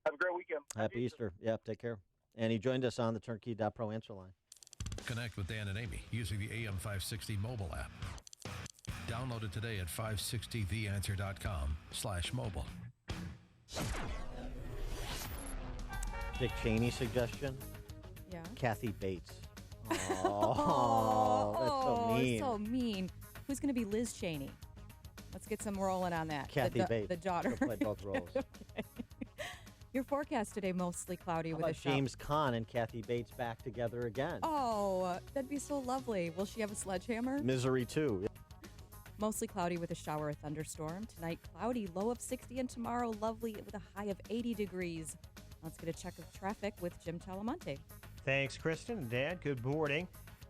Have a great weekend. Happy Easter. Yep, take care. And he joined us on the Turnkey.pro answer line. Connect with Dan and Amy using the AM560 mobile app. Download it today at 560theanswer.com/mobile. Dick Cheney suggestion? Yeah. Kathy Bates. Oh, that's so mean. So mean. Who's going to be Liz Cheney? Let's get some rolling on that. Kathy Bates. The daughter. She'll play both roles. Okay. Your forecast today, mostly cloudy How with a about James Caan and Kathy Bates back together again? Oh, that'd be so lovely. Will she have a sledgehammer? Misery 2. Mostly cloudy with a shower or thunderstorm. Tonight, cloudy, low of 60, and tomorrow, lovely with a high of 80 degrees. Let's get a check of traffic with Jim Talamonte. Thanks, Kristen and Dan. Good morning.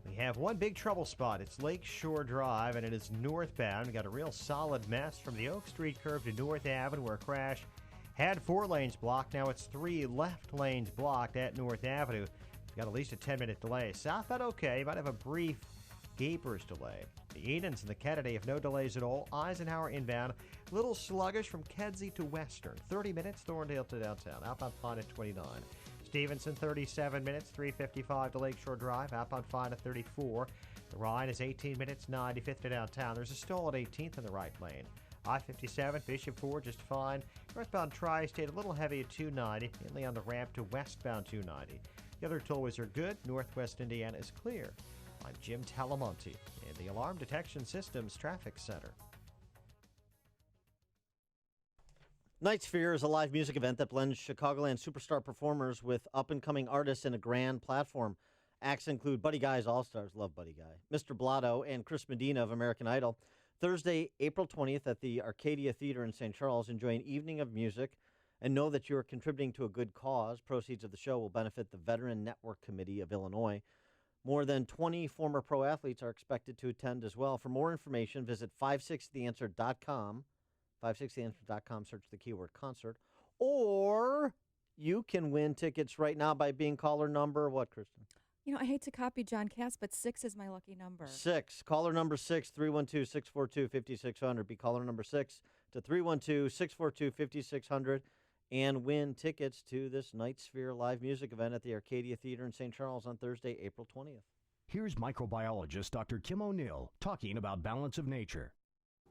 We have one big trouble spot. It's Lake Shore Drive, and it is northbound. We got a real solid mess from the Oak Street curve to North Avenue, where a crash had 4 lanes blocked. Now it's 3 left lanes blocked at North Avenue. We've got at least a 10-minute delay. Southbound okay. You might have a brief Gapers delay. The Edens and the Kennedy have no delays at all. Eisenhower inbound, a little sluggish from Kedzie to Western. 30 minutes, Thorndale to downtown. Outbound fine at 29. Stevenson, 37 minutes, 3:55 to Lakeshore Drive. Outbound fine at 34. The Rhine is 18 minutes, 95th to downtown. There's a stall at 18th in the right lane. I-57, Bishop Ford, just fine. Northbound Tri-State, a little heavy at 290, mainly on the ramp to westbound 290. The other tollways are good. Northwest Indiana is clear. I'm Jim Talamonte in the Alarm Detection Systems Traffic Center. Night Sphere is a live music event that blends Chicagoland superstar performers with up-and-coming artists in a grand platform. Acts include Buddy Guy's All-Stars, love Buddy Guy, Mr. Blotto, and Chris Medina of American Idol. Thursday, April 20th at the Arcadia Theater in St. Charles. Enjoy an evening of music and know that you are contributing to a good cause. Proceeds of the show will benefit the Veteran Network Committee of Illinois. More than 20 former pro athletes are expected to attend as well. For more information, visit 560theanswer.com. 560theanswer.com, search the keyword concert. Or you can win tickets right now by being caller number what, Kristen? I hate to copy John Cass, but 6 is my lucky number. 6. Caller number 6, 312-642-5600. Be caller number 6 to 312-642-5600 and win tickets to this Night Sphere live music event at the Arcadia Theater in St. Charles on Thursday, April 20th. Here's microbiologist Dr. Kim O'Neill talking about balance of nature.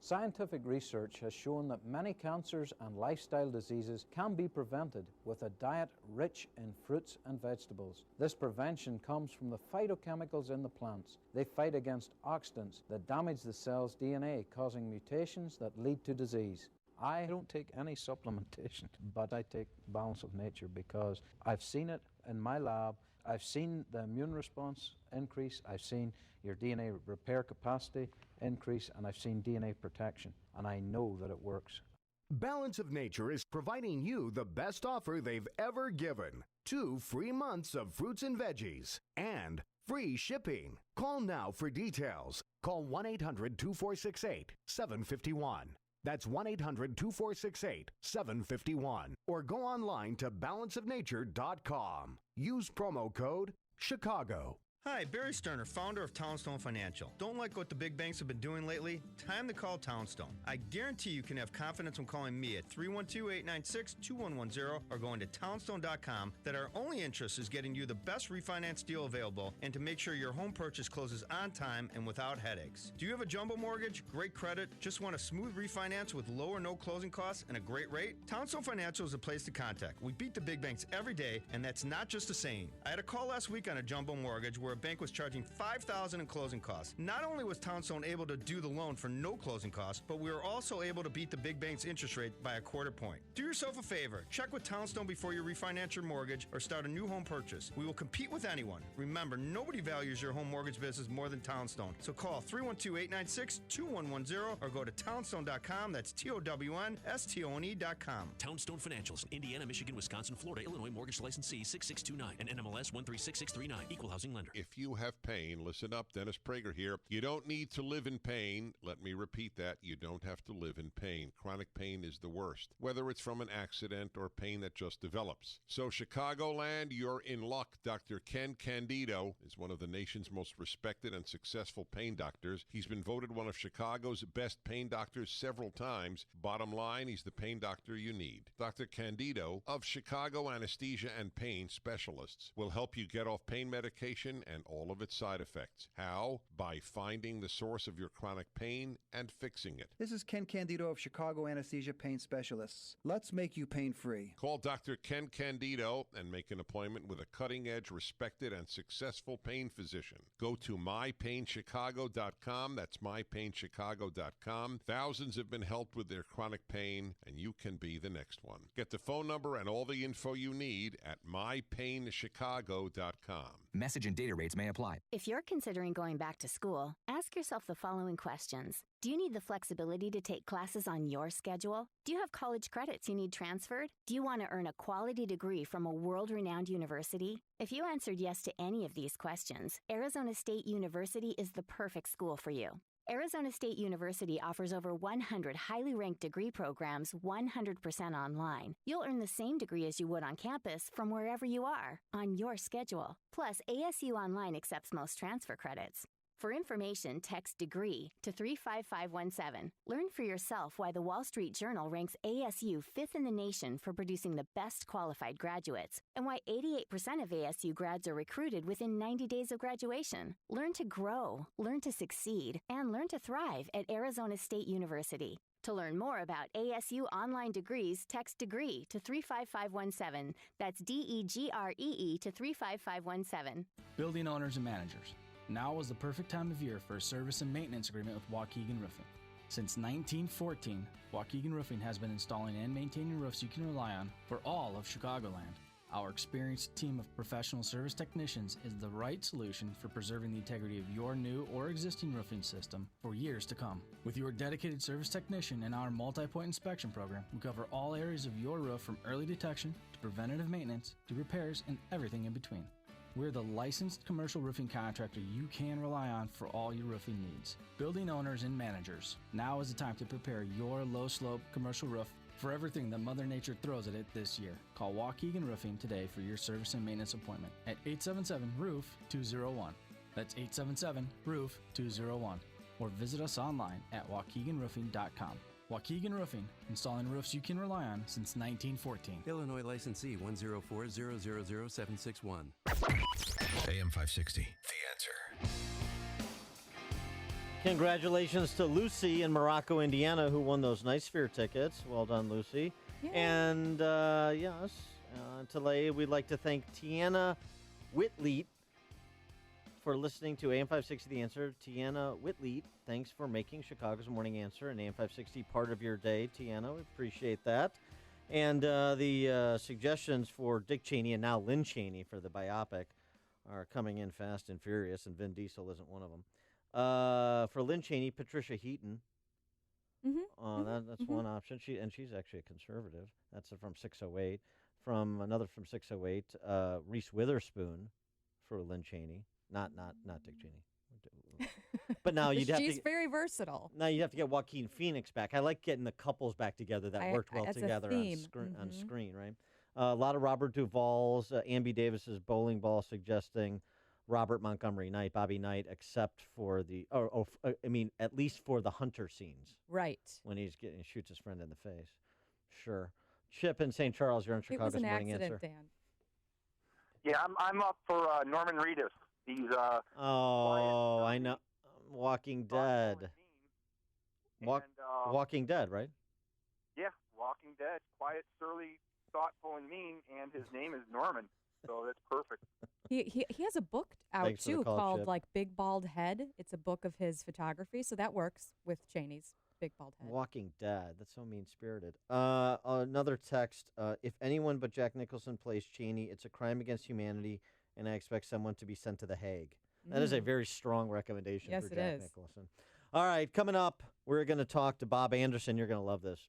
Scientific research has shown that many cancers and lifestyle diseases can be prevented with a diet rich in fruits and vegetables. This prevention comes from the phytochemicals in the plants. They fight against oxidants that damage the cell's DNA, causing mutations that lead to disease. I don't take any supplementation, but I take Balance of Nature because I've seen it in my lab. I've seen the immune response increase. I've seen your DNA repair capacity increase, and I've seen DNA protection, and I know that it works. Balance of Nature is providing you the best offer they've ever given. 2 free months of fruits and veggies and free shipping. Call now for details. Call 1-800-2468-751. That's 1-800-2468-751. Or go online to balanceofnature.com. Use promo code CHICAGO. Hi, Barry Sterner, founder of Townstone Financial. Don't like what the big banks have been doing lately? Time to call Townstone. I guarantee you can have confidence when calling me at 312-896-2110 or going to townstone.com that our only interest is getting you the best refinance deal available and to make sure your home purchase closes on time and without headaches. Do you have a jumbo mortgage, great credit, just want a smooth refinance with low or no closing costs and a great rate? Townstone Financial is the place to contact. We beat the big banks every day, and that's not just a saying. I had a call last week on a jumbo mortgage where a bank was charging $5,000 in closing costs. Not only was Townstone able to do the loan for no closing costs, but we were also able to beat the big bank's interest rate by a quarter point. Do yourself a favor. Check with Townstone before you refinance your mortgage or start a new home purchase. We will compete with anyone. Remember, nobody values your home mortgage business more than Townstone. So call 312-896-2110 or go to townstone.com. That's TOWNSTONE.com. Townstone Financials, Indiana, Michigan, Wisconsin, Florida, Illinois, mortgage licensee 6629 and NMLS 136639, equal housing lender. If you have pain, listen up. Dennis Prager here. You don't need to live in pain. Let me repeat that. You don't have to live in pain. Chronic pain is the worst, whether it's from an accident or pain that just develops. So, Chicagoland, you're in luck. Dr. Ken Candido is one of the nation's most respected and successful pain doctors. He's been voted one of Chicago's best pain doctors several times. Bottom line, he's the pain doctor you need. Dr. Candido of Chicago Anesthesia and Pain Specialists will help you get off pain medication and all of its side effects. How? By finding the source of your chronic pain and fixing it. This is Ken Candido of Chicago Anesthesia Pain Specialists. Let's make you pain-free. Call Dr. Ken Candido and make an appointment with a cutting-edge, respected, and successful pain physician. Go to mypainchicago.com. That's mypainchicago.com. Thousands have been helped with their chronic pain, and you can be the next one. Get the phone number and all the info you need at mypainchicago.com. Message and data rates may apply. If you're considering going back to school, ask yourself the following questions. Do you need the flexibility to take classes on your schedule? Do you have college credits you need transferred? Do you want to earn a quality degree from a world-renowned university? If you answered yes to any of these questions, Arizona State University is the perfect school for you. Arizona State University offers over 100 highly ranked degree programs 100% online. You'll earn the same degree as you would on campus from wherever you are, on your schedule. Plus, ASU Online accepts most transfer credits. For information, text DEGREE to 35517. Learn for yourself why the Wall Street Journal ranks ASU 5th in the nation for producing the best qualified graduates, and why 88% of ASU grads are recruited within 90 days of graduation. Learn to grow, learn to succeed, and learn to thrive at Arizona State University. To learn more about ASU online degrees, text DEGREE to 35517. That's DEGREE to 35517. Building owners and managers. Now is the perfect time of year for a service and maintenance agreement with Waukegan Roofing. Since 1914, Waukegan Roofing has been installing and maintaining roofs you can rely on for all of Chicagoland. Our experienced team of professional service technicians is the right solution for preserving the integrity of your new or existing roofing system for years to come. With your dedicated service technician and our multi-point inspection program, we cover all areas of your roof from early detection to preventative maintenance to repairs and everything in between. We're the licensed commercial roofing contractor you can rely on for all your roofing needs. Building owners and managers, now is the time to prepare your low-slope commercial roof for everything that Mother Nature throws at it this year. Call Waukegan Roofing today for your service and maintenance appointment at 877-ROOF-201. That's 877-ROOF-201. Or visit us online at waukeganroofing.com. Waukegan Roofing, installing roofs you can rely on since 1914. Illinois licensee 104000761. AM 560, The Answer. Congratulations to Lucy in Morocco, Indiana, who won those Nice Sphere tickets. Well done, Lucy. Yay. And today we'd like to thank Tiana Whitleat for listening to AM 560 The Answer. Tiana Whitley, thanks for making Chicago's Morning Answer and AM 560 part of your day, Tiana. We appreciate that. And the suggestions for Dick Cheney and now Lynn Cheney for the biopic are coming in fast and furious, and Vin Diesel isn't one of them. For Lynn Cheney, Patricia Heaton. That's one option. She's actually a conservative. That's from 608. From 608, Reese Witherspoon for Lynn Cheney. Not Dick Cheney. But now she's very versatile. Now you'd have to get Joaquin Phoenix back. I like getting the couples back together that worked well together on screen, right? A lot of Robert Duvall's, Ambi Davis's bowling ball suggesting Robert Montgomery Knight, Bobby Knight, except for at least for the hunter scenes. Right. When he shoots his friend in the face. Sure. Chip in St. Charles, you're on Chicago's Morning Answer. It was an accident, Dan. Yeah, I'm up for Norman Reedus. He's I know. Walking Dead. Walking Dead, right? Yeah, Walking Dead. Quiet, surly, thoughtful, and mean, and his name is Norman, so that's perfect. He has a book out too called like Big Bald Head. It's a book of his photography, so that works with Cheney's Big Bald Head. Walking Dead. That's so mean-spirited. Another text. If anyone but Jack Nicholson plays Cheney, it's a crime against humanity, and I expect someone to be sent to The Hague. That is a very strong recommendation for Jack Nicholson. All right, coming up, we're going to talk to Bob Anderson. You're going to love this.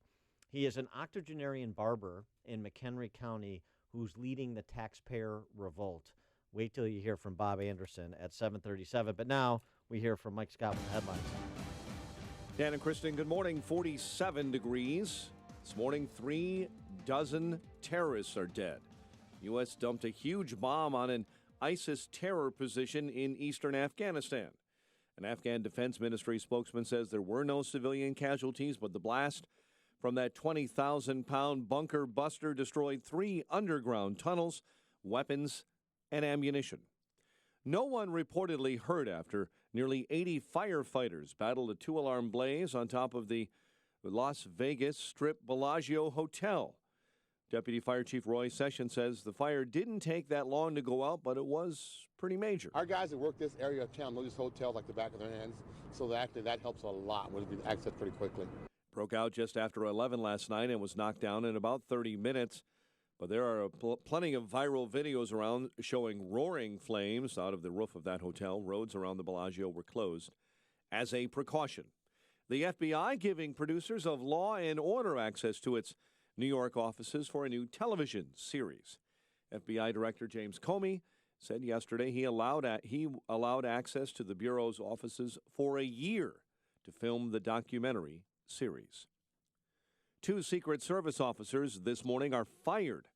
He is an octogenarian barber in McHenry County who's leading the taxpayer revolt. Wait till you hear from Bob Anderson at 7:37. But now we hear from Mike Scott with the headlines. Dan and Kristen, good morning. 47 degrees. This morning, 3 dozen terrorists are dead. U.S. dumped a huge bomb on an ISIS terror position in eastern Afghanistan. An Afghan Defense Ministry spokesman says there were no civilian casualties, but the blast from that 20,000-pound bunker buster destroyed 3 underground tunnels, weapons, and ammunition. No one reportedly hurt after nearly 80 firefighters battled a 2-alarm blaze on top of the Las Vegas Strip Bellagio Hotel. Deputy Fire Chief Roy Sessions says the fire didn't take that long to go out, but it was pretty major. Our guys that work this area of town know these hotels like the back of their hands, so that helps a lot when we access pretty quickly. Broke out just after 11 last night and was knocked down in about 30 minutes. But there are plenty of viral videos around showing roaring flames out of the roof of that hotel. Roads around the Bellagio were closed as a precaution. The FBI giving producers of Law and Order access to its New York offices for a new television series. FBI Director James Comey said yesterday he allowed access to the Bureau's offices for a year to film the documentary series. 2 Secret Service officers this morning are fired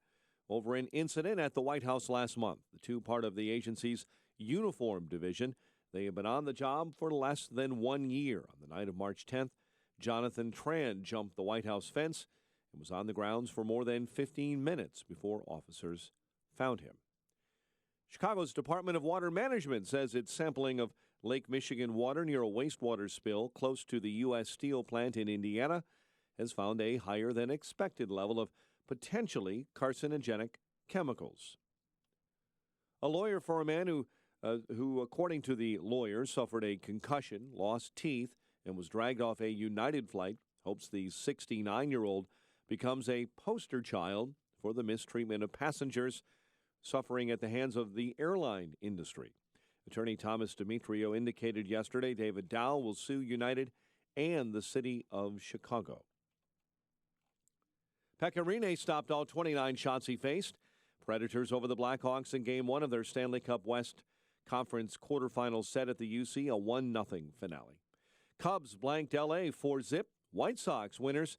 over an incident at the White House last month. The 2 part of the agency's uniform division. They have been on the job for less than 1 year. On the night of March 10th, Jonathan Tran jumped the White House fence and was on the grounds for more than 15 minutes before officers found him. Chicago's Department of Water Management says its sampling of Lake Michigan water near a wastewater spill close to the U.S. Steel plant in Indiana has found a higher than expected level of potentially carcinogenic chemicals. A lawyer for a man who, according to the lawyer, suffered a concussion, lost teeth, and was dragged off a United flight, hopes the 69-year-old becomes a poster child for the mistreatment of passengers suffering at the hands of the airline industry. Attorney Thomas Demetrio indicated yesterday David Dow will sue United and the city of Chicago. Pekka Rinne stopped all 29 shots he faced. Predators over the Blackhawks in Game 1 of their Stanley Cup West Conference quarterfinal set at the UC, a 1-0 finale. Cubs blanked L.A. 4-0. White Sox winners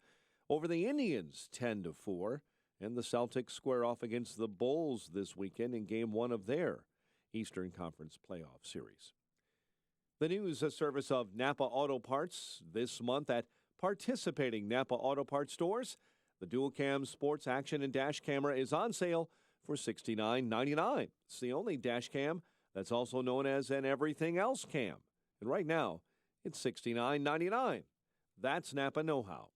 over the Indians 10-4. And the Celtics square off against the Bulls this weekend in Game 1 of their Eastern Conference playoff series. The news service of Napa Auto Parts this month at participating Napa Auto Parts stores. The Dual Cam Sports Action and Dash Camera is on sale for $69.99. It's the only dash cam that's also known as an everything else cam. And right now, it's $69.99. That's Napa know-how.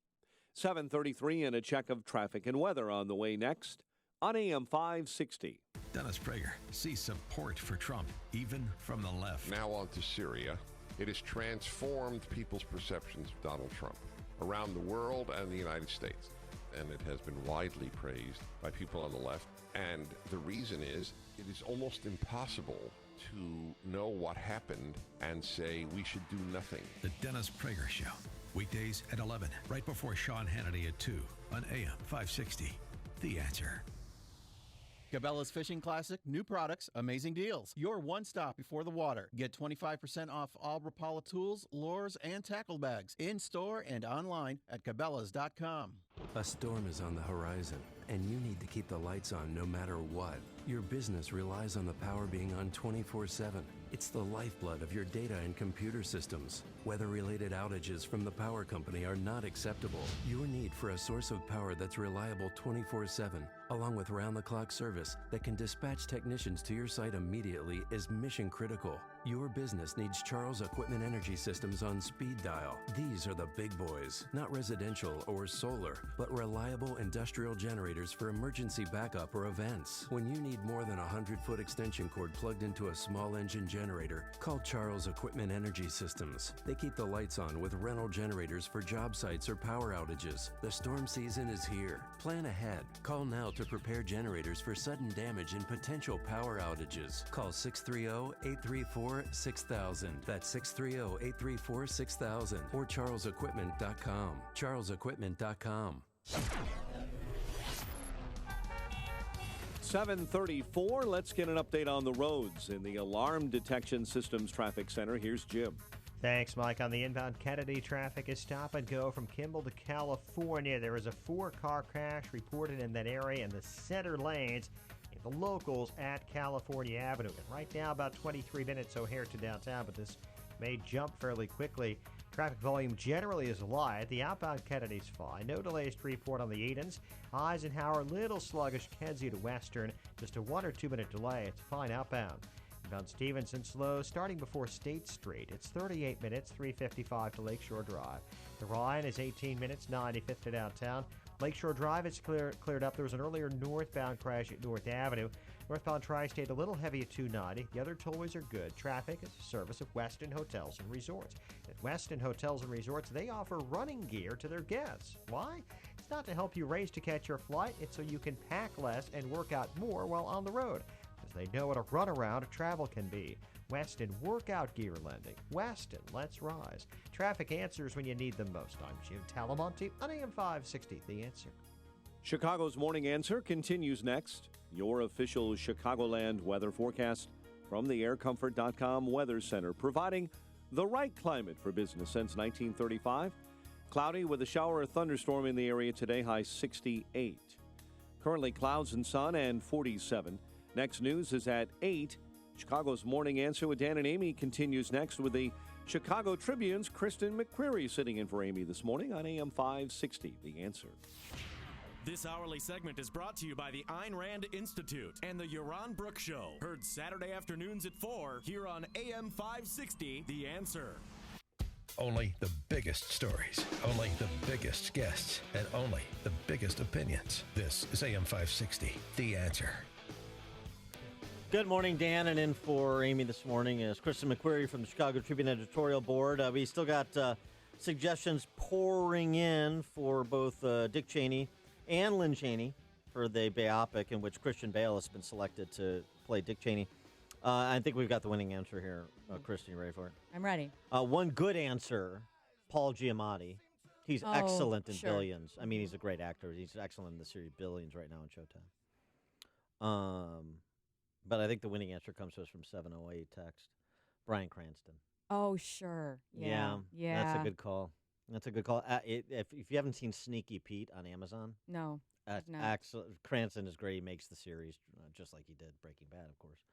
7:33 and a check of traffic and weather on the way next on AM 560. Dennis Prager sees support for Trump, even from the left. Now on to Syria. It has transformed people's perceptions of Donald Trump around the world and the United States. And it has been widely praised by people on the left. And the reason is it is almost impossible to know what happened and say we should do nothing. The Dennis Prager Show. Weekdays at 11, right before Sean Hannity at 2 on AM 560. The Answer. Cabela's Fishing Classic, new products, amazing deals. Your one stop before the water. Get 25% off all Rapala tools, lures, and tackle bags in store and online at Cabela's.com. A storm is on the horizon, and you need to keep the lights on no matter what. Your business relies on the power being on 24/7. It's the lifeblood of your data and computer systems. Weather-related outages from the power company are not acceptable. Your need for a source of power that's reliable 24/7, along with round-the-clock service that can dispatch technicians to your site immediately, is mission critical. Your business needs Charles Equipment Energy Systems on speed dial. These are the big boys, not residential or solar, but reliable industrial generators for emergency backup or events. When you need more than a 100-foot extension cord plugged into a small engine generator, call Charles Equipment Energy Systems. They keep the lights on with rental generators for job sites or power outages. The storm season is here. Plan ahead. Call now to prepare generators for sudden damage and potential power outages. Call 630-834-6000. That's 630-834-6000 or charlesequipment.com. charlesequipment.com. 7:34. Let's get an update on the roads in the Alarm Detection Systems Traffic Center. Here's Jim. Thanks, Mike. On the inbound Kennedy, traffic is stop and go from Kimball to California. There was a 4-car crash reported in that area in the center lanes in the locals at California Avenue. And right now, about 23 minutes O'Hare to downtown, but this may jump fairly quickly. Traffic volume generally is light. The outbound Kennedy's fine. No delays to report on the Edens. Eisenhower, little sluggish. Kedzie to Western. Just a 1 or 2 minute delay. It's fine outbound. Inbound Stevenson slow starting before State Street. It's 38 minutes, 3:55 to Lakeshore Drive. The Ryan is 18 minutes, 95th to downtown. Lakeshore Drive is cleared up. There was an earlier northbound crash at North Avenue. Northbound Tri-State a little heavy at 290. The other tollways are good. Traffic is a service of Westin Hotels and Resorts. At Westin Hotels and Resorts, they offer running gear to their guests. Why? It's not to help you race to catch your flight. It's so you can pack less and work out more while on the road. Because they know what a runaround travel can be. Westin Workout Gear Lending. Westin, let's rise. Traffic answers when you need them most. I'm Jim Talamonte on AM 560, The Answer. Chicago's Morning Answer continues next. Your official Chicagoland weather forecast from the aircomfort.com Weather Center, providing the right climate for business since 1935. Cloudy with a shower or thunderstorm in the area today, high 68. Currently clouds and sun and 47. Next news is at 8. Chicago's Morning Answer with Dan and Amy continues next with the Chicago Tribune's Kristen McCreary sitting in for Amy this morning on AM 560. The Answer. This hourly segment is brought to you by the Ayn Rand Institute and the Yaron Brook Show. Heard Saturday afternoons at 4 here on AM 560, The Answer. Only the biggest stories, only the biggest guests, and only the biggest opinions. This is AM 560, The Answer. Good morning, Dan, and in for Amy this morning is Kristen McQuarrie from the Chicago Tribune editorial board. We still got suggestions pouring in for both Dick Cheney and Lynn Cheney for the biopic in which Christian Bale has been selected to play Dick Cheney. I think we've got the winning answer here. Kristen, you ready for it? I'm ready. One good answer, Paul Giamatti. He's excellent in Billions. I mean, he's a great actor. He's excellent in the series Billions right now on Showtime. But I think the winning answer comes to us from 708 text. Bryan Cranston. Oh, sure. Yeah. That's a good call. If you haven't seen Sneaky Pete on Amazon. No. Cranston is great. He makes the series just like he did Breaking Bad, of course.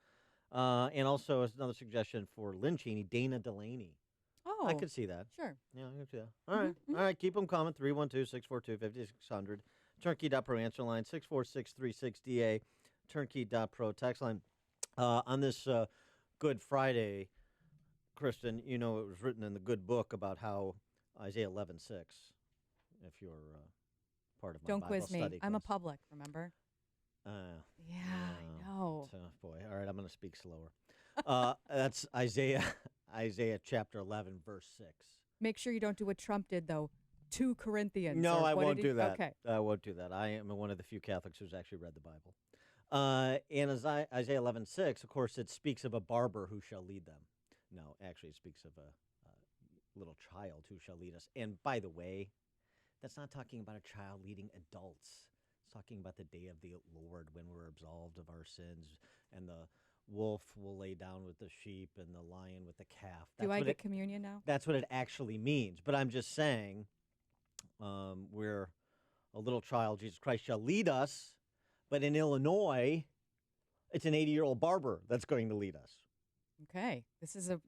And also another suggestion for Lynn Cheney, Dana Delaney. Oh. I could see that. Sure. Yeah, I could see that. All right. All right. Keep them coming. 312-642-5600. Turnkey.pro answer line, 64636DA. Turnkey.pro text line. On this Good Friday, Kristen, you know it was written in the good book about how Isaiah 11:6, if you're part of my Don't Bible quiz me. study I'm a class. public, remember? Yeah, I know. So, boy, all right, I'm going to speak slower. That's Isaiah chapter 11, verse 6. Make sure you don't do what Trump did, though. 2 Corinthians. No, I what won't did he- do that. Okay. I won't do that. I am one of the few Catholics who's actually read the Bible. In Isaiah 11:6, of course, it speaks of a barber who shall lead them. No, actually, it speaks of a little child who shall lead us. And by the way, that's not talking about a child leading adults. It's talking about the day of the Lord when we're absolved of our sins, and the wolf will lay down with the sheep and the lion with the calf. Do I get communion now? That's what it actually means. But I'm just saying, we're a little child, Jesus Christ shall lead us. But in Illinois, it's an 80-year-old barber that's going to lead us. Okay.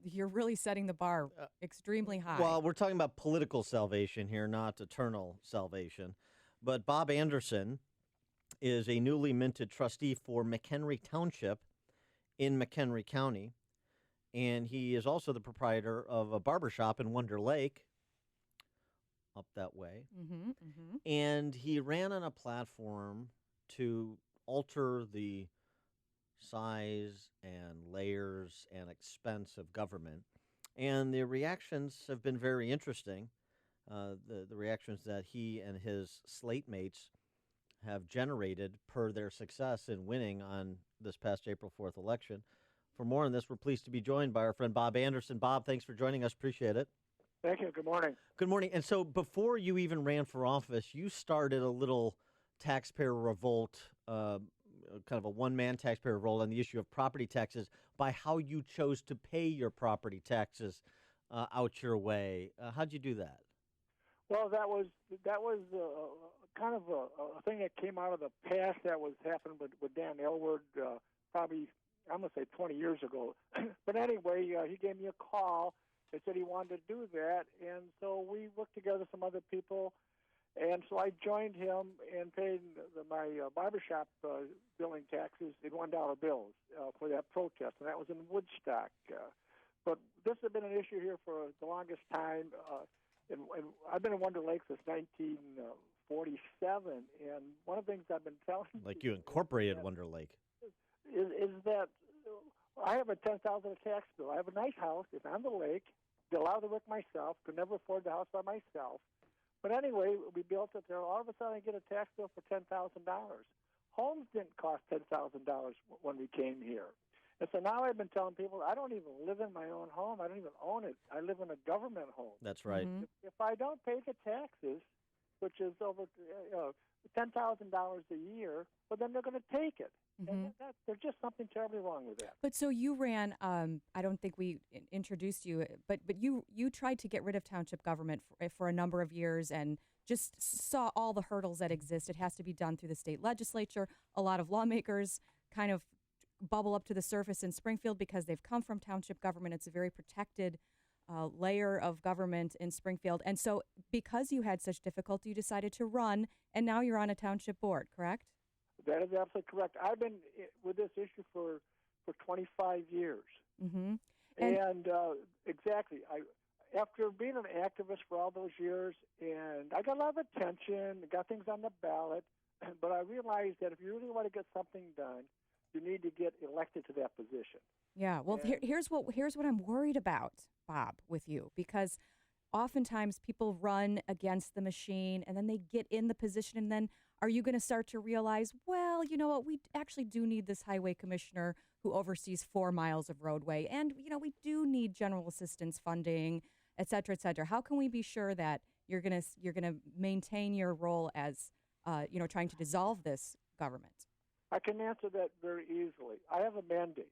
You're really setting the bar extremely high. Well, we're talking about political salvation here, not eternal salvation. But Bob Anderson is a newly minted trustee for McHenry Township in McHenry County. And he is also the proprietor of a barbershop in Wonder Lake, up that way. And he ran on a platform to alter the size and layers and expense of government. And the reactions have been very interesting. The reactions that he and his slate mates have generated per their success in winning on this past April 4th election. For more on this, we're pleased to be joined by our friend Bob Anderson. Bob, thanks for joining us. Appreciate it. Thank you. Good morning. Good morning. And so before you even ran for office, you started a little taxpayer revolt, kind of a one-man taxpayer revolt on the issue of property taxes by how you chose to pay your property taxes out your way. How'd you do that? Well, that was kind of a thing that came out of the past that was happening with Dan Elward, probably, I'm going to say 20 years ago. But anyway, he gave me a call and said he wanted to do that. And so we worked together, some other people. And so I joined him and paid my barbershop billing taxes in $1 bills for that protest. And that was in Woodstock. But this has been an issue here for the longest time. And I've been in Wonder Lake since 1947. And one of the things I've been telling Like you incorporated Wonder Lake. Is that I have a $10,000 tax bill. I have a nice house. It's on the lake. Did a lot of the work myself. Could never afford the house by myself. But anyway, we built it there. All of a sudden, I get a tax bill for $10,000. Homes didn't cost $10,000 when we came here. And so now I've been telling people I don't even live in my own home. I don't even own it. I live in a government home. That's right. If I don't pay the taxes, which is over $10,000 a year, well, then they're going to take it. And there's just something terribly wrong with that. But so you ran, I don't think we introduced you, but you tried to get rid of township government for a number of years and just saw all the hurdles that exist. It has to be done through the state legislature. A lot of lawmakers kind of bubble up to the surface in Springfield because they've come from township government. It's a very protected layer of government in Springfield. And so because you had such difficulty, you decided to run, and now you're on a township board, correct? That is absolutely correct. I've been with this issue for 25 years. Mm-hmm. And exactly. After being an activist for all those years, and I got a lot of attention, got things on the ballot, but I realized that if you really want to get something done, you need to get elected to that position. Yeah. Well, here's what I'm worried about, Bob, with you, because oftentimes people run against the machine and then they get in the position, and then are you going to start to realize, well, you know what, we actually do need this highway commissioner who oversees 4 miles of roadway, and, you know, we do need general assistance funding, et cetera, et cetera. How can we be sure that you're going to maintain your role as, trying to dissolve this government? I can answer that very easily. I have a mandate.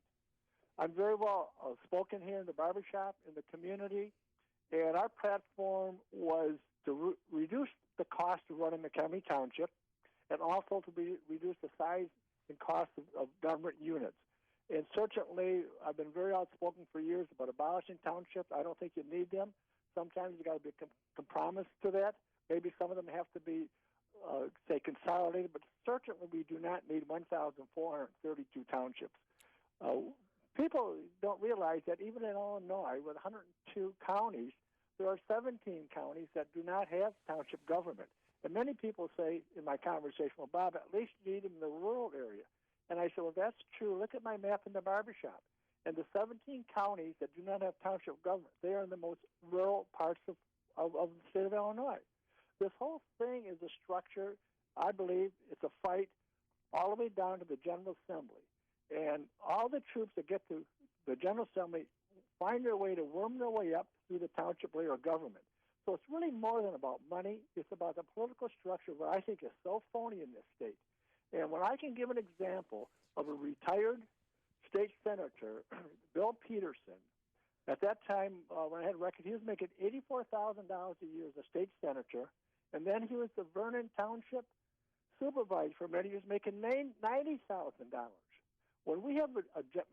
I'm very well spoken here in the barbershop, in the community, and our platform was to reduce the cost of running McHenry Township and also to reduce the size and cost of government units. And certainly, I've been very outspoken for years about abolishing townships. I don't think you need them. Sometimes you got to be compromise to that. Maybe some of them have to be, say, consolidated, but certainly we do not need 1,432 townships. People don't realize that even in Illinois, with 102 counties, there are 17 counties that do not have township government. And many people say in my conversation, well, Bob, at least you need them in the rural area. And I said, well, that's true. Look at my map in the barbershop. And the 17 counties that do not have township government, they are in the most rural parts of the state of Illinois. This whole thing is a structure, I believe, it's a fight all the way down to the General Assembly. And all the troops that get to the General Assembly find their way to worm their way up through the township layer of government. So it's really more than about money. It's about the political structure, what I think is so phony in this state. And when I can give an example of a retired state senator, Bill Peterson, at that time when I had record, he was making $84,000 a year as a state senator, and then he was the Vernon Township supervisor for many years, making $90,000. When we have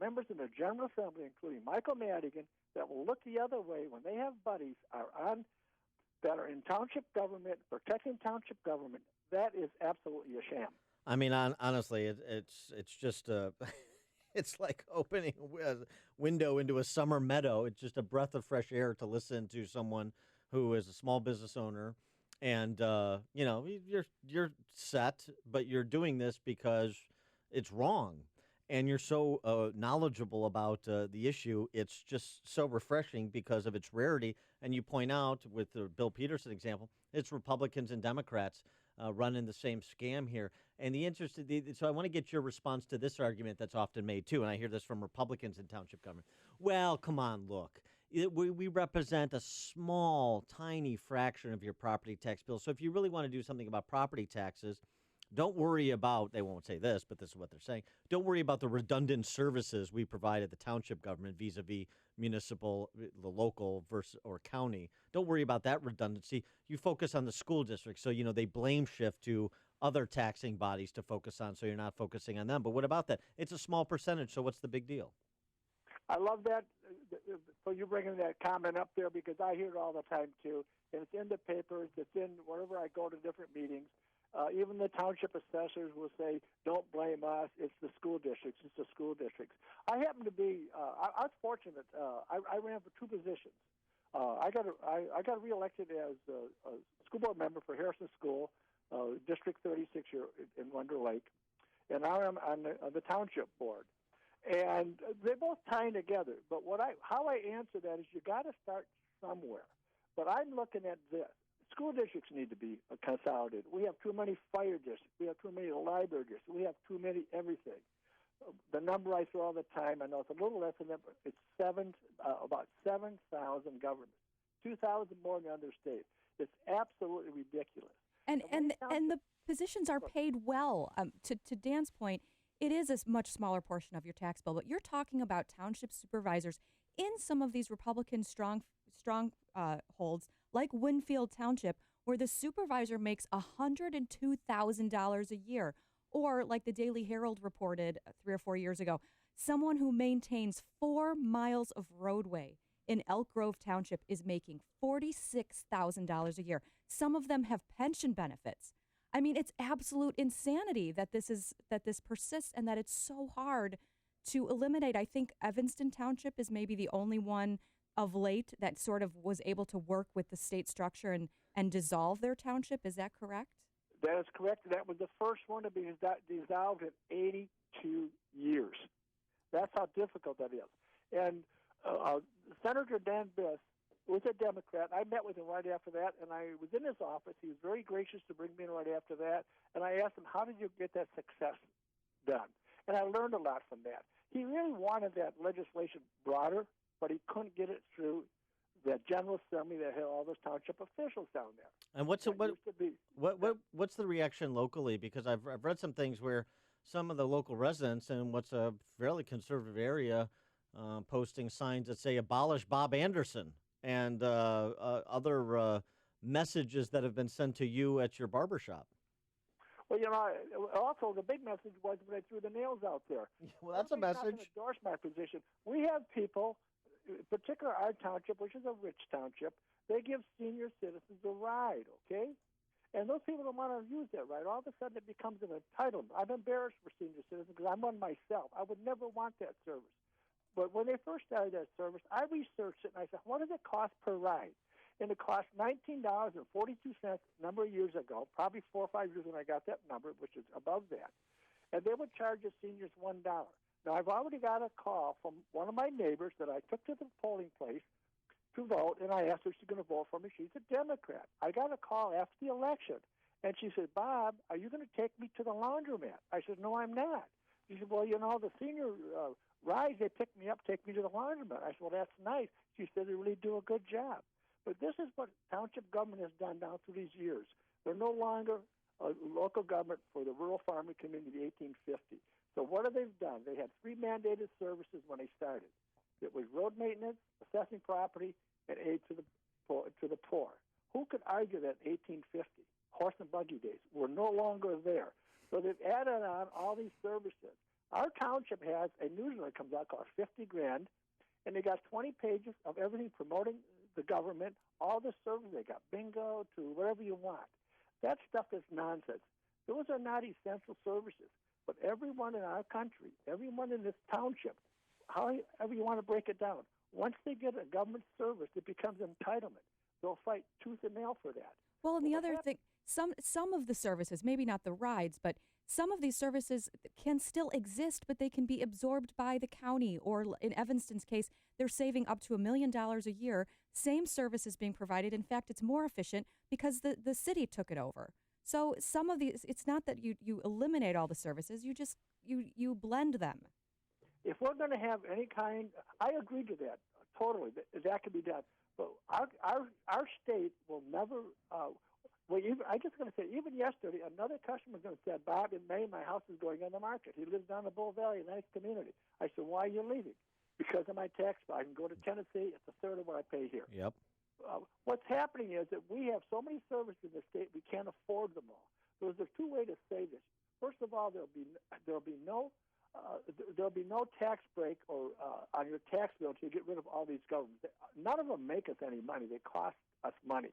members in the General Assembly, including Michael Madigan, that will look the other way when they have buddies that are in township government, protecting township government, that is absolutely a sham. I mean, honestly, it's just it's like opening a window into a summer meadow. It's just a breath of fresh air to listen to someone who is a small business owner, and you're set, but you're doing this because it's wrong, and you're so knowledgeable about the issue. It's just so refreshing because of its rarity. And you point out with the Bill Peterson example, it's Republicans and Democrats running the same scam here. And so I want to get your response to this argument that's often made too, and I hear this from Republicans in township government. Well, come on, look. We represent a small, tiny fraction of your property tax bill. So if you really want to do something about property taxes, don't worry about, they won't say this, but this is what they're saying, don't worry about the redundant services we provide at the township government vis-a-vis municipal, the local versus or county. Don't worry about that redundancy. You focus on the school district. So, they blame shift to other taxing bodies to focus on, so you're not focusing on them. But what about that? It's a small percentage, so what's the big deal? I love that. So you're bringing that comment up there because I hear it all the time, too. And it's in the papers. It's in wherever I go to different meetings. Even the township assessors will say, don't blame us. It's the school districts. It's the school districts. I happen to be, I was fortunate. I ran for two positions. I got reelected as a school board member for Harrison School, District 36 here in Wonder Lake. And now I'm on the township board. And they both tie together. But how I answer that is you got to start somewhere. But I'm looking at this. School districts need to be consolidated. We have too many fire districts. We have too many library districts. We have too many everything. The number I throw all the time, I know it's a little less than that, but it's about 7,000 governments, 2,000 more than other states. It's absolutely ridiculous. And the positions are paid well. To Dan's point, it is a much smaller portion of your tax bill, but you're talking about township supervisors in some of these Republican strongholds, like Winfield Township, where the supervisor makes $102,000 a year. Or, like the Daily Herald reported 3 or 4 years ago, someone who maintains 4 miles of roadway in Elk Grove Township is making $46,000 a year. Some of them have pension benefits. I mean, it's absolute insanity that this persists and that it's so hard to eliminate. I think Evanston Township is maybe the only one of late that sort of was able to work with the state structure and dissolve their township. Is that correct? That is correct. That was the first one to be dissolved in 82 years. That's how difficult that is. And Senator Dan Biss was a Democrat. I met with him right after that, and I was in his office. He was very gracious to bring me in right after that. And I asked him, how did you get that success done? And I learned a lot from that. He really wanted that legislation broader, but he couldn't get it through the General Assembly that had all those township officials down there. And what's the reaction locally? Because I've read some things where some of the local residents in what's a fairly conservative area posting signs that say "Abolish Bob Anderson" and other messages that have been sent to you at your barbershop. Well, also the big message was when they threw the nails out there. Well, that's a message. Not to endorse my position. We have people, in particular our township, which is a rich township, they give senior citizens a ride, okay? And those people don't want to use that ride. All of a sudden it becomes an entitlement. I'm embarrassed for senior citizens because I'm one myself. I would never want that service. But when they first started that service, I researched it, and I said, what does it cost per ride? And it cost $19.42 a number of years ago, probably 4 or 5 years when I got that number, which is above that. And they would charge the seniors $1. Now, I've already got a call from one of my neighbors that I took to the polling place to vote, and I asked her if she's going to vote for me. She's a Democrat. I got a call after the election, and she said, Bob, are you going to take me to the laundromat? I said, no, I'm not. She said, well, the senior rise, they pick me up, take me to the laundromat. I said, well, that's nice. She said, they really do a good job. But this is what township government has done down through these years. They're no longer a local government for the rural farming community of 1850. So what have they done? They had 3 mandated services when they started. It was road maintenance, assessing property, and aid to the poor. Who could argue that in 1850, horse and buggy days, were no longer there? So they've added on all these services. Our township has a newsletter that comes out called 50 Grand, and they got 20 pages of everything promoting the government, all the services. They got bingo to whatever you want. That stuff is nonsense. Those are not essential services. But everyone in our country, everyone in this township, however you want to break it down, once they get a government service, it becomes entitlement. They'll fight tooth and nail for that. Well, and the other thing, some of the services, maybe not the rides, but some of these services can still exist, but they can be absorbed by the county. Or in Evanston's case, they're saving up to $1 million a year. Same service is being provided. In fact, it's more efficient because the city took it over. So some of these, it's not that you eliminate all the services, you blend them. If we're going to have any kind, I agree to that totally. That can be done. But our state will never. I'm just going to say, even yesterday, another customer going to say, Bob, in May, my house is going on the market. He lives down in Bull Valley, a nice community. I said, why are you leaving? Because of my tax bill. I can go to Tennessee. It's a third of what I pay here. Yep. What's happening is that we have so many services in the state, we can't afford them all. So there's 2 ways to say this. First of all, there'll be no tax break or on your tax bill to get rid of all these governments. None of them make us any money. They cost us money.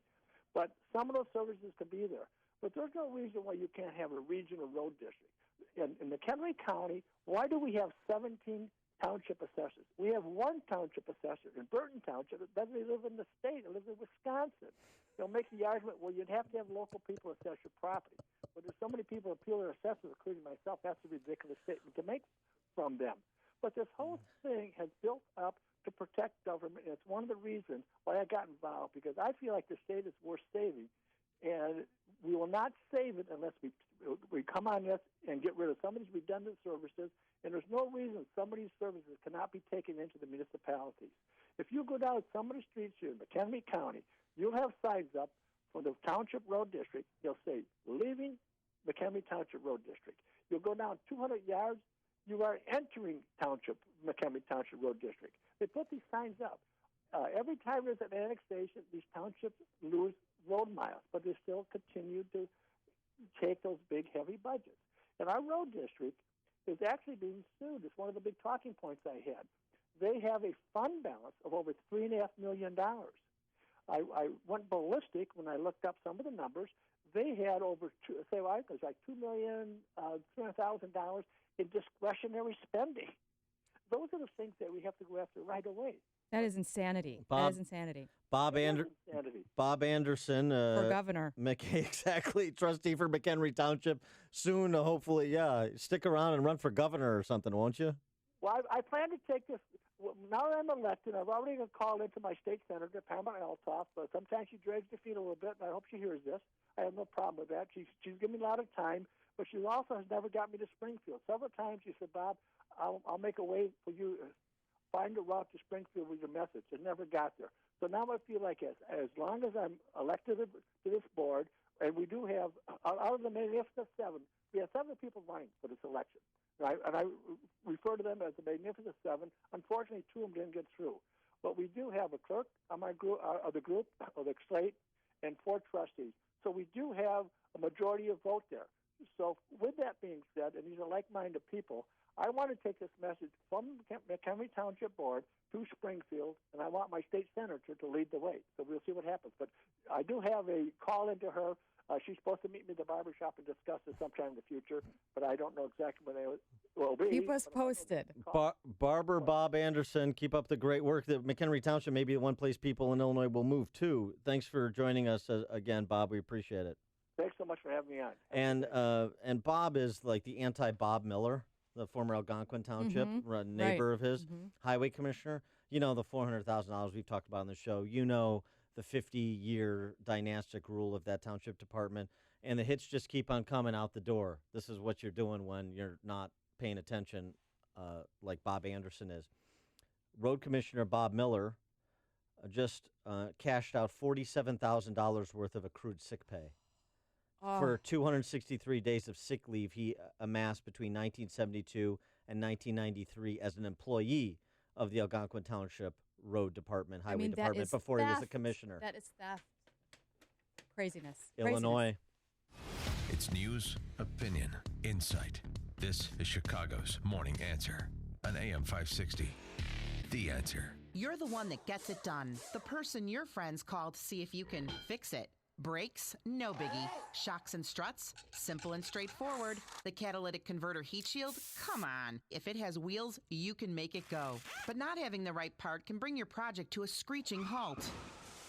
But some of those services can be there. But there's no reason why you can't have a regional road district. In McHenry County, why do we have 17 township assessors? We have 1 township assessor in Burton Township that doesn't live in the state. It lives in Wisconsin. They'll make the argument, well, you'd have to have local people assess your property. But there's so many people appeal their assessors, including myself, that's a ridiculous statement to make from them. But this whole thing has built up to protect government, and it's one of the reasons why I got involved, because I feel like the state is worth saving, and we will not save it unless we come on this and get rid of some of these redundant services, and there's no reason some of these services cannot be taken into the municipalities. If you go down some of the streets here in McHenry County, you'll have signs up for the Township Road District. They'll say, leaving McHenry Township Road District. You'll go down 200 yards, you are entering McHenry Township Road District. They put these signs up. Every time there's an annexation, these townships lose road miles, but they still continue to take those big, heavy budgets. And our road district is actually being sued. It's one of the big talking points I had. They have a fund balance of over $3.5 million. I went ballistic when I looked up some of the numbers. They had over $2,300,000 in discretionary spending. Those are the things that we have to go after right away. That is insanity. That is insanity. Bob Anderson. For governor. Exactly. Trustee for McHenry Township. Soon, hopefully, stick around and run for governor or something, won't you? Well, I plan to take this. Now that I'm elected, I've already called into my state senator, Pamela Eltoff, but sometimes she drags her feet a little bit, and I hope she hears this. I have no problem with that. She's given me a lot of time, but she also has never got me to Springfield. Several times she said, Bob, I'll make a way for you. Find a route to Springfield with your message. It never got there. So now I feel like as long as I'm elected to this board, and we do have, out of the Magnificent Seven, we have 7 people running for this election. And I refer to them as the Magnificent Seven. Unfortunately, 2 of them didn't get through. But we do have a clerk on my group, of the slate, and 4 trustees. So we do have a majority of vote there. So with that being said, and these are like-minded people, I want to take this message from McHenry Township Board to Springfield, and I want my state senator to lead the way. So so we'll see what happens. But I do have a call into her. She's supposed to meet me at the barber shop and discuss this sometime in the future, but I don't know exactly when they will be. Keep us posted. Barber Bob Anderson, keep up the great work. That McHenry Township may be the one place people in Illinois will move to. Thanks for joining us again, Bob. We appreciate it. Thanks so much for having me on. And Bob is like the anti-Bob Miller, the former Algonquin Township neighbor of his, highway commissioner. You know the $400,000 we've talked about on the show. You know the 50-year dynastic rule of that township department, and the hits just keep on coming out the door. This is what you're doing when you're not paying attention, like Bob Anderson is. Road Commissioner Bob Miller just cashed out $47,000 worth of accrued sick pay for 263 days of sick leave he amassed between 1972 and 1993 as an employee of the Algonquin Township Road Department, Highway Department, before he was the commissioner. That is theft. Craziness. Illinois. It's news, opinion, insight. This is Chicago's Morning Answer on AM 560. The Answer. You're the one that gets it done. The person your friends call to see if you can fix it. Brakes? No biggie. Shocks and struts? Simple and straightforward. The catalytic converter heat shield? Come on. If it has wheels, you can make it go. But not having the right part can bring your project to a screeching halt.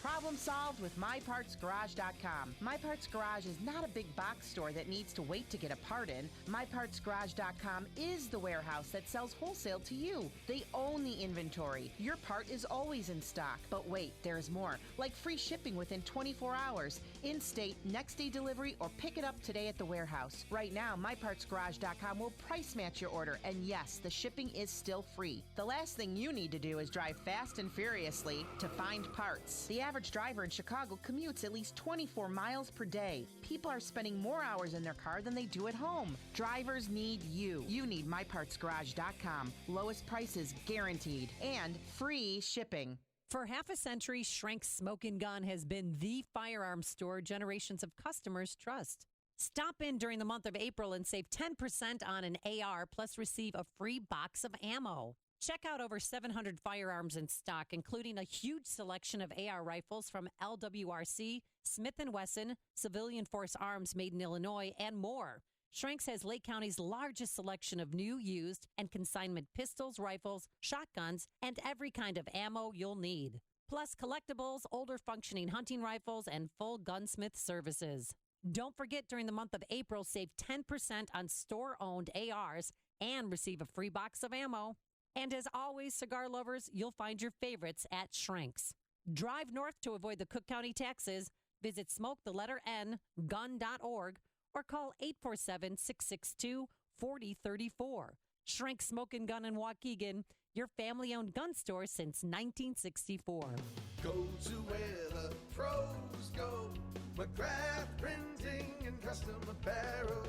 Problem solved with MyPartsGarage.com. My Parts Garage is not a big box store that needs to wait to get a part in. MyPartsGarage.com is the warehouse that sells wholesale to you. They own the inventory. Your part is always in stock. But wait, there's more. Like free shipping within 24 hours, in-state, next-day delivery, or pick it up today at the warehouse. Right now, MyPartsGarage.com will price match your order, and yes, the shipping is still free. The last thing you need to do is drive fast and furiously to find parts. The average driver in Chicago commutes at least 24 miles per day. People are spending more hours in their car than they do at home. Drivers need you. You need MyPartsGarage.com. Lowest prices guaranteed and free shipping. For half a century, Schrenk's Smoke & Gun has been the firearms store generations of customers trust. Stop in during the month of April and save 10% on an AR, plus receive a free box of ammo. Check out over 700 firearms in stock, including a huge selection of AR rifles from LWRC, Smith & Wesson, Civilian Force Arms made in Illinois, and more. Schrenk's has Lake County's largest selection of new, used, and consignment pistols, rifles, shotguns, and every kind of ammo you'll need. Plus collectibles, older functioning hunting rifles, and full gunsmith services. Don't forget, during the month of April, save 10% on store-owned ARs and receive a free box of ammo. And as always, cigar lovers, you'll find your favorites at Schrenk's. Drive north to avoid the Cook County taxes. Visit smoketheletterN.gun.org or call 847-662-4034. Schrenk's Smoke & Gun in Waukegan, your family-owned gun store since 1964. Go to where the pros go. McGrath Printing and Custom Apparel.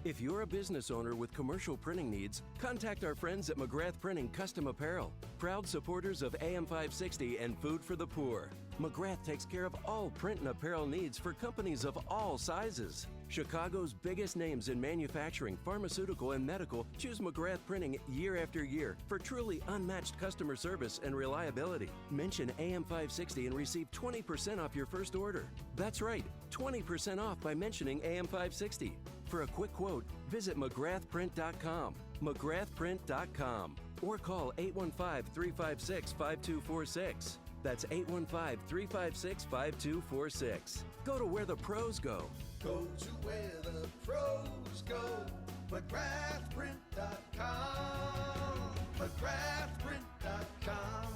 If you're a business owner with commercial printing needs, contact our friends at McGrath Printing Custom Apparel, proud supporters of AM 560 and Food for the Poor. McGrath takes care of all print and apparel needs for companies of all sizes. Chicago's biggest names in manufacturing, pharmaceutical, and medical choose McGrath Printing year after year for truly unmatched customer service and reliability. Mention AM 560 and receive 20% off your first order. That's right, 20% off by mentioning AM 560. For a quick quote, visit McGrathPrint.com, McGrathPrint.com, or call 815-356-5246. That's 815-356-5246. Go to where the pros go. Go to where the pros go. McGrathPrint.com. McGrathPrint.com.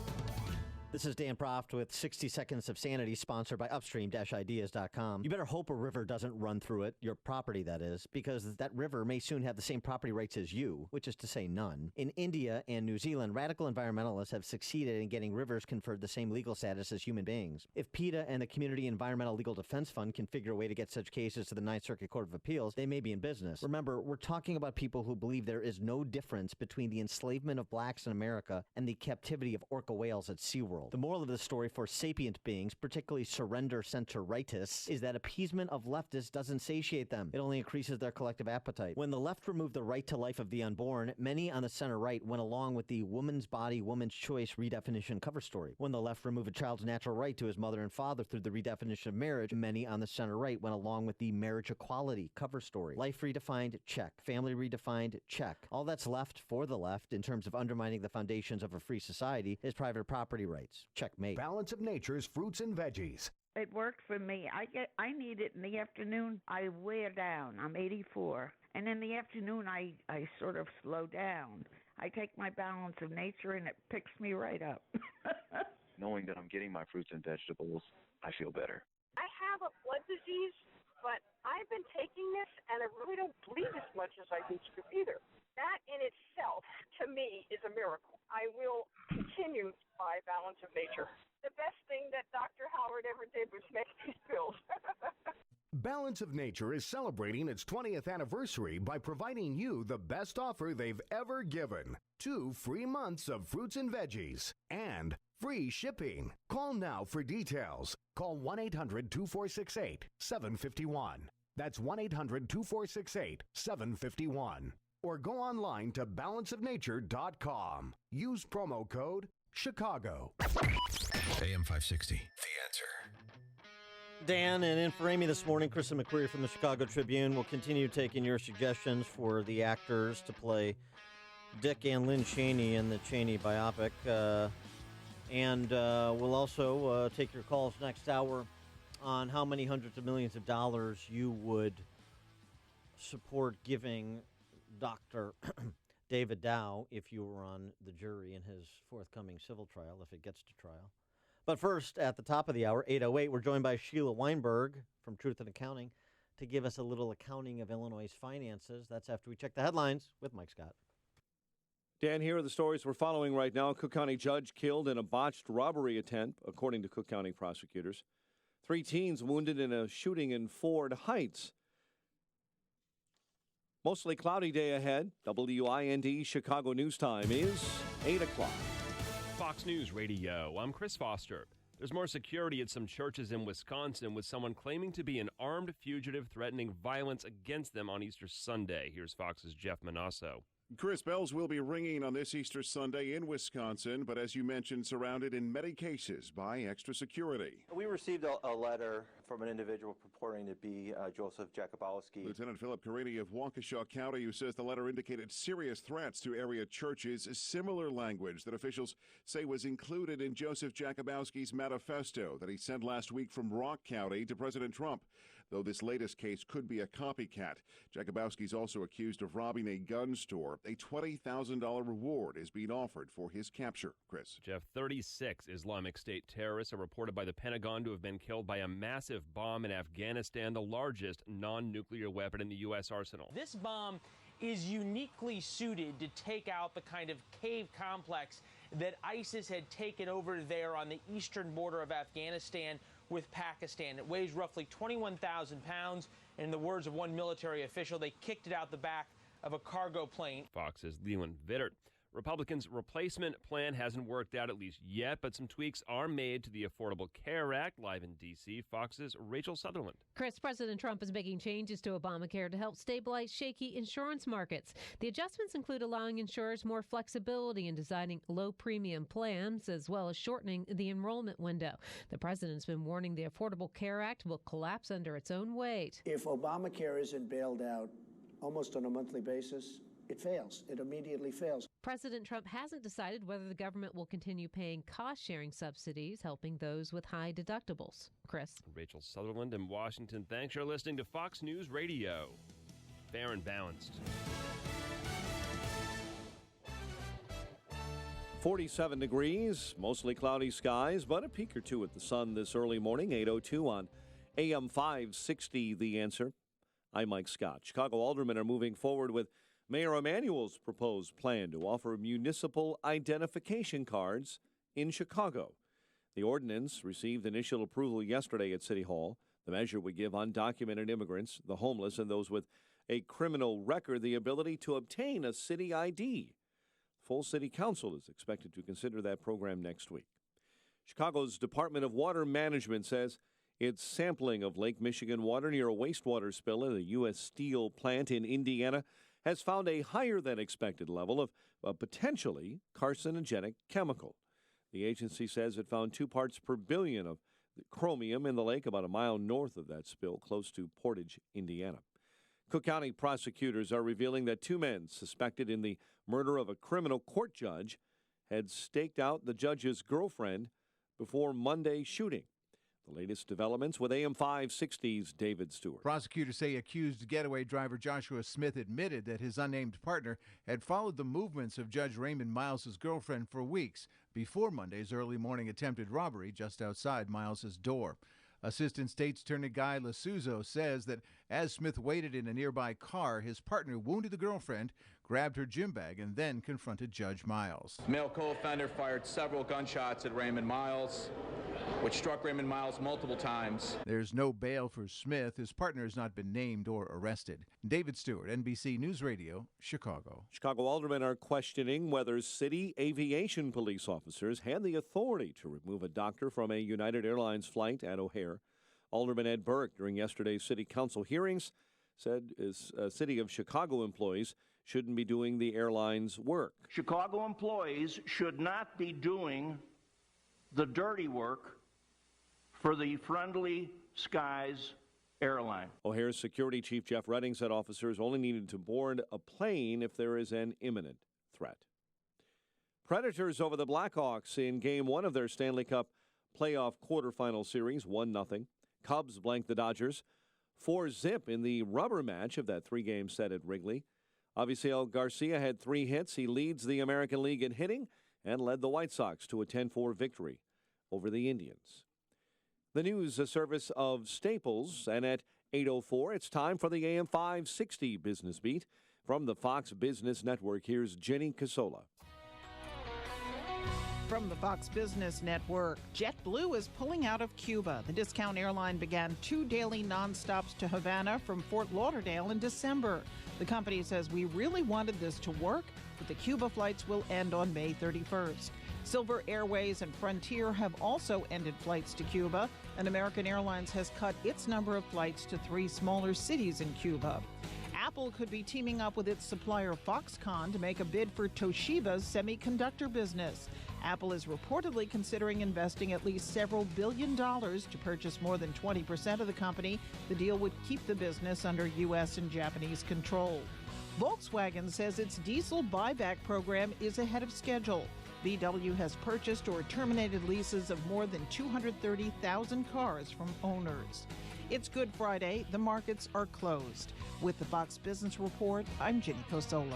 This is Dan Proft with 60 Seconds of Sanity, sponsored by Upstream-Ideas.com. You better hope a river doesn't run through it, your property that is, because that river may soon have the same property rights as you, which is to say none. In India and New Zealand, radical environmentalists have succeeded in getting rivers conferred the same legal status as human beings. If PETA and the Community Environmental Legal Defense Fund can figure a way to get such cases to the Ninth Circuit Court of Appeals, they may be in business. Remember, we're talking about people who believe there is no difference between the enslavement of blacks in America and the captivity of orca whales at SeaWorld. world. The moral of the story for sapient beings, particularly surrender center-rightists, is that appeasement of leftists doesn't satiate them. It only increases their collective appetite. When the left removed the right to life of the unborn, many on the center-right went along with the woman's body, woman's choice redefinition cover story. When the left removed a child's natural right to his mother and father through the redefinition of marriage, many on the center-right went along with the marriage equality cover story. Life redefined, check. Family redefined, check. All that's left for the left in terms of undermining the foundations of a free society is private property rights. Checkmate. Balance of Nature's fruits and veggies. It worked for me. I need it in the afternoon. I wear down. I'm 84. And in the afternoon, I sort of slow down. I take my Balance of Nature, and it picks me right up. Knowing that I'm getting my fruits and vegetables, I feel better. I have a blood disease, but I've been taking this, and I really don't bleed as much as I used to either. That in itself, to me, is a miracle. I will continue to buy Balance of Nature. The best thing that Dr. Howard ever did was make these pills. Balance of Nature is celebrating its 20th anniversary by providing you the best offer they've ever given. 2 free months of fruits and veggies and free shipping. Call now for details. Call 1-800-2468-751. That's 1-800-2468-751. Or go online to balanceofnature.com. Use promo code Chicago. AM 560. The Answer. Dan, and in for Amy this morning, Kristen McQuarrie from the Chicago Tribune will continue taking your suggestions for the actors to play Dick and Lynn Cheney in the Cheney biopic. And we'll also take your calls next hour on how many hundreds of millions of dollars you would support giving Dr. David Dow if you were on the jury in his forthcoming civil trial, if it gets to trial. But first, at the top of the hour, 8:08, we're joined by Sheila Weinberg from Truth in Accounting to give us a little accounting of Illinois' finances. That's after we check the headlines with Mike Scott. Dan, here are the stories we're following right now. Cook County judge killed in a botched robbery attempt, according to Cook County prosecutors. 3 teens wounded in a shooting in Ford Heights. Mostly cloudy day ahead. WIND Chicago News Time is 8 o'clock. Fox News Radio, I'm Chris Foster. There's more security at some churches in Wisconsin with someone claiming to be an armed fugitive threatening violence against them on Easter Sunday. Here's Fox's Jeff Manasso. Chris, bells will be ringing on this Easter Sunday in Wisconsin, but as you mentioned, surrounded in many cases by extra security. We received a letter from an individual purporting to be Joseph Jakubowski. Lieutenant Philip Carini of Waukesha County, who says the letter indicated serious threats to area churches, similar language that officials say was included in Joseph Jakubowski's manifesto that he sent last week from Rock County to President Trump. Though this latest case could be a copycat. Jakubowski's also accused of robbing a gun store. A $20,000 reward is being offered for his capture. Chris. Jeff, 36 Islamic State terrorists are reported by the Pentagon to have been killed by a massive bomb in Afghanistan, the largest non-nuclear weapon in the U.S. arsenal. This bomb is uniquely suited to take out the kind of cave complex that ISIS had taken over there on the eastern border of Afghanistan with Pakistan. It weighs roughly 21,000 pounds. And in the words of one military official, they kicked it out the back of a cargo plane. Fox's Leland Vittert. Republicans' replacement plan hasn't worked out, at least yet, but some tweaks are made to the Affordable Care Act. Live in D.C., Fox's Rachel Sutherland. Chris, President Trump is making changes to Obamacare to help stabilize shaky insurance markets. The adjustments include allowing insurers more flexibility in designing low-premium plans, as well as shortening the enrollment window. The president's been warning the Affordable Care Act will collapse under its own weight. If Obamacare isn't bailed out almost on a monthly basis, it fails. It immediately fails. President Trump hasn't decided whether the government will continue paying cost-sharing subsidies, helping those with high deductibles. Chris. Rachel Sutherland in Washington. Thanks for listening to Fox News Radio. Fair and balanced. 47 degrees, mostly cloudy skies, but a peek or two at the sun this early morning. 8:02 on AM 560, The Answer. I'm Mike Scott. Chicago aldermen are moving forward with Mayor Emanuel's proposed plan to offer municipal identification cards in Chicago. The ordinance received initial approval yesterday at City Hall. The measure would give undocumented immigrants, the homeless, and those with a criminal record the ability to obtain a city ID. Full city council is expected to consider that program next week. Chicago's Department of Water Management says its sampling of Lake Michigan water near a wastewater spill at a U.S. Steel plant in Indiana has found a higher than expected level of a potentially carcinogenic chemical. The agency says it found 2 parts per billion of chromium in the lake about a mile north of that spill, close to Portage, Indiana. Cook County prosecutors are revealing that 2 men suspected in the murder of a criminal court judge had staked out the judge's girlfriend before Monday's shooting. The latest developments with AM 560's David Stewart. Prosecutors say accused getaway driver Joshua Smith admitted that his unnamed partner had followed the movements of Judge Raymond Miles's girlfriend for weeks before Monday's early morning attempted robbery just outside Miles's door. Assistant State's Attorney Guy Lasuzo says that as Smith waited in a nearby car, his partner wounded the girlfriend, grabbed her gym bag, and then confronted Judge Miles. Male co-offender fired several gunshots at Raymond Miles, which struck Raymond Miles multiple times. There's no bail for Smith. His partner has not been named or arrested. David Stewart, NBC News Radio, Chicago. Chicago aldermen are questioning whether city aviation police officers had the authority to remove a doctor from a United Airlines flight at O'Hare. Alderman Ed Burke, during yesterday's city council hearings, said City of Chicago employees shouldn't be doing the airline's work. Chicago employees should not be doing the dirty work for the Friendly Skies airline. O'Hare's security chief Jeff Redding said officers only needed to board a plane if there is an imminent threat. Predators over the Blackhawks in Game 1 of their Stanley Cup playoff quarterfinal series, 1-0. Cubs blanked the Dodgers 4-0 in the rubber match of that 3-game set at Wrigley. Avisail Garcia had 3 hits. He leads the American League in hitting and led the White Sox to a 10-4 victory over the Indians. The news service of Staples, and at 8:04, it's time for the AM 560 Business Beat. From the Fox Business Network, here's Jenny Casola. From the Fox Business Network, JetBlue is pulling out of Cuba. The discount airline began 2 daily nonstops to Havana from Fort Lauderdale in December. The company says we really wanted this to work, but the Cuba flights will end on May 31st. Silver Airways and Frontier have also ended flights to Cuba, and American Airlines has cut its number of flights to 3 smaller cities in Cuba. Apple could be teaming up with its supplier Foxconn to make a bid for Toshiba's semiconductor business. Apple is reportedly considering investing at least several $1 billion to purchase more than 20% of the company. The deal would keep the business under U.S. and Japanese control. Volkswagen says its diesel buyback program is ahead of schedule. VW has purchased or terminated leases of more than 230,000 cars from owners. It's Good Friday. The markets are closed. With the Fox Business Report, I'm Jenny Cosola.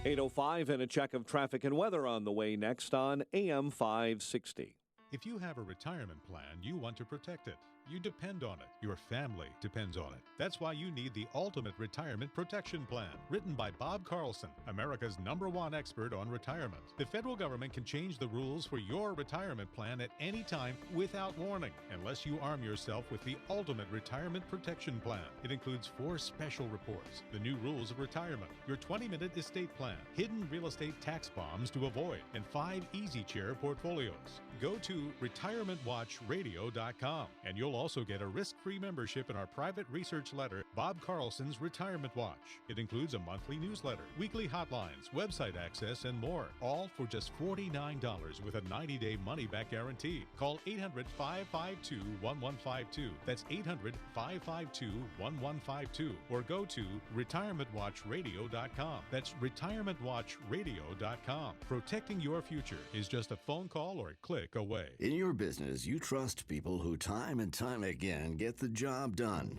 8:05 and a check of traffic and weather on the way next on AM 560. If you have a retirement plan, you want to protect it. You depend on it. Your family depends on it. That's why you need the Ultimate Retirement Protection Plan, written by Bob Carlson, America's #1 expert on retirement. The federal government can change the rules for your retirement plan at any time without warning, unless you arm yourself with the Ultimate Retirement Protection Plan. It includes 4 special reports, the new rules of retirement, your 20-minute estate plan, hidden real estate tax bombs to avoid, and 5 easy chair portfolios. Go to retirementwatchradio.com and you'll also get a risk-free membership in our private research letter, Bob Carlson's Retirement Watch. It includes a monthly newsletter, weekly hotlines, website access, and more, all for just $49 with a 90-day money-back guarantee. Call 800-552-1152. That's 800-552-1152. Or go to retirementwatchradio.com. That's retirementwatchradio.com. Protecting your future is just a phone call or a click away. In your business, you trust people who time and time again get the job done.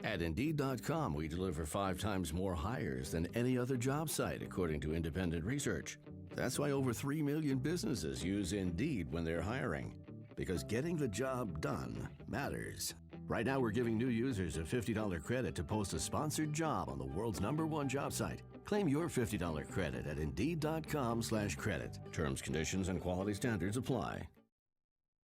At Indeed.com, we deliver 5 times more hires than any other job site, according to independent research. That's why over 3 million businesses use Indeed when they're hiring, because getting the job done matters. Right now, we're giving new users a $50 credit to post a sponsored job on the world's #1 job site. Claim your $50 credit at Indeed.com/credit. Terms, conditions, and quality standards apply.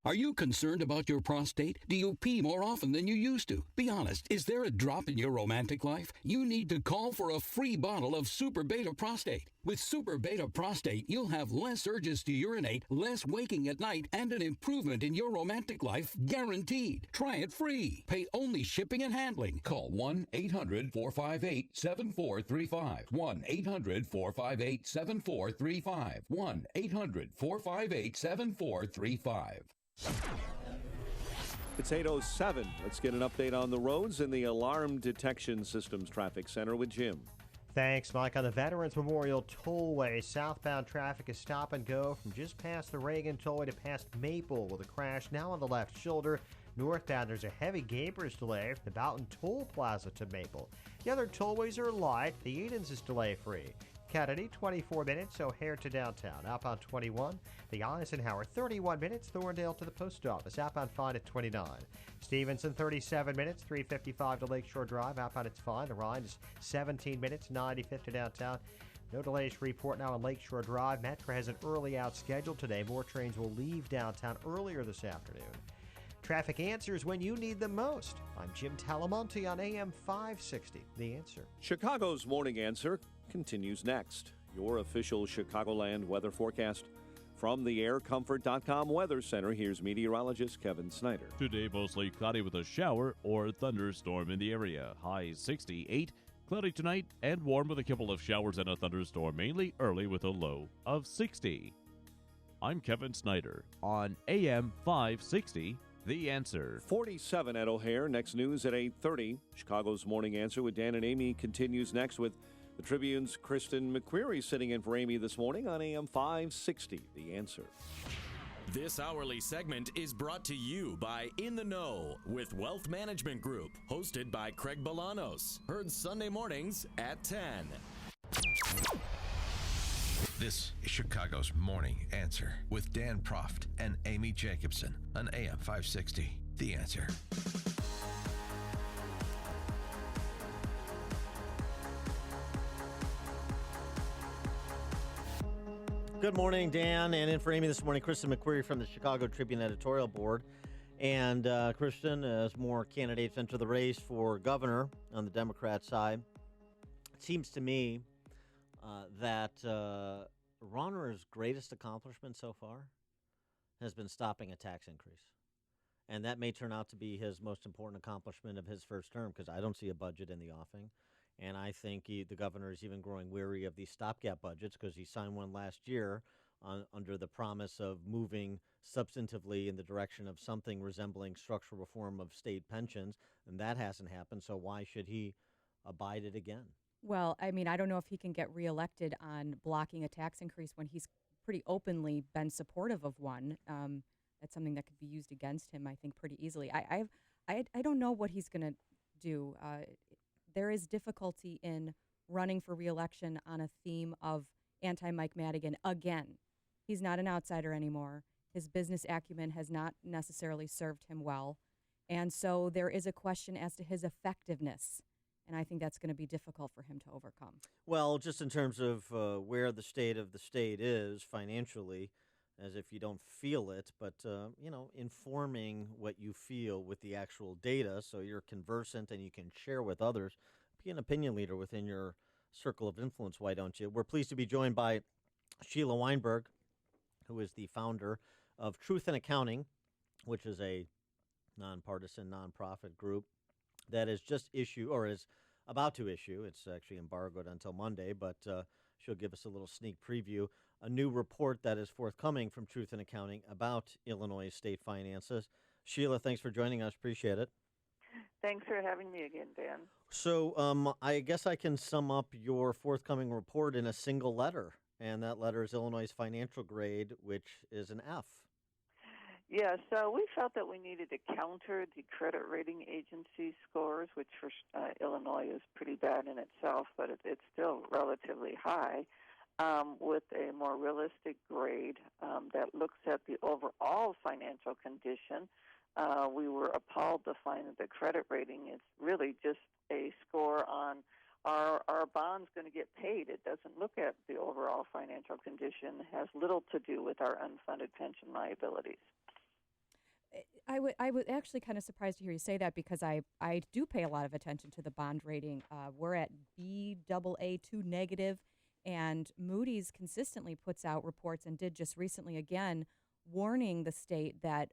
Are you concerned about your prostate? Do you pee more often than you used to? Be honest, is there a drop in your romantic life? You need to call for a free bottle of Super Beta Prostate. With Super Beta Prostate, you'll have less urges to urinate, less waking at night, and an improvement in your romantic life guaranteed. Try it free. Pay only shipping and handling. Call 1-800-458-7435. 1-800-458-7435. 1-800-458-7435. It's 8:07. Let's get an update on the roads in the Alarm Detection Systems Traffic Center with Jim. Thanks, Mike. On the Veterans Memorial Tollway, southbound traffic is stop and go from just past the Reagan Tollway to past Maple with a crash now on the left shoulder. Northbound, there's a heavy Gapers delay from the Boughton Toll Plaza to Maple. The other tollways are light. The Edens is delay-free. Kennedy, 24 minutes, O'Hare to downtown. Outbound 21. The Eisenhower, 31 minutes. Thorndale to the post office. Outbound fine at 29. Stevenson, 37 minutes. 355 to Lakeshore Drive. Outbound it's fine. The Rhine is 17 minutes. 95 to downtown. No delays to report now on Lakeshore Drive. Metra has an early out schedule today. More trains will leave downtown earlier this afternoon. Traffic answers when you need them most. I'm Jim Talamonte on AM 560. The Answer. Chicago's Morning Answer continues next. Your official Chicagoland weather forecast from the aircomfort.com Weather Center. Here's meteorologist Kevin Snyder. Today, mostly cloudy with a shower or thunderstorm in the area. High 68. Cloudy tonight and warm with a couple of showers and a thunderstorm, mainly early with a low of 60. I'm Kevin Snyder on AM 560. The Answer. 47 at O'Hare. Next news at 8:30. Chicago's Morning Answer with Dan and Amy continues next with the Tribune's Kristen McQuarrie sitting in for Amy this morning on AM 560. The Answer. This hourly segment is brought to you by In the Know with Wealth Management Group, hosted by Craig Bolanos. Heard Sunday mornings at 10. This is Chicago's Morning Answer with Dan Proft and Amy Jacobson on AM 560. The Answer. Good morning, Dan. And in for Amy this morning, Kristen McQuarrie from the Chicago Tribune editorial board. And Kristen, as more candidates enter the race for governor on the Democrat side, it seems to me that Rauner's greatest accomplishment so far has been stopping a tax increase. And that may turn out to be his most important accomplishment of his first term, because I don't see a budget in the offing. And I think the governor is even growing weary of these stopgap budgets, because he signed one last year under the promise of moving substantively in the direction of something resembling structural reform of state pensions. And that hasn't happened, so why should he abide it again? Well, I mean, I don't know if he can get reelected on blocking a tax increase when he's pretty openly been supportive of one. That's something that could be used against him, I think, pretty easily. I don't know what he's going to do. There is difficulty in running for reelection on a theme of anti-Mike Madigan again. He's not an outsider anymore. His business acumen has not necessarily served him well. And so there is a question as to his effectiveness. And I think that's going to be difficult for him to overcome. Well, just in terms of where the state of the state is financially, as if you don't feel it, but, informing what you feel with the actual data so you're conversant and you can share with others. Be an opinion leader within your circle of influence, why don't you? We're pleased to be joined by Sheila Weinberg, who is the founder of Truth in Accounting, which is a nonpartisan, nonprofit group that is about to issue. It's actually embargoed until Monday, but she'll give us a little sneak preview. A new report that is forthcoming from Truth in Accounting about Illinois state finances. Sheila, thanks for joining us. Appreciate it. Thanks for having me again, Dan. So I guess I can sum up your forthcoming report in a single letter, and that letter is Illinois' financial grade, which is an F. Yeah, so we felt that we needed to counter the credit rating agency scores, which for Illinois is pretty bad in itself, but it's still relatively high, with a more realistic grade that looks at the overall financial condition. We were appalled to find that the credit rating is really just a score on our bonds going to get paid. It doesn't look at the overall financial condition. It has little to do with our unfunded pension liabilities. I was actually kind of surprised to hear you say that because I do pay a lot of attention to the bond rating. We're at Baa2 negative, and Moody's consistently puts out reports and did just recently again warning the state that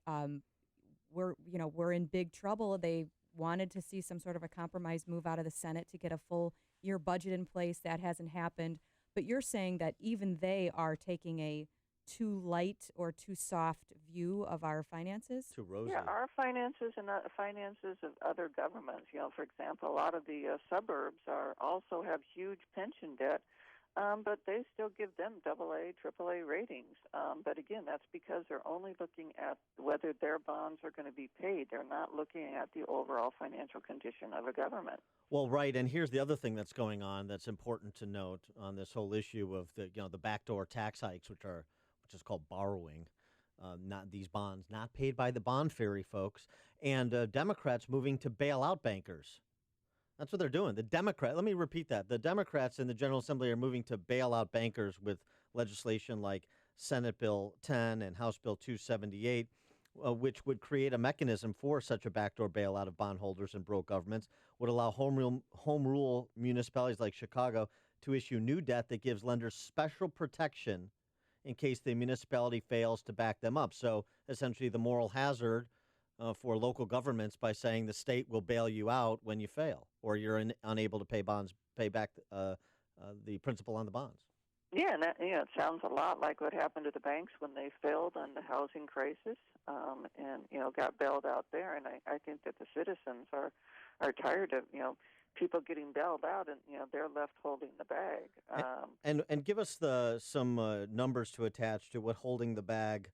we're in big trouble. They wanted to see some sort of a compromise move out of the Senate to get a full year budget in place. That hasn't happened. But you're saying that even they are taking a too light or too soft view of our finances? Too rosy. Yeah, our finances and finances of other governments. For example, a lot of the suburbs also have huge pension debt, but they still give them AA, AAA ratings. But again, that's because they're only looking at whether their bonds are going to be paid. They're not looking at the overall financial condition of a government. Well, right, and here's the other thing that's going on that's important to note on this whole issue of the backdoor tax hikes, which is called borrowing, not these bonds, not paid by the bond fairy folks, and Democrats moving to bail out bankers. That's what they're doing. Let me repeat that. The Democrats in the General Assembly are moving to bail out bankers with legislation like Senate Bill 10 and House Bill 278, which would create a mechanism for such a backdoor bailout of bondholders and broke governments, would allow home rule municipalities like Chicago to issue new debt that gives lenders special protection in case the municipality fails to back them up. So essentially the moral hazard for local governments by saying the state will bail you out when you fail or you're unable to pay back the principal on the bonds. Yeah, and it sounds a lot like what happened to the banks when they failed on the housing crisis, and got bailed out there. And I think that the citizens are tired of people getting bailed out, and they're left holding the bag. And give us some numbers to attach to what holding the bag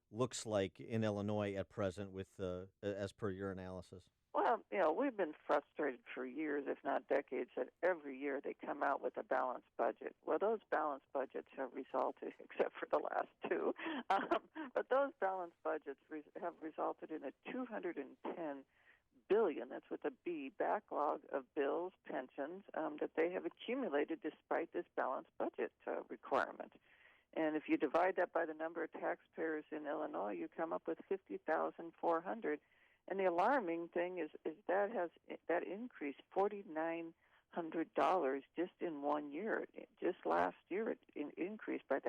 looks like in Illinois at present, with as per your analysis. Well, we've been frustrated for years, if not decades, that every year they come out with a balanced budget. Well, those balanced budgets have resulted, except for the last two, but those balanced budgets have resulted in a $210 billion, that's with a B, backlog of bills, pensions that they have accumulated despite this balanced budget requirement. And if you divide that by the number of taxpayers in Illinois, you come up with 50,400. And the alarming thing is that increased $4,900 just in 1 year. Just last year, it increased by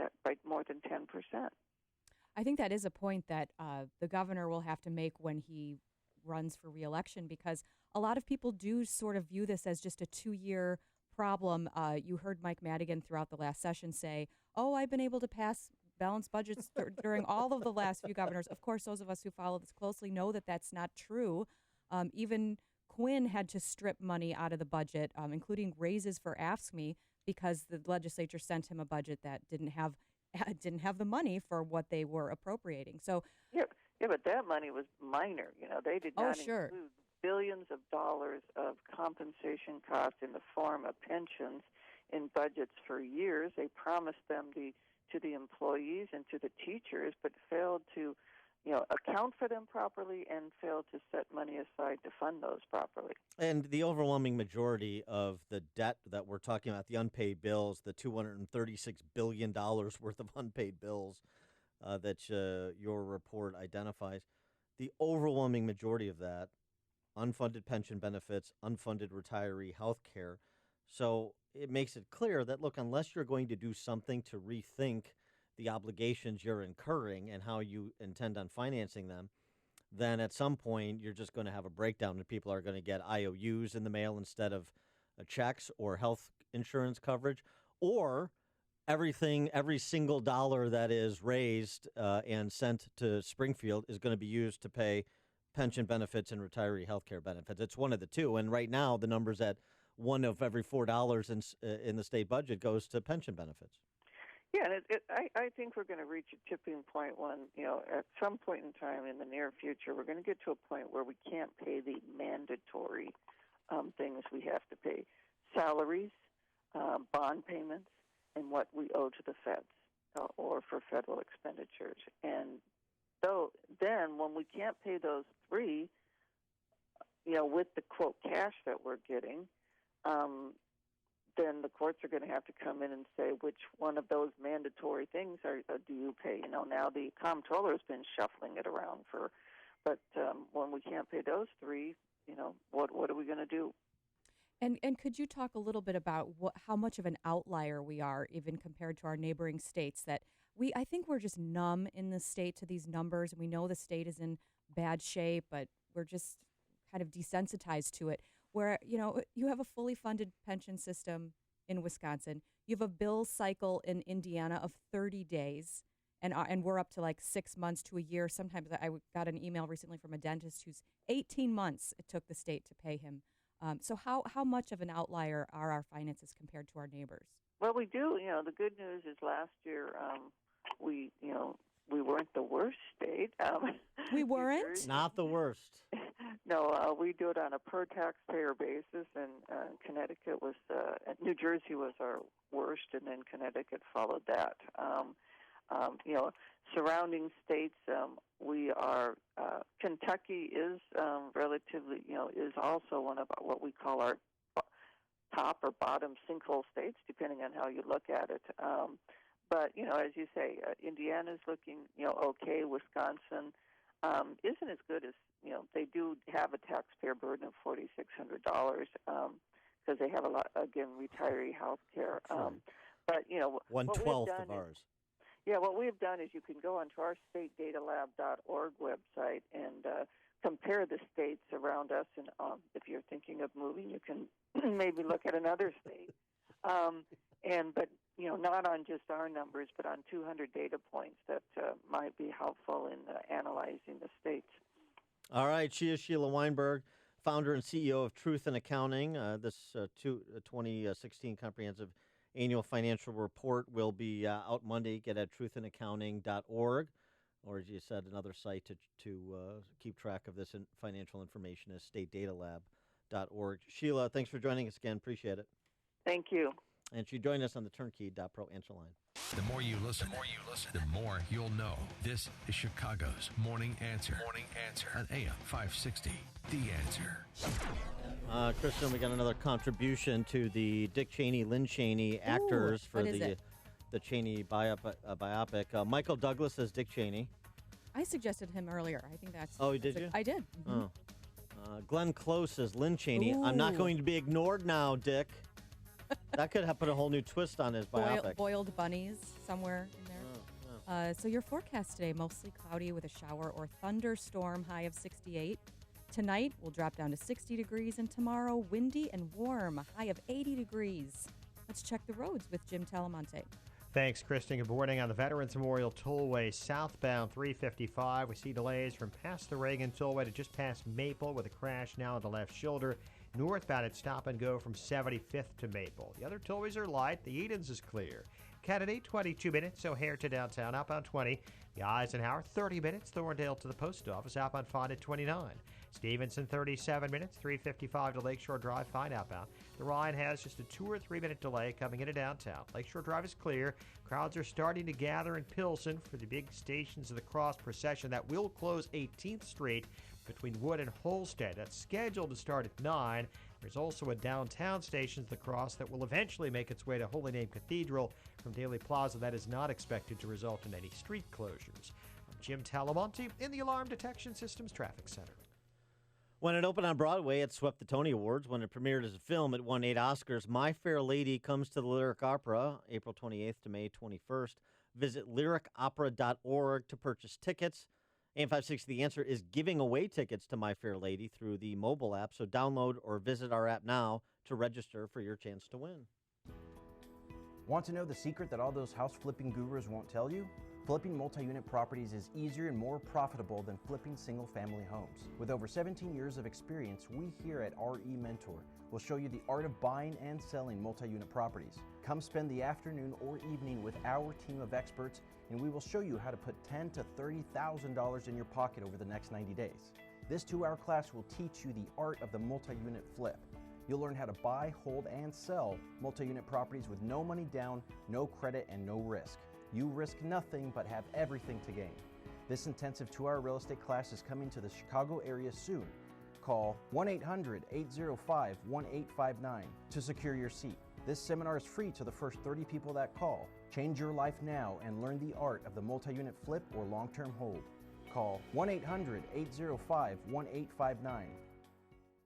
more than 10%. I think that is a point that the governor will have to make when he runs for re-election, because a lot of people do sort of view this as just a 2-year problem. You heard Mike Madigan throughout the last session say, I've been able to pass balanced budgets during all of the last few governors. Of course, those of us who follow this closely know that that's not true. Even Quinn had to strip money out of the budget, including raises for AFSCME, because the legislature sent him a budget that didn't have the money for what they were appropriating. So yeah, but that money was minor. They did not include billions of dollars of compensation costs in the form of pensions in budgets for years. They promised them to the employees and to the teachers, but failed to account for them properly and failed to set money aside to fund those properly. And the overwhelming majority of the debt that we're talking about, the unpaid bills, the $236 billion worth of unpaid bills that your report identifies, the overwhelming majority of that, unfunded pension benefits, unfunded retiree health care. So it makes it clear that, look, unless you're going to do something to rethink the obligations you're incurring and how you intend on financing them, then at some point you're just going to have a breakdown and people are going to get IOUs in the mail instead of checks or health insurance coverage, or every single dollar that is raised and sent to Springfield is going to be used to pay pension benefits and retiree health care benefits. It's one of the two. And right now the number's at one of every $4 in the state budget goes to pension benefits. Yeah, and I think we're going to reach a tipping point when, at some point in time in the near future, we're going to get to a point where we can't pay the mandatory things we have to pay. Salaries, bond payments, and what we owe to the feds or for federal expenditures. And then when we can't pay those three, with the, quote, cash that we're getting, then the courts are going to have to come in and say which one of those mandatory things do you pay. Now the comptroller has been shuffling it around for But when we can't pay those three, what are we going to do? And could you talk a little bit about how much of an outlier we are, even compared to our neighboring states? That I think we're just numb in the state to these numbers. We know the state is in bad shape, but we're just kind of desensitized to it. Where you have a fully funded pension system in Wisconsin, you have a bill cycle in Indiana of 30 days, and we're up to like 6 months to a year. Sometimes I got an email recently from a dentist who's 18 months it took the state to pay him. So how much of an outlier are our finances compared to our neighbors? Well, we do. The good news is last year we weren't the worst state. We weren't? Not the worst. No, we do it on a per taxpayer basis, and Connecticut was, New Jersey was our worst, and then Connecticut followed that. Surrounding states, we are, Kentucky is relatively, is also one of what we call our top or bottom sinkhole states, depending on how you look at it. But, as you say, Indiana's looking, okay. Wisconsin isn't as good as, they do have a taxpayer burden of $4,600 because they have a lot, again, retiree health care. But, 1/12 of ours. What we've done is you can go onto our statedatalab.org website and compare the states around us. And if you're thinking of moving, you can maybe look at another state. But not on just our numbers, but on 200 data points that might be helpful in analyzing the states. All right, she is Sheila Weinberg, founder and CEO of Truth in Accounting. This 2016 comprehensive annual financial report will be out Monday. Get at truthinaccounting.org, or as you said, another site to keep track of this financial information is statedatalab.org. Sheila, thanks for joining us again. Appreciate it. Thank you. And she joined us on the Turnkey.pro answer line. The more you listen, the more you'll know. This is Chicago's Morning Answer. Morning Answer on AM 560. The Answer. Kristen, we got another contribution to the Dick Cheney, Lynn Cheney actors for the Cheney biopic. Michael Douglas as Dick Cheney. I suggested him earlier. I think that's. Oh, did you? I did. Mm-hmm. Oh. Glenn Close as Lynn Cheney. Ooh. I'm not going to be ignored now, Dick. That could have put a whole new twist on his biopic. Boiled bunnies somewhere in there. So your forecast today, mostly cloudy with a shower or thunderstorm, high of 68. Tonight, we'll drop down to 60 degrees, and tomorrow, windy and warm, a high of 80 degrees. Let's check the roads with Jim Talamonte. Thanks, Kristen. Good morning. On the Veterans Memorial Tollway, southbound 355, we see delays from past the Reagan Tollway to just past Maple with a crash now on the left shoulder. Northbound at Stop and Go from 75th to Maple. The other tollways are light. The Edens is clear. Kennedy, 22 minutes. O'Hare to downtown, outbound 20. The Eisenhower, 30 minutes. Thorndale to the post office, outbound fine at 29. Stevenson, 37 minutes. 355 to Lakeshore Drive, fine outbound. The Ryan has just a 2 or 3 minute delay coming into downtown. Lakeshore Drive is clear. Crowds are starting to gather in Pilsen for the big Stations of the Cross procession that will close 18th Street between Wood and Holstead. That's scheduled to start at 9. There's also a downtown Stations of the Cross that will eventually make its way to Holy Name Cathedral from Daly Plaza. That is not expected to result in any street closures. I'm Jim Talamonte in the Alarm Detection Systems Traffic Center. When it opened on Broadway, it swept the Tony Awards. When it premiered as a film, it won 8 Oscars. My Fair Lady comes to the Lyric Opera April 28th to May 21st. Visit lyricopera.org to purchase tickets. AM 560 The Answer is giving away tickets to My Fair Lady through the mobile app, so download or visit our app now to register for your chance to win. Want to know the secret that all those house flipping gurus won't tell you? Flipping multi-unit properties is easier and more profitable than flipping single-family homes. With over 17 years of experience, we here at RE Mentor will show you the art of buying and selling multi-unit properties. Come spend the afternoon or evening with our team of experts, and we will show you how to put $10,000 to $30,000 in your pocket over the next 90 days. This 2-hour class will teach you the art of the multi-unit flip. You'll learn how to buy, hold, and sell multi-unit properties with no money down, no credit, and no risk. You risk nothing but have everything to gain. This intensive 2-hour real estate class is coming to the Chicago area soon. Call 1-800-805-1859 to secure your seat. This seminar is free to the first 30 people that call. Change your life now and learn the art of the multi-unit flip or long-term hold. Call 1-800-805-1859.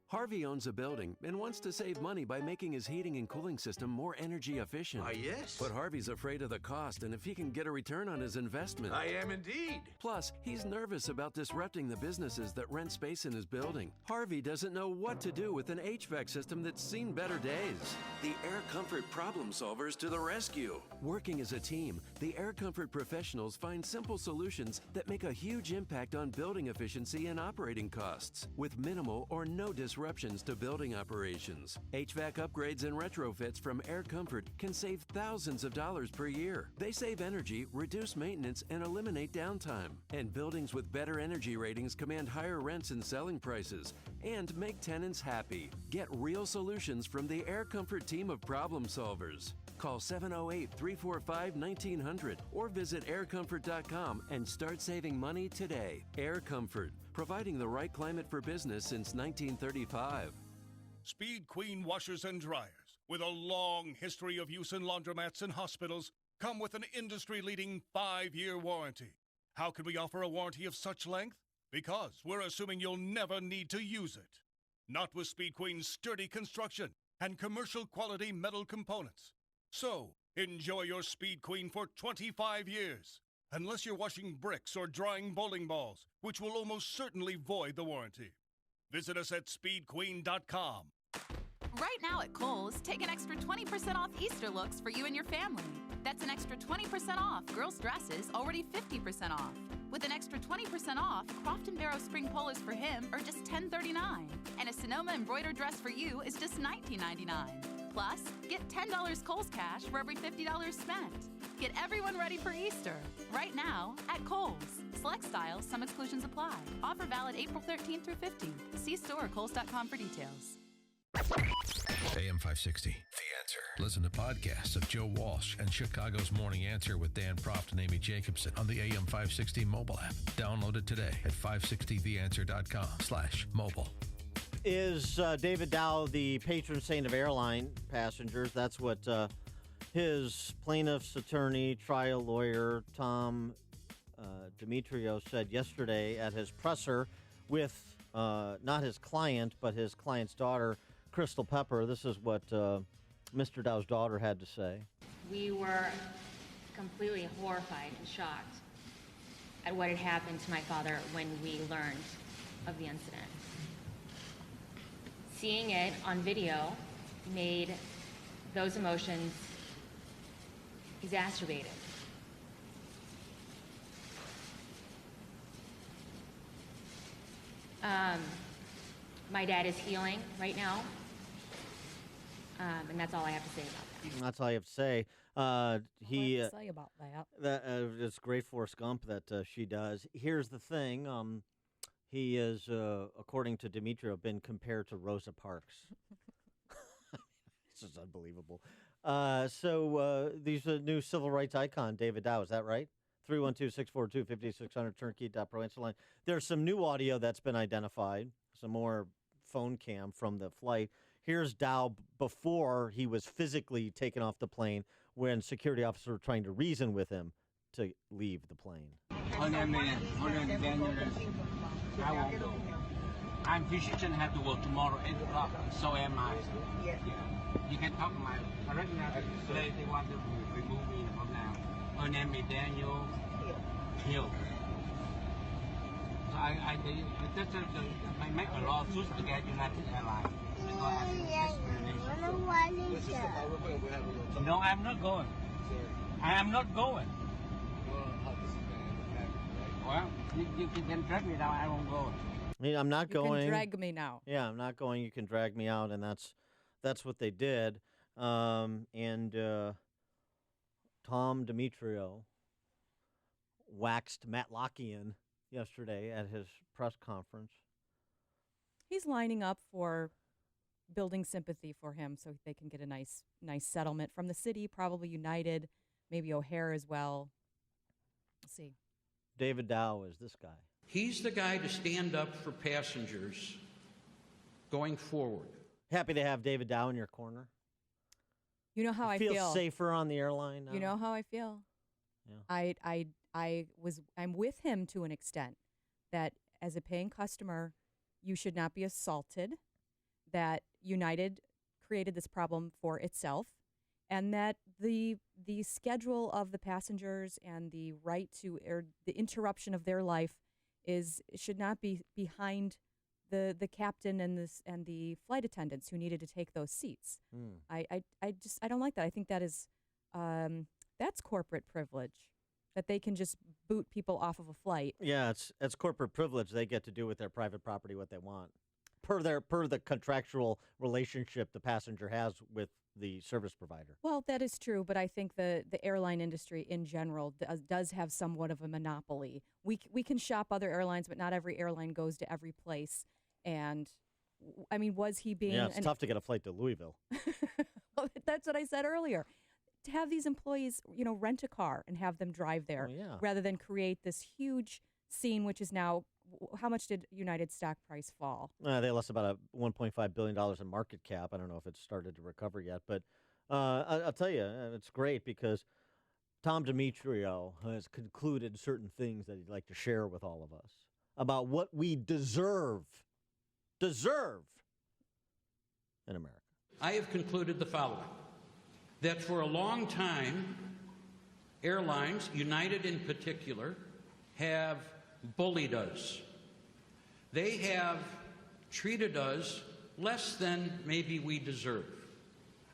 Harvey owns a building and wants to save money by making his heating and cooling system more energy efficient. Yes. But Harvey's afraid of the cost and if he can get a return on his investment. I am indeed. Plus, he's nervous about disrupting the businesses that rent space in his building. Harvey doesn't know what to do with an HVAC system that's seen better days. The Air Comfort problem solvers to the rescue. Working as a team, the Air Comfort professionals find simple solutions that make a huge impact on building efficiency and operating costs with minimal or no disruptions to building operations. HVAC upgrades and retrofits from Air Comfort can save thousands of dollars per year. They save energy, reduce maintenance, and eliminate downtime. And buildings with better energy ratings command higher rents and selling prices and make tenants happy. Get real solutions from the Air Comfort team of problem solvers. Call 708-345-1900 or visit aircomfort.com and start saving money today. Air Comfort, providing the right climate for business since 1935. Speed Queen washers and dryers, with a long history of use in laundromats and hospitals, come with an industry-leading 5-year warranty. How can we offer a warranty of such length? Because we're assuming you'll never need to use it. Not with Speed Queen's sturdy construction and commercial quality metal components. So, enjoy your Speed Queen for 25 years. Unless you're washing bricks or drying bowling balls, which will almost certainly void the warranty. Visit us at speedqueen.com. Right now at Kohl's, take an extra 20% off Easter looks for you and your family. That's an extra 20% off girls' dresses, already 50% off. With an extra 20% off, Croft & Barrow spring polos for him are just $10.39. And a Sonoma embroidered dress for you is just $19.99. Plus, get $10 Kohl's cash for every $50 spent. Get everyone ready for Easter, right now at Kohl's. Select styles, some exclusions apply. Offer valid April 13th through 15th. See store or kohls.com for details. AM 560, The Answer. Listen to podcasts of Joe Walsh and Chicago's Morning Answer with Dan Proft and Amy Jacobson on the AM 560 mobile app. Download it today at 560theanswer.com/mobile. Is David Dow the patron saint of airline passengers? That's what his plaintiff's attorney, trial lawyer, Tom Demetrio, said yesterday at his presser with not his client, but his client's daughter, Crystal Pepper. This is what Mr. Dow's daughter had to say. We were completely horrified and shocked at what had happened to my father when we learned of the incident. Seeing it on video made those emotions exacerbated. My dad is healing right now, and that's all I have to say about that. That's all I have to say. He What to say about that? It's great Forrest Gump that she does. Here's the thing. He is, according to Demetrio, been compared to Rosa Parks. This is unbelievable. So these a new civil rights icon, David Dow. Is that right? 312-642-5600, turnkey.pro answer line. There's some new audio that's been identified, some more phone cam from the flight. Here's Dow before he was physically taken off the plane when security officers were trying to reason with him to leave the plane. I won't go. I'm physician, have to work tomorrow 8 o'clock, so am I. Yeah. You can talk to my right now. Today they want to remove me from now. Her name is Daniel Hill. So I make a lawsuit to get United Airlines. No, I'm not going. I am not going. Well, you can drag me down. I won't go. I'm not going. You can drag me now. Yeah, I'm not going. You can drag me out, and that's what they did. Tom Demetrio waxed Matt Lockian yesterday at his press conference. He's lining up for building sympathy for him so they can get a nice settlement from the city, probably United, maybe O'Hare as well. We'll see. David Dow is this guy. He's the guy to stand up for passengers going forward. Happy to have David Dow in your corner. You know how I feel feel safer on the airline now? You know how I feel? Yeah. I'm with him to an extent. that as a paying customer, you should not be assaulted, that United created this problem for itself, and that the schedule of the passengers and the right to, or the interruption of their life should not be behind the captain and the flight attendants who needed to take those seats. I don't like that. I think that is that's corporate privilege, that they can just boot people off of a flight. Yeah, it's corporate privilege. They get to do with their private property what they want, per the contractual relationship the passenger has with the service provider. Well, that is true, but I think the airline industry in general does have somewhat of a monopoly. We can shop other airlines, but not every airline goes to every place. And I mean, was he being? Yeah, it's tough to get a flight to Louisville. Well, that's what I said earlier. To have these employees, rent a car and have them drive there, rather than create this huge scene, which is now, how much did United's stock price fall? They lost about $1.5 billion in market cap. I don't know if it's started to recover yet, but I'll tell you, it's great because Tom Demetrio has concluded certain things that he'd like to share with all of us about what we deserve in America. I have concluded the following, that for a long time, airlines, United in particular, have bullied us. They have treated us less than maybe we deserve.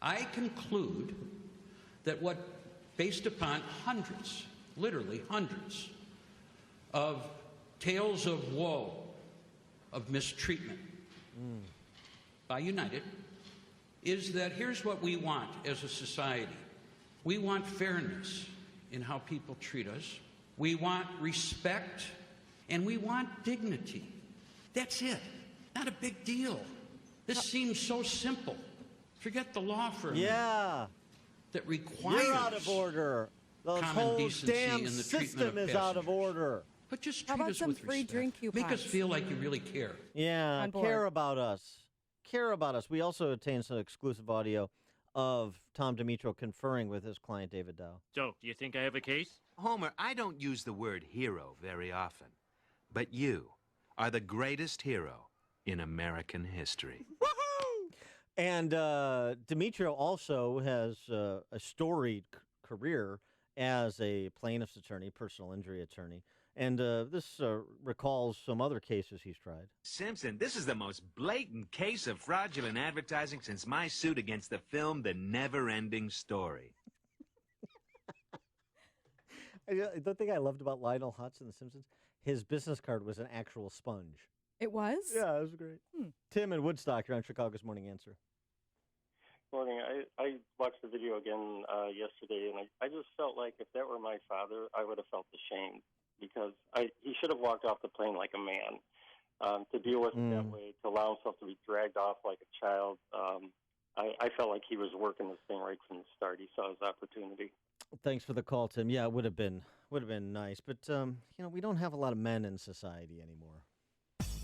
I conclude that based upon hundreds, literally hundreds, of tales of woe, of mistreatment by United, is that here's what we want as a society. We want fairness in how people treat us. We want respect, and we want dignity. That's it. Not a big deal. This seems so simple. Forget the law for a minute. Yeah. That requires You're out of order. The common whole decency damn in the system treatment of is out of passengers. order. But just How treat about us some with free respect. drink Make us coupons? feel like you really care. Yeah, On board. care about us. Care about us. We also obtained some exclusive audio of Tom Demetrio conferring with his client, David Dow. So, do you think I have a case? Homer, I don't use the word hero very often, but you are the greatest hero in American history. And Demetrio also has a storied career as a plaintiff's attorney, personal injury attorney. And this recalls some other cases he's tried. Simpson, this is the most blatant case of fraudulent advertising since my suit against the film The Never-Ending Story. The thing I loved about Lionel Hutz in The Simpsons, his business card was an actual sponge. It was? Yeah, it was great. Tim in Woodstock, you're on Chicago's Morning Answer. Morning. I watched the video again yesterday, and I just felt like if that were my father, I would have felt ashamed because he should have walked off the plane like a man. To deal with it that way, to allow himself to be dragged off like a child, I felt like he was working this thing right from the start. He saw his opportunity. Thanks for the call, Tim. Yeah, it would have been nice, but we don't have a lot of men in society anymore.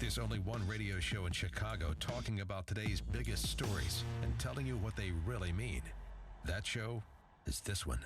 There's only one radio show in Chicago talking about today's biggest stories and telling you what they really mean. That show is this one,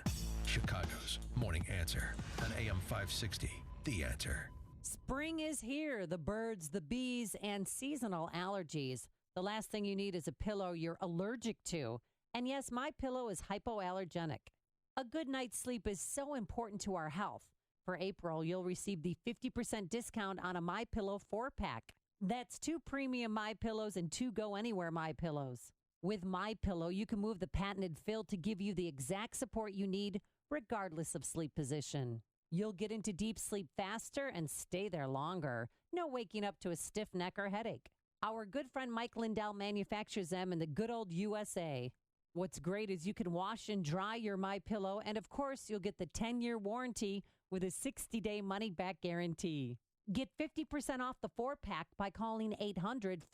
Chicago's Morning Answer on AM 560, The Answer. Spring is here. The birds, the bees, and seasonal allergies. The last thing you need is a pillow you're allergic to. And yes, MyPillow is hypoallergenic. A good night's sleep is so important to our health. For April, you'll receive the 50% discount on a MyPillow 4-pack. That's 2 premium MyPillows and 2 Go Anywhere MyPillows. With MyPillow, you can move the patented fill to give you the exact support you need, regardless of sleep position. You'll get into deep sleep faster and stay there longer. No waking up to a stiff neck or headache. Our good friend Mike Lindell manufactures them in the good old USA. What's great is you can wash and dry your MyPillow, and of course, you'll get the 10-year warranty with a 60-day money-back guarantee. Get 50% off the 4-pack by calling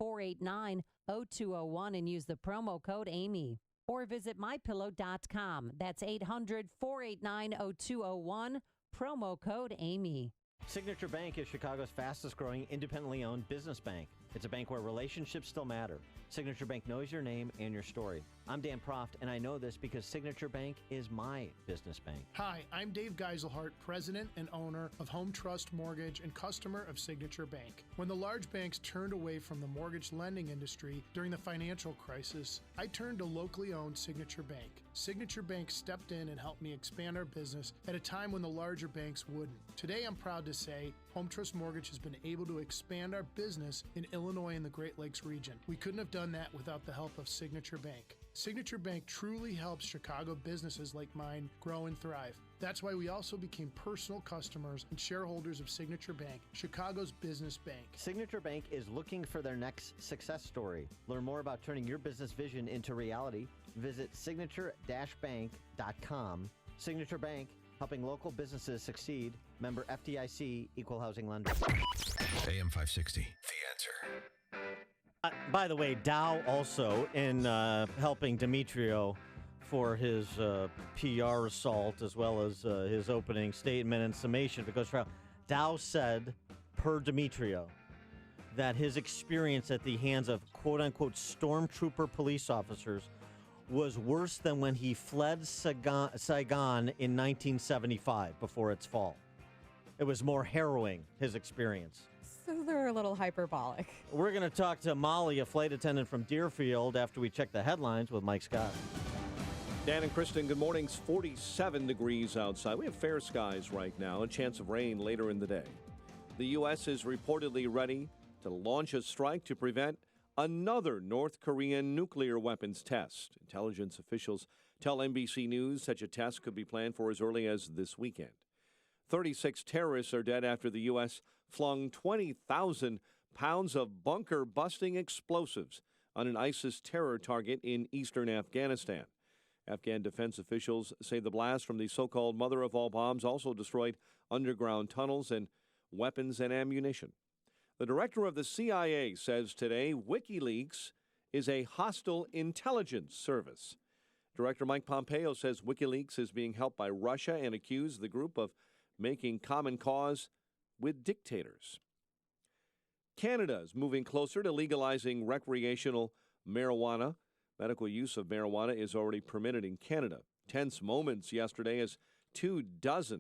800-489-0201 and use the promo code AMY. Or visit MyPillow.com. That's 800-489-0201, promo code AMY. Signature Bank is Chicago's fastest-growing independently owned business bank. It's a bank where relationships still matter. Signature Bank knows your name and your story. I'm Dan Proft, and I know this because Signature Bank is my business bank. Hi, I'm Dave Geiselhart, president and owner of Home Trust Mortgage and customer of Signature Bank. When the large banks turned away from the mortgage lending industry during the financial crisis, I turned to locally owned Signature Bank. Signature Bank stepped in and helped me expand our business at a time when the larger banks wouldn't. Today, I'm proud to say Home Trust Mortgage has been able to expand our business in Illinois and the Great Lakes region. We couldn't have done that without the help of Signature Bank. Signature Bank truly helps Chicago businesses like mine grow and thrive. That's why we also became personal customers and shareholders of Signature Bank, Chicago's business bank. Signature Bank is looking for their next success story. Learn more about turning your business vision into reality. Visit signature-bank.com. Signature Bank, helping local businesses succeed. Member FDIC, Equal Housing Lender. AM 560, The Answer. By the way, Dow also in helping Demetrio for his PR assault as well as his opening statement and summation, because Dow said, per Demetrio, that his experience at the hands of quote-unquote stormtrooper police officers was worse than when he fled Saigon in 1975 before its fall. It was more harrowing, his experience. So they're a little hyperbolic. We're going to talk to Molly, a flight attendant from Deerfield, after we check the headlines with Mike Scott. Dan and Kristen, good morning. It's 47 degrees outside. We have fair skies right now, a chance of rain later in the day. The U.S. is reportedly ready to launch a strike to prevent another North Korean nuclear weapons test. Intelligence officials tell NBC News such a test could be planned for as early as this weekend. 36 terrorists are dead after the U.S. flung 20,000 pounds of bunker-busting explosives on an ISIS terror target in eastern Afghanistan. Afghan defense officials say the blast from the so-called mother of all bombs also destroyed underground tunnels and weapons and ammunition. The director of the CIA says today WikiLeaks is a hostile intelligence service. Director Mike Pompeo says WikiLeaks is being helped by Russia and accused the group of making common cause with dictators. Canada is moving closer to legalizing recreational marijuana. Medical use of marijuana is already permitted in Canada. Tense moments yesterday as 24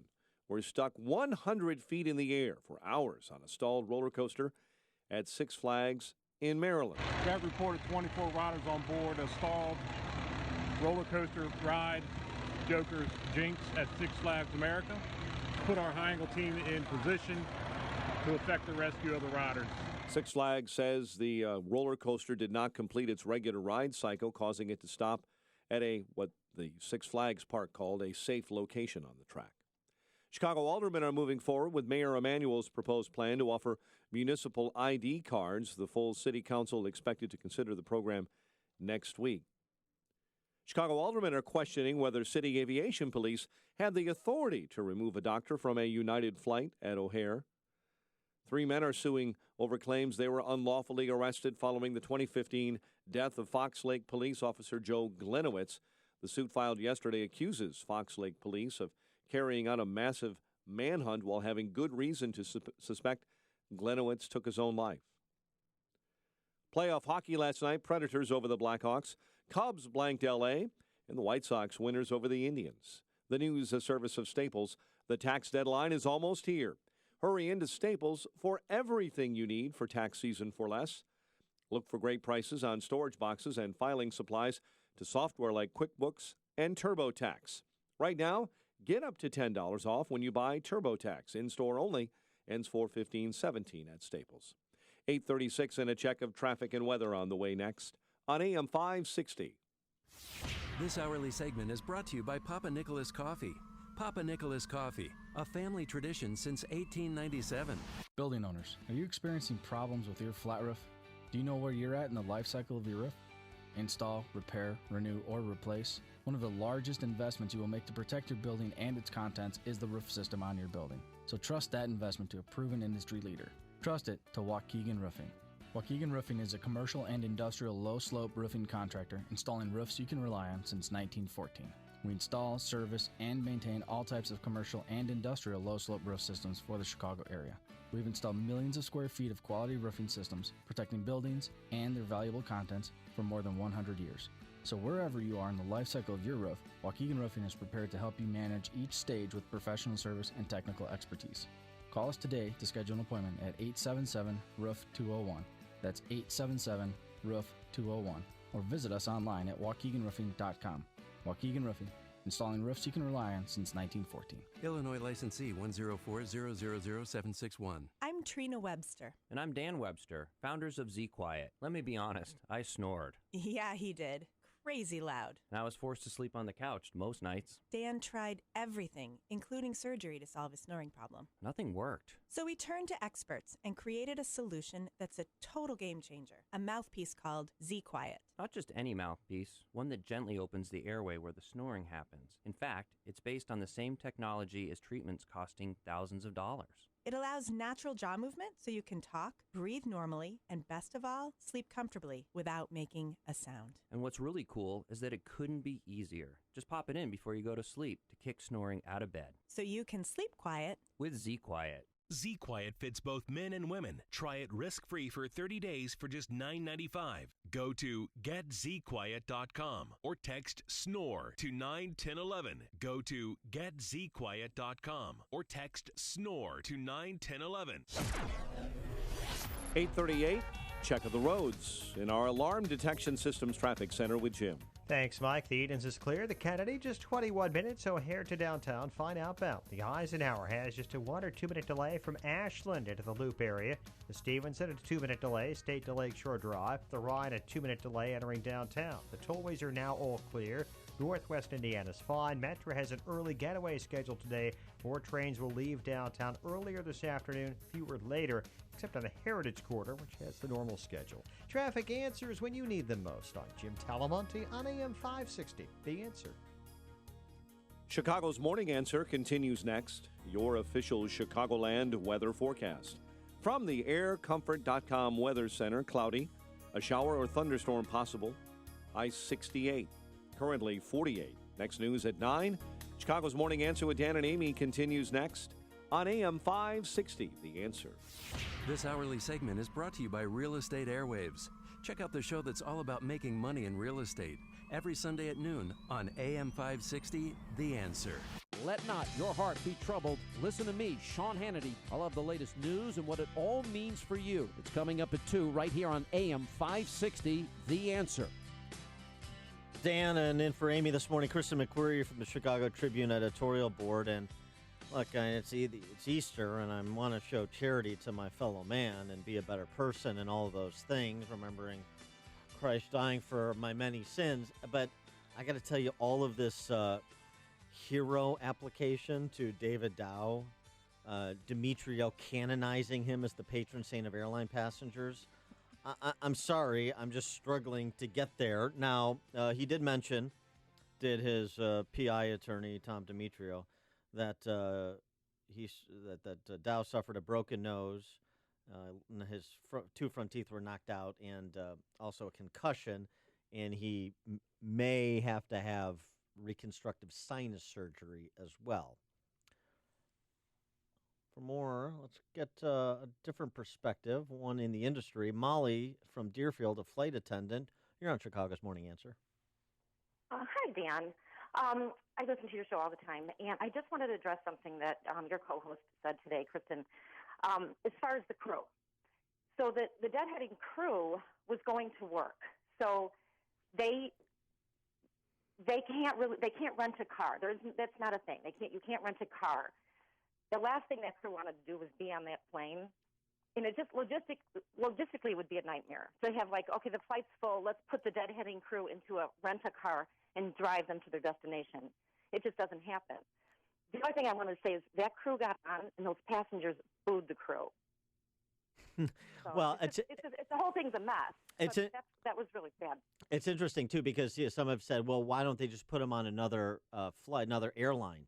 were stuck 100 feet in the air for hours on a stalled roller coaster at Six Flags in Maryland. We have reported 24 riders on board a stalled roller coaster ride, Joker's Jinx, at Six Flags America. Put our high angle team in position to effect the rescue of the riders. Six Flags says the roller coaster did not complete its regular ride cycle, causing it to stop at what the Six Flags park called a safe location on the track. Chicago aldermen are moving forward with Mayor Emanuel's proposed plan to offer municipal ID cards. The full city council expected to consider the program next week. Chicago aldermen are questioning whether city aviation police had the authority to remove a doctor from a United flight at O'Hare. 3 men are suing over claims they were unlawfully arrested following the 2015 death of Fox Lake police officer Joe Glenowitz. The suit filed yesterday accuses Fox Lake police of carrying out a massive manhunt while having good reason to suspect Glenowitz took his own life. Playoff hockey last night, Predators over the Blackhawks, Cubs blanked L.A., and the White Sox winners over the Indians. The news service of Staples, the tax deadline is almost here. Hurry into Staples for everything you need for tax season for less. Look for great prices on storage boxes and filing supplies to software like QuickBooks and TurboTax. Right now, get up to $10 off when you buy TurboTax. In-store only. Ends 4/15/17 at Staples. 8:36 and a check of traffic and weather on the way next on AM 560. This hourly segment is brought to you by Papa Nicholas Coffee. Papa Nicholas Coffee, a family tradition since 1897. Building owners, are you experiencing problems with your flat roof? Do you know where you're at in the life cycle of your roof? Install, repair, renew, or replace. One of the largest investments you will make to protect your building and its contents is the roof system on your building. So trust that investment to a proven industry leader. Trust it to Waukegan Roofing. Waukegan Roofing is a commercial and industrial low-slope roofing contractor installing roofs you can rely on since 1914. We install, service, and maintain all types of commercial and industrial low-slope roof systems for the Chicago area. We've installed millions of square feet of quality roofing systems, protecting buildings and their valuable contents for more than 100 years. So wherever you are in the life cycle of your roof, Waukegan Roofing is prepared to help you manage each stage with professional service and technical expertise. Call us today to schedule an appointment at 877-ROOF-201. That's 877-ROOF-201. Or visit us online at waukeganroofing.com. Waukegan Roofing, installing roofs you can rely on since 1914. Illinois licensee 104000761. I'm Trina Webster. And I'm Dan Webster, founders of Z Quiet. Let me be honest, I snored. Yeah, he did. Crazy loud. And I was forced to sleep on the couch most nights. Dan tried everything, including surgery, to solve his snoring problem. Nothing worked. So we turned to experts and created a solution that's a total game changer, a mouthpiece called Z Quiet. Not just any mouthpiece, one that gently opens the airway where the snoring happens. In fact, it's based on the same technology as treatments costing thousands of dollars. It allows natural jaw movement so you can talk, breathe normally, and best of all, sleep comfortably without making a sound. And what's really cool is that it couldn't be easier. Just pop it in before you go to sleep to kick snoring out of bed. So you can sleep quiet with Z Quiet. Z Quiet fits both men and women. Try it risk-free for 30 days for just $9.95. Go to getzquiet.com or text SNORE to 91011. Go to getzquiet.com or text SNORE to 91011. 8:38, check of the roads in our Alarm Detection Systems Traffic Center with Jim. Thanks, Mike. The Edens is clear. The Kennedy, just 21 minutes, so here to downtown. Fine outbound. The Eisenhower has just a 1 or 2 minute delay from Ashland into the Loop area. The Stevenson, a 2 minute delay. State to Lakeshore Drive. The Ryan, a 2 minute delay entering downtown. The tollways are now all clear. Northwest Indiana's fine. Metro has an early getaway scheduled today. More trains will leave downtown earlier this afternoon, fewer later, except on the Heritage Corridor, which has the normal schedule. Traffic answers when you need them most. I'm Jim Talamonte on AM 560. The Answer. Chicago's Morning Answer continues next. Your official Chicagoland weather forecast. From the aircomfort.com Weather Center, cloudy, a shower or thunderstorm possible, high 68. Currently 48. Next news at 9. Chicago's Morning Answer with Dan and Amy continues next on AM 560. The Answer. This hourly segment is brought to you by Real Estate Airwaves. Check out the show that's all about making money in real estate every Sunday at noon on AM 560. The Answer. Let not your heart be troubled. Listen to me, Sean Hannity. I'll have the latest news and what it all means for you. It's coming up at 2 right here on AM 560. The Answer. Dan, and in for Amy this morning, Kristen McQuarrie from the Chicago Tribune editorial board. And look, it's Easter, and I want to show charity to my fellow man and be a better person and all of those things, remembering Christ dying for my many sins. But I got to tell you, all of this hero application to David Dow, Demetrio canonizing him as the patron saint of airline passengers, I'm sorry, I'm just struggling to get there. Now, he did mention, his PI attorney, Tom Demetrio, that Dow suffered a broken nose, his two front teeth were knocked out, and also a concussion, and he may have to have reconstructive sinus surgery as well. For more, let's get a different perspective, one in the industry. Molly from Deerfield, a flight attendant. You're on Chicago's Morning Answer. Hi, Dan. I listen to your show all the time, and I just wanted to address something that your co-host said today, Kristen, as far as the crew. So the deadheading crew was going to work. So they can't rent a car. That's not a thing. You can't rent a car. The last thing that crew wanted to do was be on that plane. And it just logistically would be a nightmare. So you have okay, the flight's full. Let's put the deadheading crew into a rent-a-car and drive them to their destination. It just doesn't happen. The only thing I want to say is that crew got on, and those passengers booed the crew. So well, the whole thing's a mess. That was really bad. It's interesting, too, because some have said, well, why don't they just put them on another flight, another airline?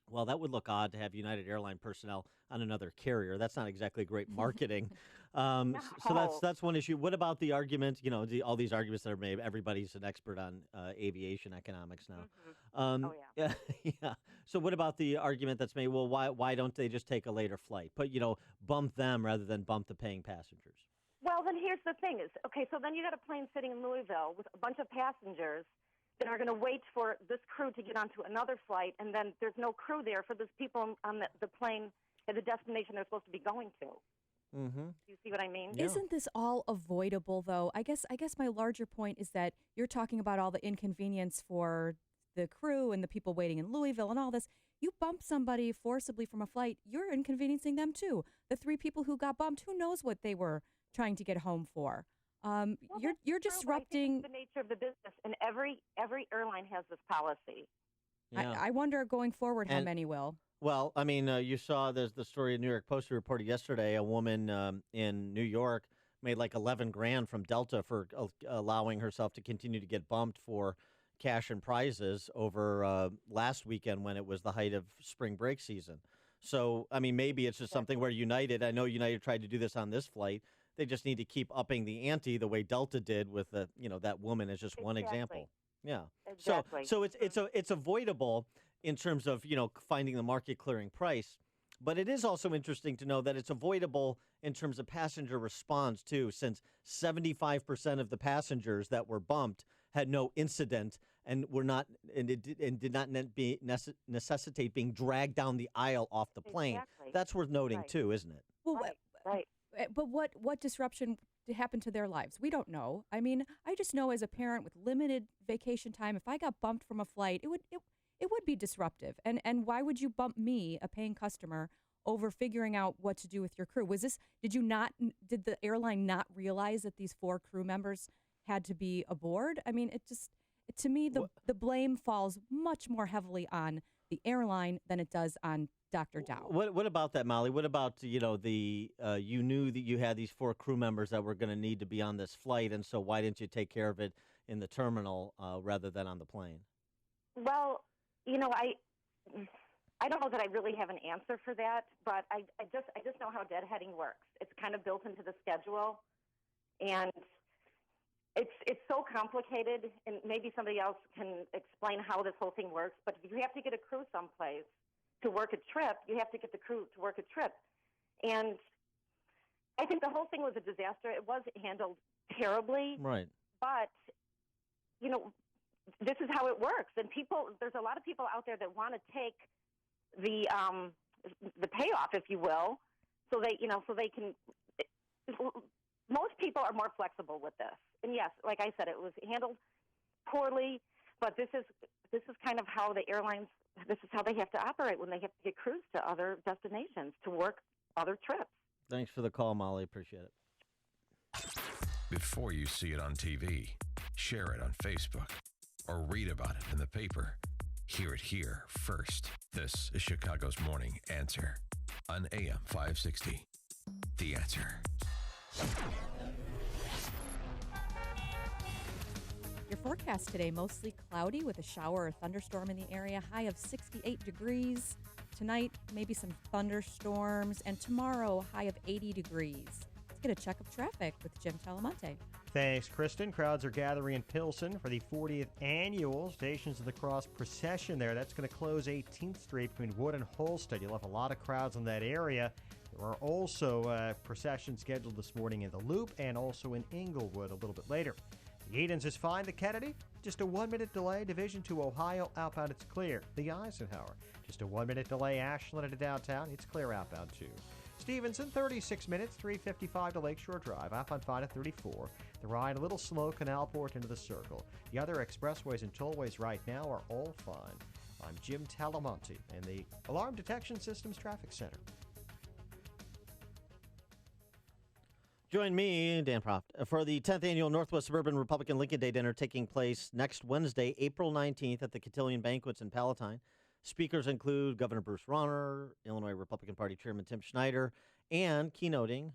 Well, that would look odd to have United Airline personnel on another carrier. That's not exactly great marketing. So that's one issue. What about the argument? All these arguments that are made. Everybody's an expert on aviation economics now. Yeah. So what about the argument that's made? Well, why don't they just take a later flight? But bump them rather than bump the paying passengers. Well, then here's the thing: so then you got a plane sitting in Louisville with a bunch of passengers that are going to wait for this crew to get onto another flight, and then there's no crew there for those people on the plane at the destination they're supposed to be going to. Mm-hmm. Do you see what I mean? Isn't this all avoidable, though? I guess my larger point is that you're talking about all the inconvenience for the crew and the people waiting in Louisville and all this. You bump somebody forcibly from a flight, you're inconveniencing them too. The 3 people who got bumped, who knows what they were trying to get home for? You're disrupting the nature of the business, and every airline has this policy. Yeah. I wonder going forward how many will. Well, I mean, you saw there's the story in New York Post reported yesterday. A woman in New York made like $11,000 from Delta for allowing herself to continue to get bumped for cash and prizes over last weekend when it was the height of spring break season. So, I mean, maybe it's just something where United, I know United tried to do this on this flight. They just need to keep upping the ante the way Delta did with that woman is just one example. Yeah. Exactly. So it's avoidable in terms of, finding the market clearing price. But it is also interesting to know that it's avoidable in terms of passenger response too, since 75% of the passengers that were bumped had no incident and did not necessitate being dragged down the aisle off the plane. Exactly. That's worth noting too, isn't it? Well, right. But what disruption happened to their lives? We don't know. I mean, I just know as a parent with limited vacation time, if I got bumped from a flight, it would be disruptive. And why would you bump me, a paying customer, over figuring out what to do with your crew? Did the airline not realize that these 4 crew members had to be aboard? I mean, to me, the blame falls much more heavily on the airline than it does on Dr. Dow. What about that, Molly? What about, you knew that you had these 4 crew members that were going to need to be on this flight, and so why didn't you take care of it in the terminal rather than on the plane? Well, I don't know that I really have an answer for that, but I just know how deadheading works. It's kind of built into the schedule, and it's so complicated, and maybe somebody else can explain how this whole thing works, but if you have to get a crew someplace to work a trip, you have to get the crew to work a trip. And I think the whole thing was a disaster. It was handled terribly. Right. But, this is how it works. And there's a lot of people out there that want to take the payoff, if you will, so they can. Most people are more flexible with this. And yes, like I said, it was handled poorly, but this is kind of how the airlines, this is how they have to operate when they have to get crews to other destinations to work other trips. Thanks for the call, Molly. Appreciate it. Before you see it on TV, share it on Facebook, or read about it in the paper. Hear it here first. This is Chicago's Morning Answer on AM 560. The Answer. Your forecast today, mostly cloudy with a shower or thunderstorm in the area, high of 68 degrees. Tonight, maybe some thunderstorms, and tomorrow, high of 80 degrees. Let's get a check of traffic with Jim Talamonte. Thanks, Kristen. Crowds are gathering in Pilsen for the 40th annual Stations of the Cross procession there. That's going to close 18th Street between Wood and Holstead. You'll have a lot of crowds in that area. There are also processions scheduled this morning in the Loop and also in Inglewood a little bit later. The Edens is fine to Kennedy. Just a 1-minute delay. Division to Ohio. Outbound, it's clear. The Eisenhower. Just a 1-minute delay. Ashland to downtown. It's clear outbound, too. Stevenson, 36 minutes, 3:55 to Lakeshore Drive. Outbound fine at 34. The ride a little slow, Canalport into the Circle. The other expressways and tollways right now are all fine. I'm Jim Talamonte in the Alarm Detection Systems Traffic Center. Join me, Dan Proft, for the 10th Annual Northwest Suburban Republican Lincoln Day Dinner taking place next Wednesday, April 19th at the Cotillion Banquets in Palatine. Speakers include Governor Bruce Rauner, Illinois Republican Party Chairman Tim Schneider, and keynoting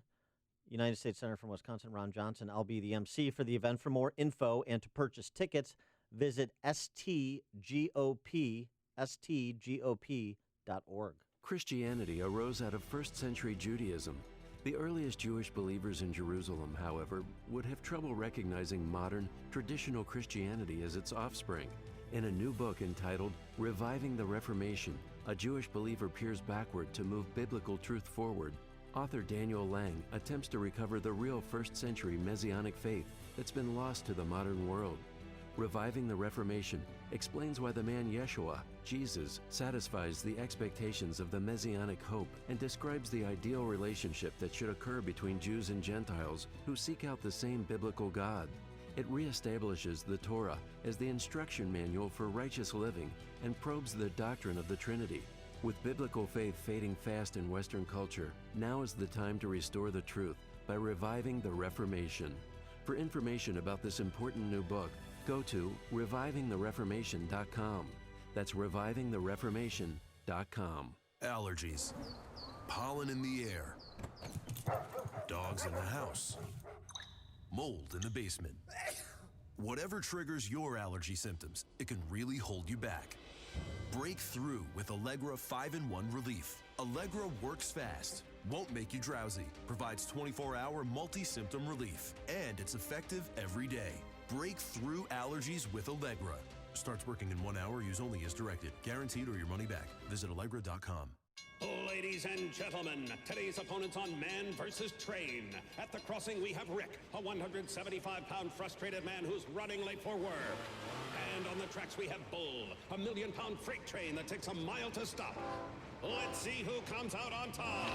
United States Senator from Wisconsin Ron Johnson. I'll be the MC for the event. For more info and to purchase tickets, visit stgop.org. Christianity arose out of first-century Judaism. The earliest Jewish believers in Jerusalem, however, would have trouble recognizing modern, traditional Christianity as its offspring. In a new book entitled Reviving the Reformation, a Jewish believer peers backward to move biblical truth forward. Author Daniel Lang attempts to recover the real first-century Messianic faith that's been lost to the modern world. Reviving the Reformation explains why the man Yeshua, Jesus, satisfies the expectations of the Messianic hope and describes the ideal relationship that should occur between Jews and Gentiles who seek out the same biblical God. It reestablishes the Torah as the instruction manual for righteous living and probes the doctrine of the Trinity. With biblical faith fading fast in Western culture, now is the time to restore the truth by reviving the Reformation. For information about this important new book, go to revivingthereformation.com. That's revivingthereformation.com. Allergies, pollen in the air, dogs in the house, mold in the basement. Whatever triggers your allergy symptoms, it can really hold you back. Break through with Allegra 5-in-1 Relief. Allegra works fast, won't make you drowsy, provides 24-hour multi-symptom relief, and it's effective every day. Break through allergies with Allegra. Starts working in 1 hour. Use only as directed. Guaranteed or your money back. Visit Allegra.com. Ladies and gentlemen, today's opponents on Man vs. Train. At the crossing, we have Rick, a 175-pound frustrated man who's running late for work. And on the tracks, we have Bull, a million-pound freight train that takes a mile to stop. Let's see who comes out on top.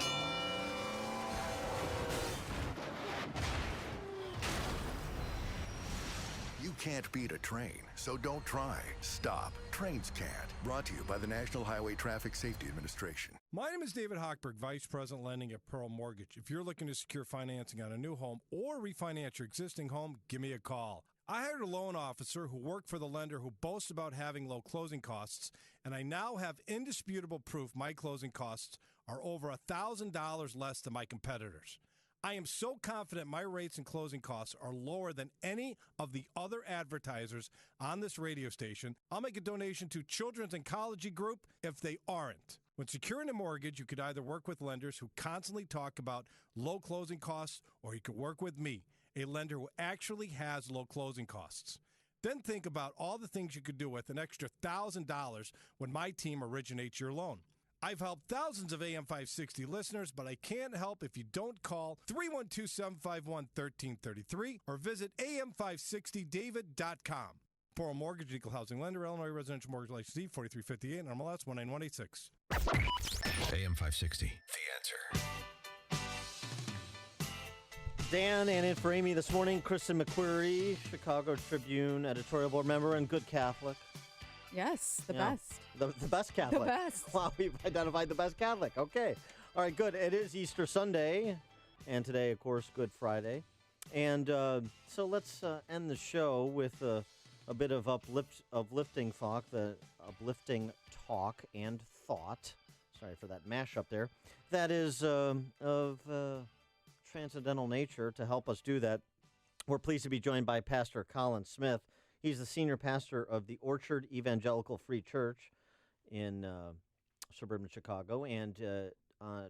You can't beat a train, so don't try. Stop. Trains can't. Brought to you by the National Highway Traffic Safety Administration. My name is David Hochberg, Vice President Lending at Pearl Mortgage. If you're looking to secure financing on a new home or refinance your existing home, give me a call. I hired a loan officer who worked for the lender who boasts about having low closing costs, and I now have indisputable proof my closing costs are over $1,000 less than my competitors. I am so confident my rates and closing costs are lower than any of the other advertisers on this radio station. I'll make a donation to Children's Oncology Group if they aren't. When securing a mortgage, you could either work with lenders who constantly talk about low closing costs, or you could work with me, a lender who actually has low closing costs. Then think about all the things you could do with an extra $1,000 when my team originates your loan. I've helped thousands of AM 560 listeners, but I can't help if you don't call 312-751-1333 or visit am560david.com. Pearl Mortgage, Equal Housing Lender, Illinois Residential Mortgage Licensee, 4358, MLS 19186. AM 560, The Answer. Dan, and in for Amy this morning, Kristen McQuarrie, Chicago Tribune editorial board member and good Catholic. Yes, the Yeah. best. The best Catholic. The best. Wow, we've identified the best Catholic. Okay. All right, good. It is Easter Sunday, and today, of course, Good Friday. And so let's end the show with a bit of uplifting talk and thought. Sorry for that mashup there. That is of transcendental nature. To help us do that, we're pleased to be joined by Pastor Colin Smith. He's the senior pastor of the Orchard Evangelical Free Church in suburban Chicago. And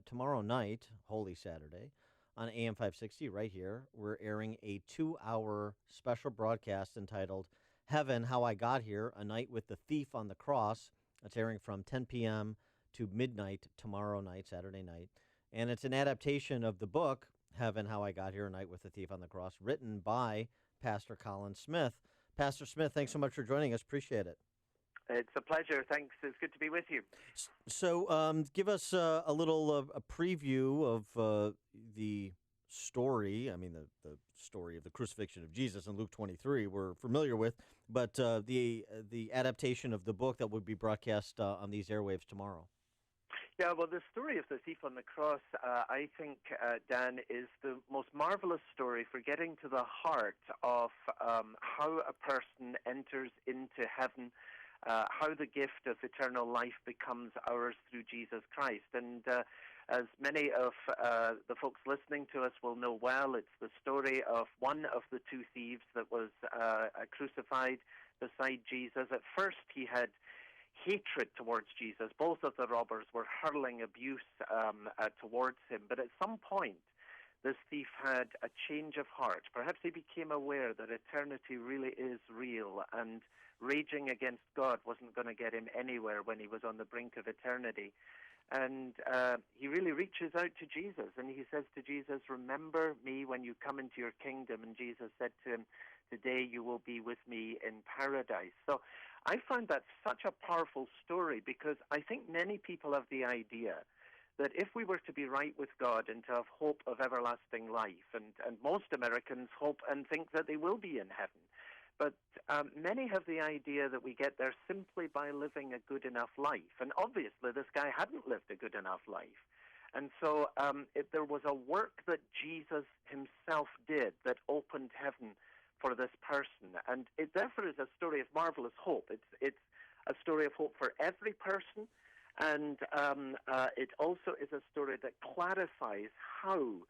tomorrow night, Holy Saturday, on AM 560 right here, we're airing a 2-hour special broadcast entitled Heaven, How I Got Here, A Night with the Thief on the Cross. It's airing from 10 p.m. to midnight tomorrow night, Saturday night. And it's an adaptation of the book, Heaven, How I Got Here, A Night with the Thief on the Cross, written by Pastor Colin Smith. Pastor Smith, thanks so much for joining us. Appreciate it. It's a pleasure. Thanks. It's good to be with you. So give us a little a preview of the story. I mean, the story of the crucifixion of Jesus in Luke 23 we're familiar with, but the adaptation of the book that would be broadcast on these airwaves tomorrow. Yeah, well, the story of the thief on the cross, I think, Dan, is the most marvelous story for getting to the heart of how a person enters into heaven, how the gift of eternal life becomes ours through Jesus Christ. And as many of the folks listening to us will know well, it's the story of one of the two thieves that was crucified beside Jesus. At first, he had hatred towards Jesus. Both of the robbers were hurling abuse towards him. But at some point, this thief had a change of heart. Perhaps he became aware that eternity really is real, and raging against God wasn't going to get him anywhere when he was on the brink of eternity. And he really reaches out to Jesus, and he says to Jesus, "Remember me when you come into your kingdom." And Jesus said to him, "Today you will be with me in paradise." So I found that such a powerful story, because I think many people have the idea that if we were to be right with God and to have hope of everlasting life, and most Americans hope and think that they will be in heaven, but many have the idea that we get there simply by living a good enough life. And obviously this guy hadn't lived a good enough life. And so there was a work that Jesus himself did that opened heaven for this person. And it therefore is a story of marvelous hope. It's a story of hope for every person. And it also is a story that clarifies how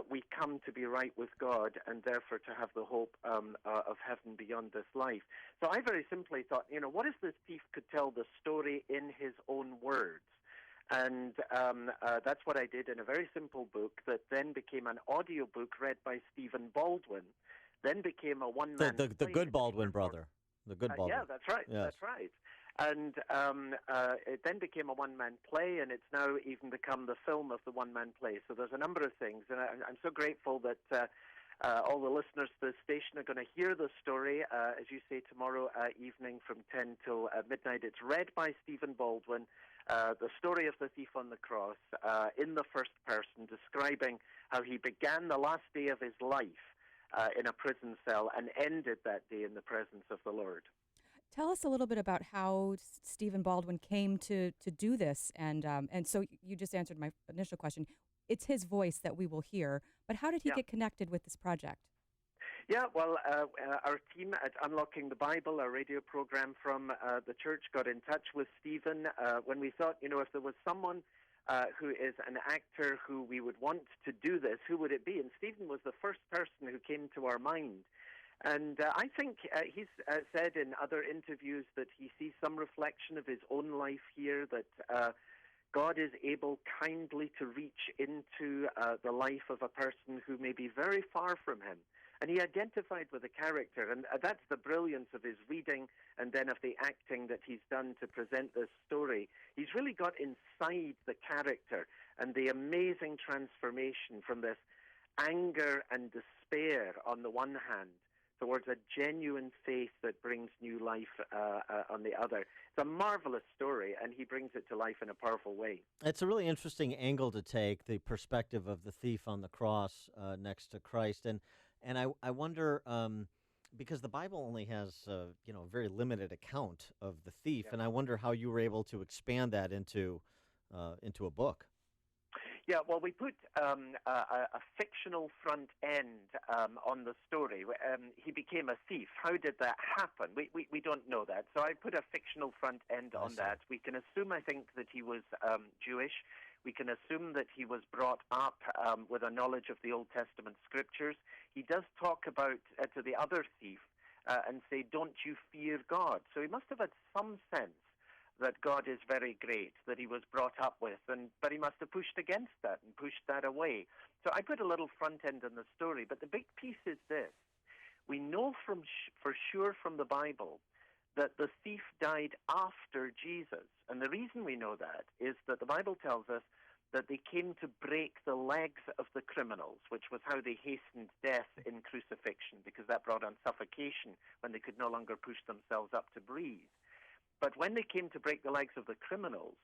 we come to be right with God, and therefore to have the hope of heaven beyond this life. So I very simply thought, what if this thief could tell the story in his own words? And that's what I did in a very simple book that then became an audio book read by Stephen Baldwin, then became a one-man The good Baldwin brother. The good Baldwin. Yeah, that's right. Yes. That's right. And it then became a one-man play, and it's now even become the film of the one-man play. So there's a number of things, and I'm so grateful that all the listeners to the station are going to hear the story, as you say, tomorrow evening from 10 till midnight. It's read by Stephen Baldwin, the story of the thief on the cross, in the first person, describing how he began the last day of his life in a prison cell and ended that day in the presence of the Lord. Tell us a little bit about how Stephen Baldwin came to do this, and so you just answered my initial question. It's his voice that we will hear, but how did he get connected with this project? Yeah, well, our team at Unlocking the Bible, our radio program from the church, got in touch with Stephen when we thought, if there was someone who is an actor who we would want to do this, who would it be? And Stephen was the first person who came to our mind. And I think he's said in other interviews that he sees some reflection of his own life here, that God is able kindly to reach into the life of a person who may be very far from him. And he identified with the character, and that's the brilliance of his reading and then of the acting that he's done to present this story. He's really got inside the character and the amazing transformation from this anger and despair on the one hand towards a genuine faith that brings new life on the other. It's a marvelous story, and he brings it to life in a powerful way. It's a really interesting angle to take, the perspective of the thief on the cross next to Christ. And I wonder, because the Bible only has a very limited account of the thief, and I wonder how you were able to expand that into a book. Yeah, well, we put a fictional front end on the story. He became a thief. How did that happen? We don't know that. So I put a fictional front end on that. We can assume, I think, that he was Jewish. We can assume that he was brought up with a knowledge of the Old Testament scriptures. He does talk about to the other thief and say, "Don't you fear God?" So he must have had some sense that God is very great, that he was brought up with, but he must have pushed against that and pushed that away. So I put a little front end in the story, but the big piece is this. We know for sure from the Bible that the thief died after Jesus. And the reason we know that is that the Bible tells us that they came to break the legs of the criminals, which was how they hastened death in crucifixion, because that brought on suffocation when they could no longer push themselves up to breathe. But when they came to break the legs of the criminals,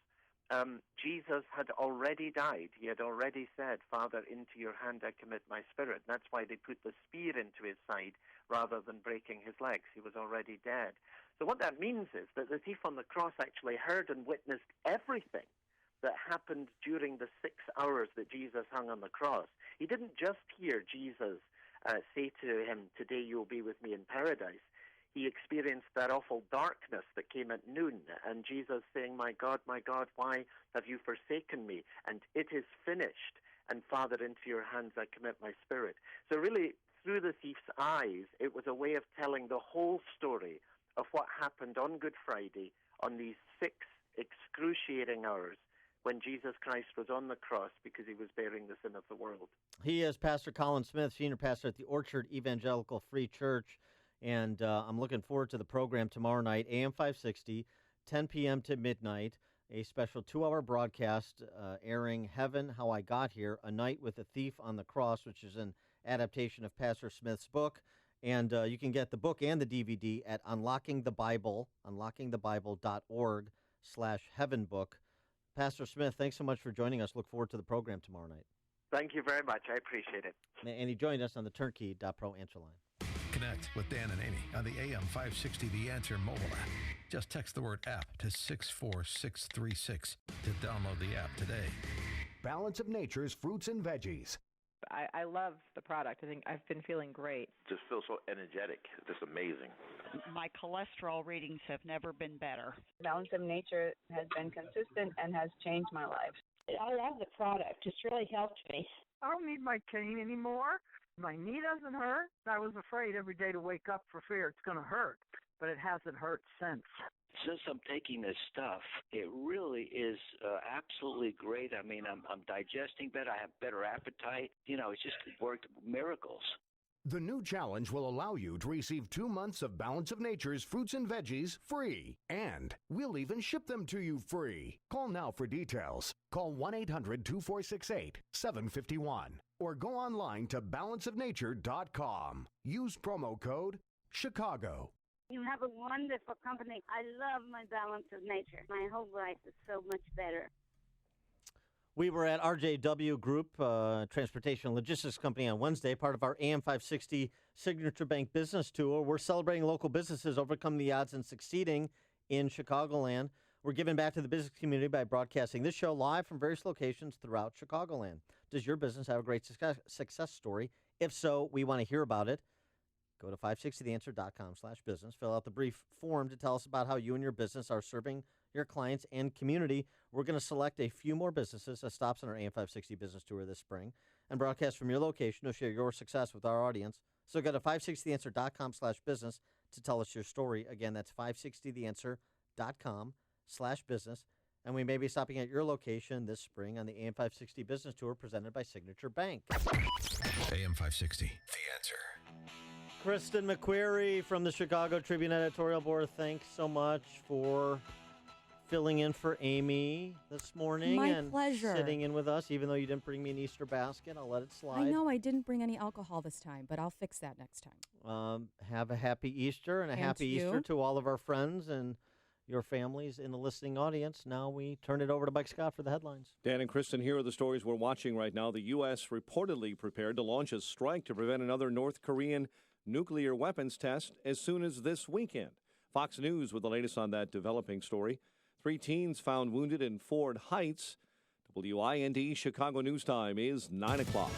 Jesus had already died. He had already said, "Father, into your hand I commit my spirit." And that's why they put the spear into his side rather than breaking his legs. He was already dead. So what that means is that the thief on the cross actually heard and witnessed everything that happened during the 6 hours that Jesus hung on the cross. He didn't just hear Jesus say to him, "Today you will be with me in paradise." He experienced that awful darkness that came at noon, and Jesus saying, my God, why have you forsaken me? And it is finished, and Father, into your hands I commit my spirit. So really, through the thief's eyes, it was a way of telling the whole story of what happened on Good Friday, on these 6 excruciating hours when Jesus Christ was on the cross because he was bearing the sin of the world. He is Pastor Colin Smith, senior pastor at the Orchard Evangelical Free Church, and I'm looking forward to the program tomorrow night, AM 560, 10 p.m. to midnight, a special 2-hour broadcast airing Heaven, How I Got Here, A Night with a Thief on the Cross, which is an adaptation of Pastor Smith's book. And you can get the book and the DVD at unlockingthebible.org/heavenbook. Pastor Smith, thanks so much for joining us. Look forward to the program tomorrow night. Thank you very much. I appreciate it. And he joined us on the Turnkey.pro answer line. Connect with Dan and Amy on the AM 560 The Answer mobile app. Just text the word app to 64636 to download the app today. Balance of Nature's fruits and veggies. I love the product. I think I've been feeling great. Just feel so energetic. Just amazing. My cholesterol readings have never been better. Balance of Nature has been consistent and has changed my life. I love the product. It's really helped me. I don't need my cane anymore. My knee doesn't hurt. I was afraid every day to wake up for fear it's going to hurt, but it hasn't hurt since. Since I'm taking this stuff, it really is absolutely great. I mean, I'm digesting better. I have better appetite. You know, it's just worked miracles. The new challenge will allow you to receive 2 months of Balance of Nature's fruits and veggies free. And we'll even ship them to you free. Call now for details. Call 1-800-246-8751 or go online to balanceofnature.com. Use promo code Chicago. You have a wonderful company. I love my Balance of Nature. My whole life is so much better. We were at RJW Group, Transportation and Logistics Company, on Wednesday, part of our AM 560 Signature Bank Business Tour. We're celebrating local businesses overcoming the odds and succeeding in Chicagoland. We're giving back to the business community by broadcasting this show live from various locations throughout Chicagoland. Does your business have a great success story? If so, we want to hear about it. Go to 560theanswer.com/business. Fill out the brief form to tell us about how you and your business are serving your clients and community. We're going to select a few more businesses as stops on our AM 560 Business Tour this spring and broadcast from your location to share your success with our audience. So go to 560theanswer.com/business to tell us your story. Again, that's 560theanswer.com/business. And we may be stopping at your location this spring on the AM 560 Business Tour presented by Signature Bank. AM 560, The Answer. Kristen McQuarrie from the Chicago Tribune Editorial Board, thanks so much for filling in for Amy this morning. My pleasure. Sitting in with us, even though you didn't bring me an Easter basket. I'll let it slide. I know I didn't bring any alcohol this time, but I'll fix that next time. Have a happy Easter and a happy Easter to all of our friends and your families in the listening audience. Now we turn it over to Mike Scott for the headlines. Dan and Kristen, here are the stories we're watching right now. The U.S. reportedly prepared to launch a strike to prevent another North Korean nuclear weapons test as soon as this weekend. Fox News with the latest on that developing story. 3 teens found wounded in Ford Heights. WIND Chicago News Time is 9 o'clock.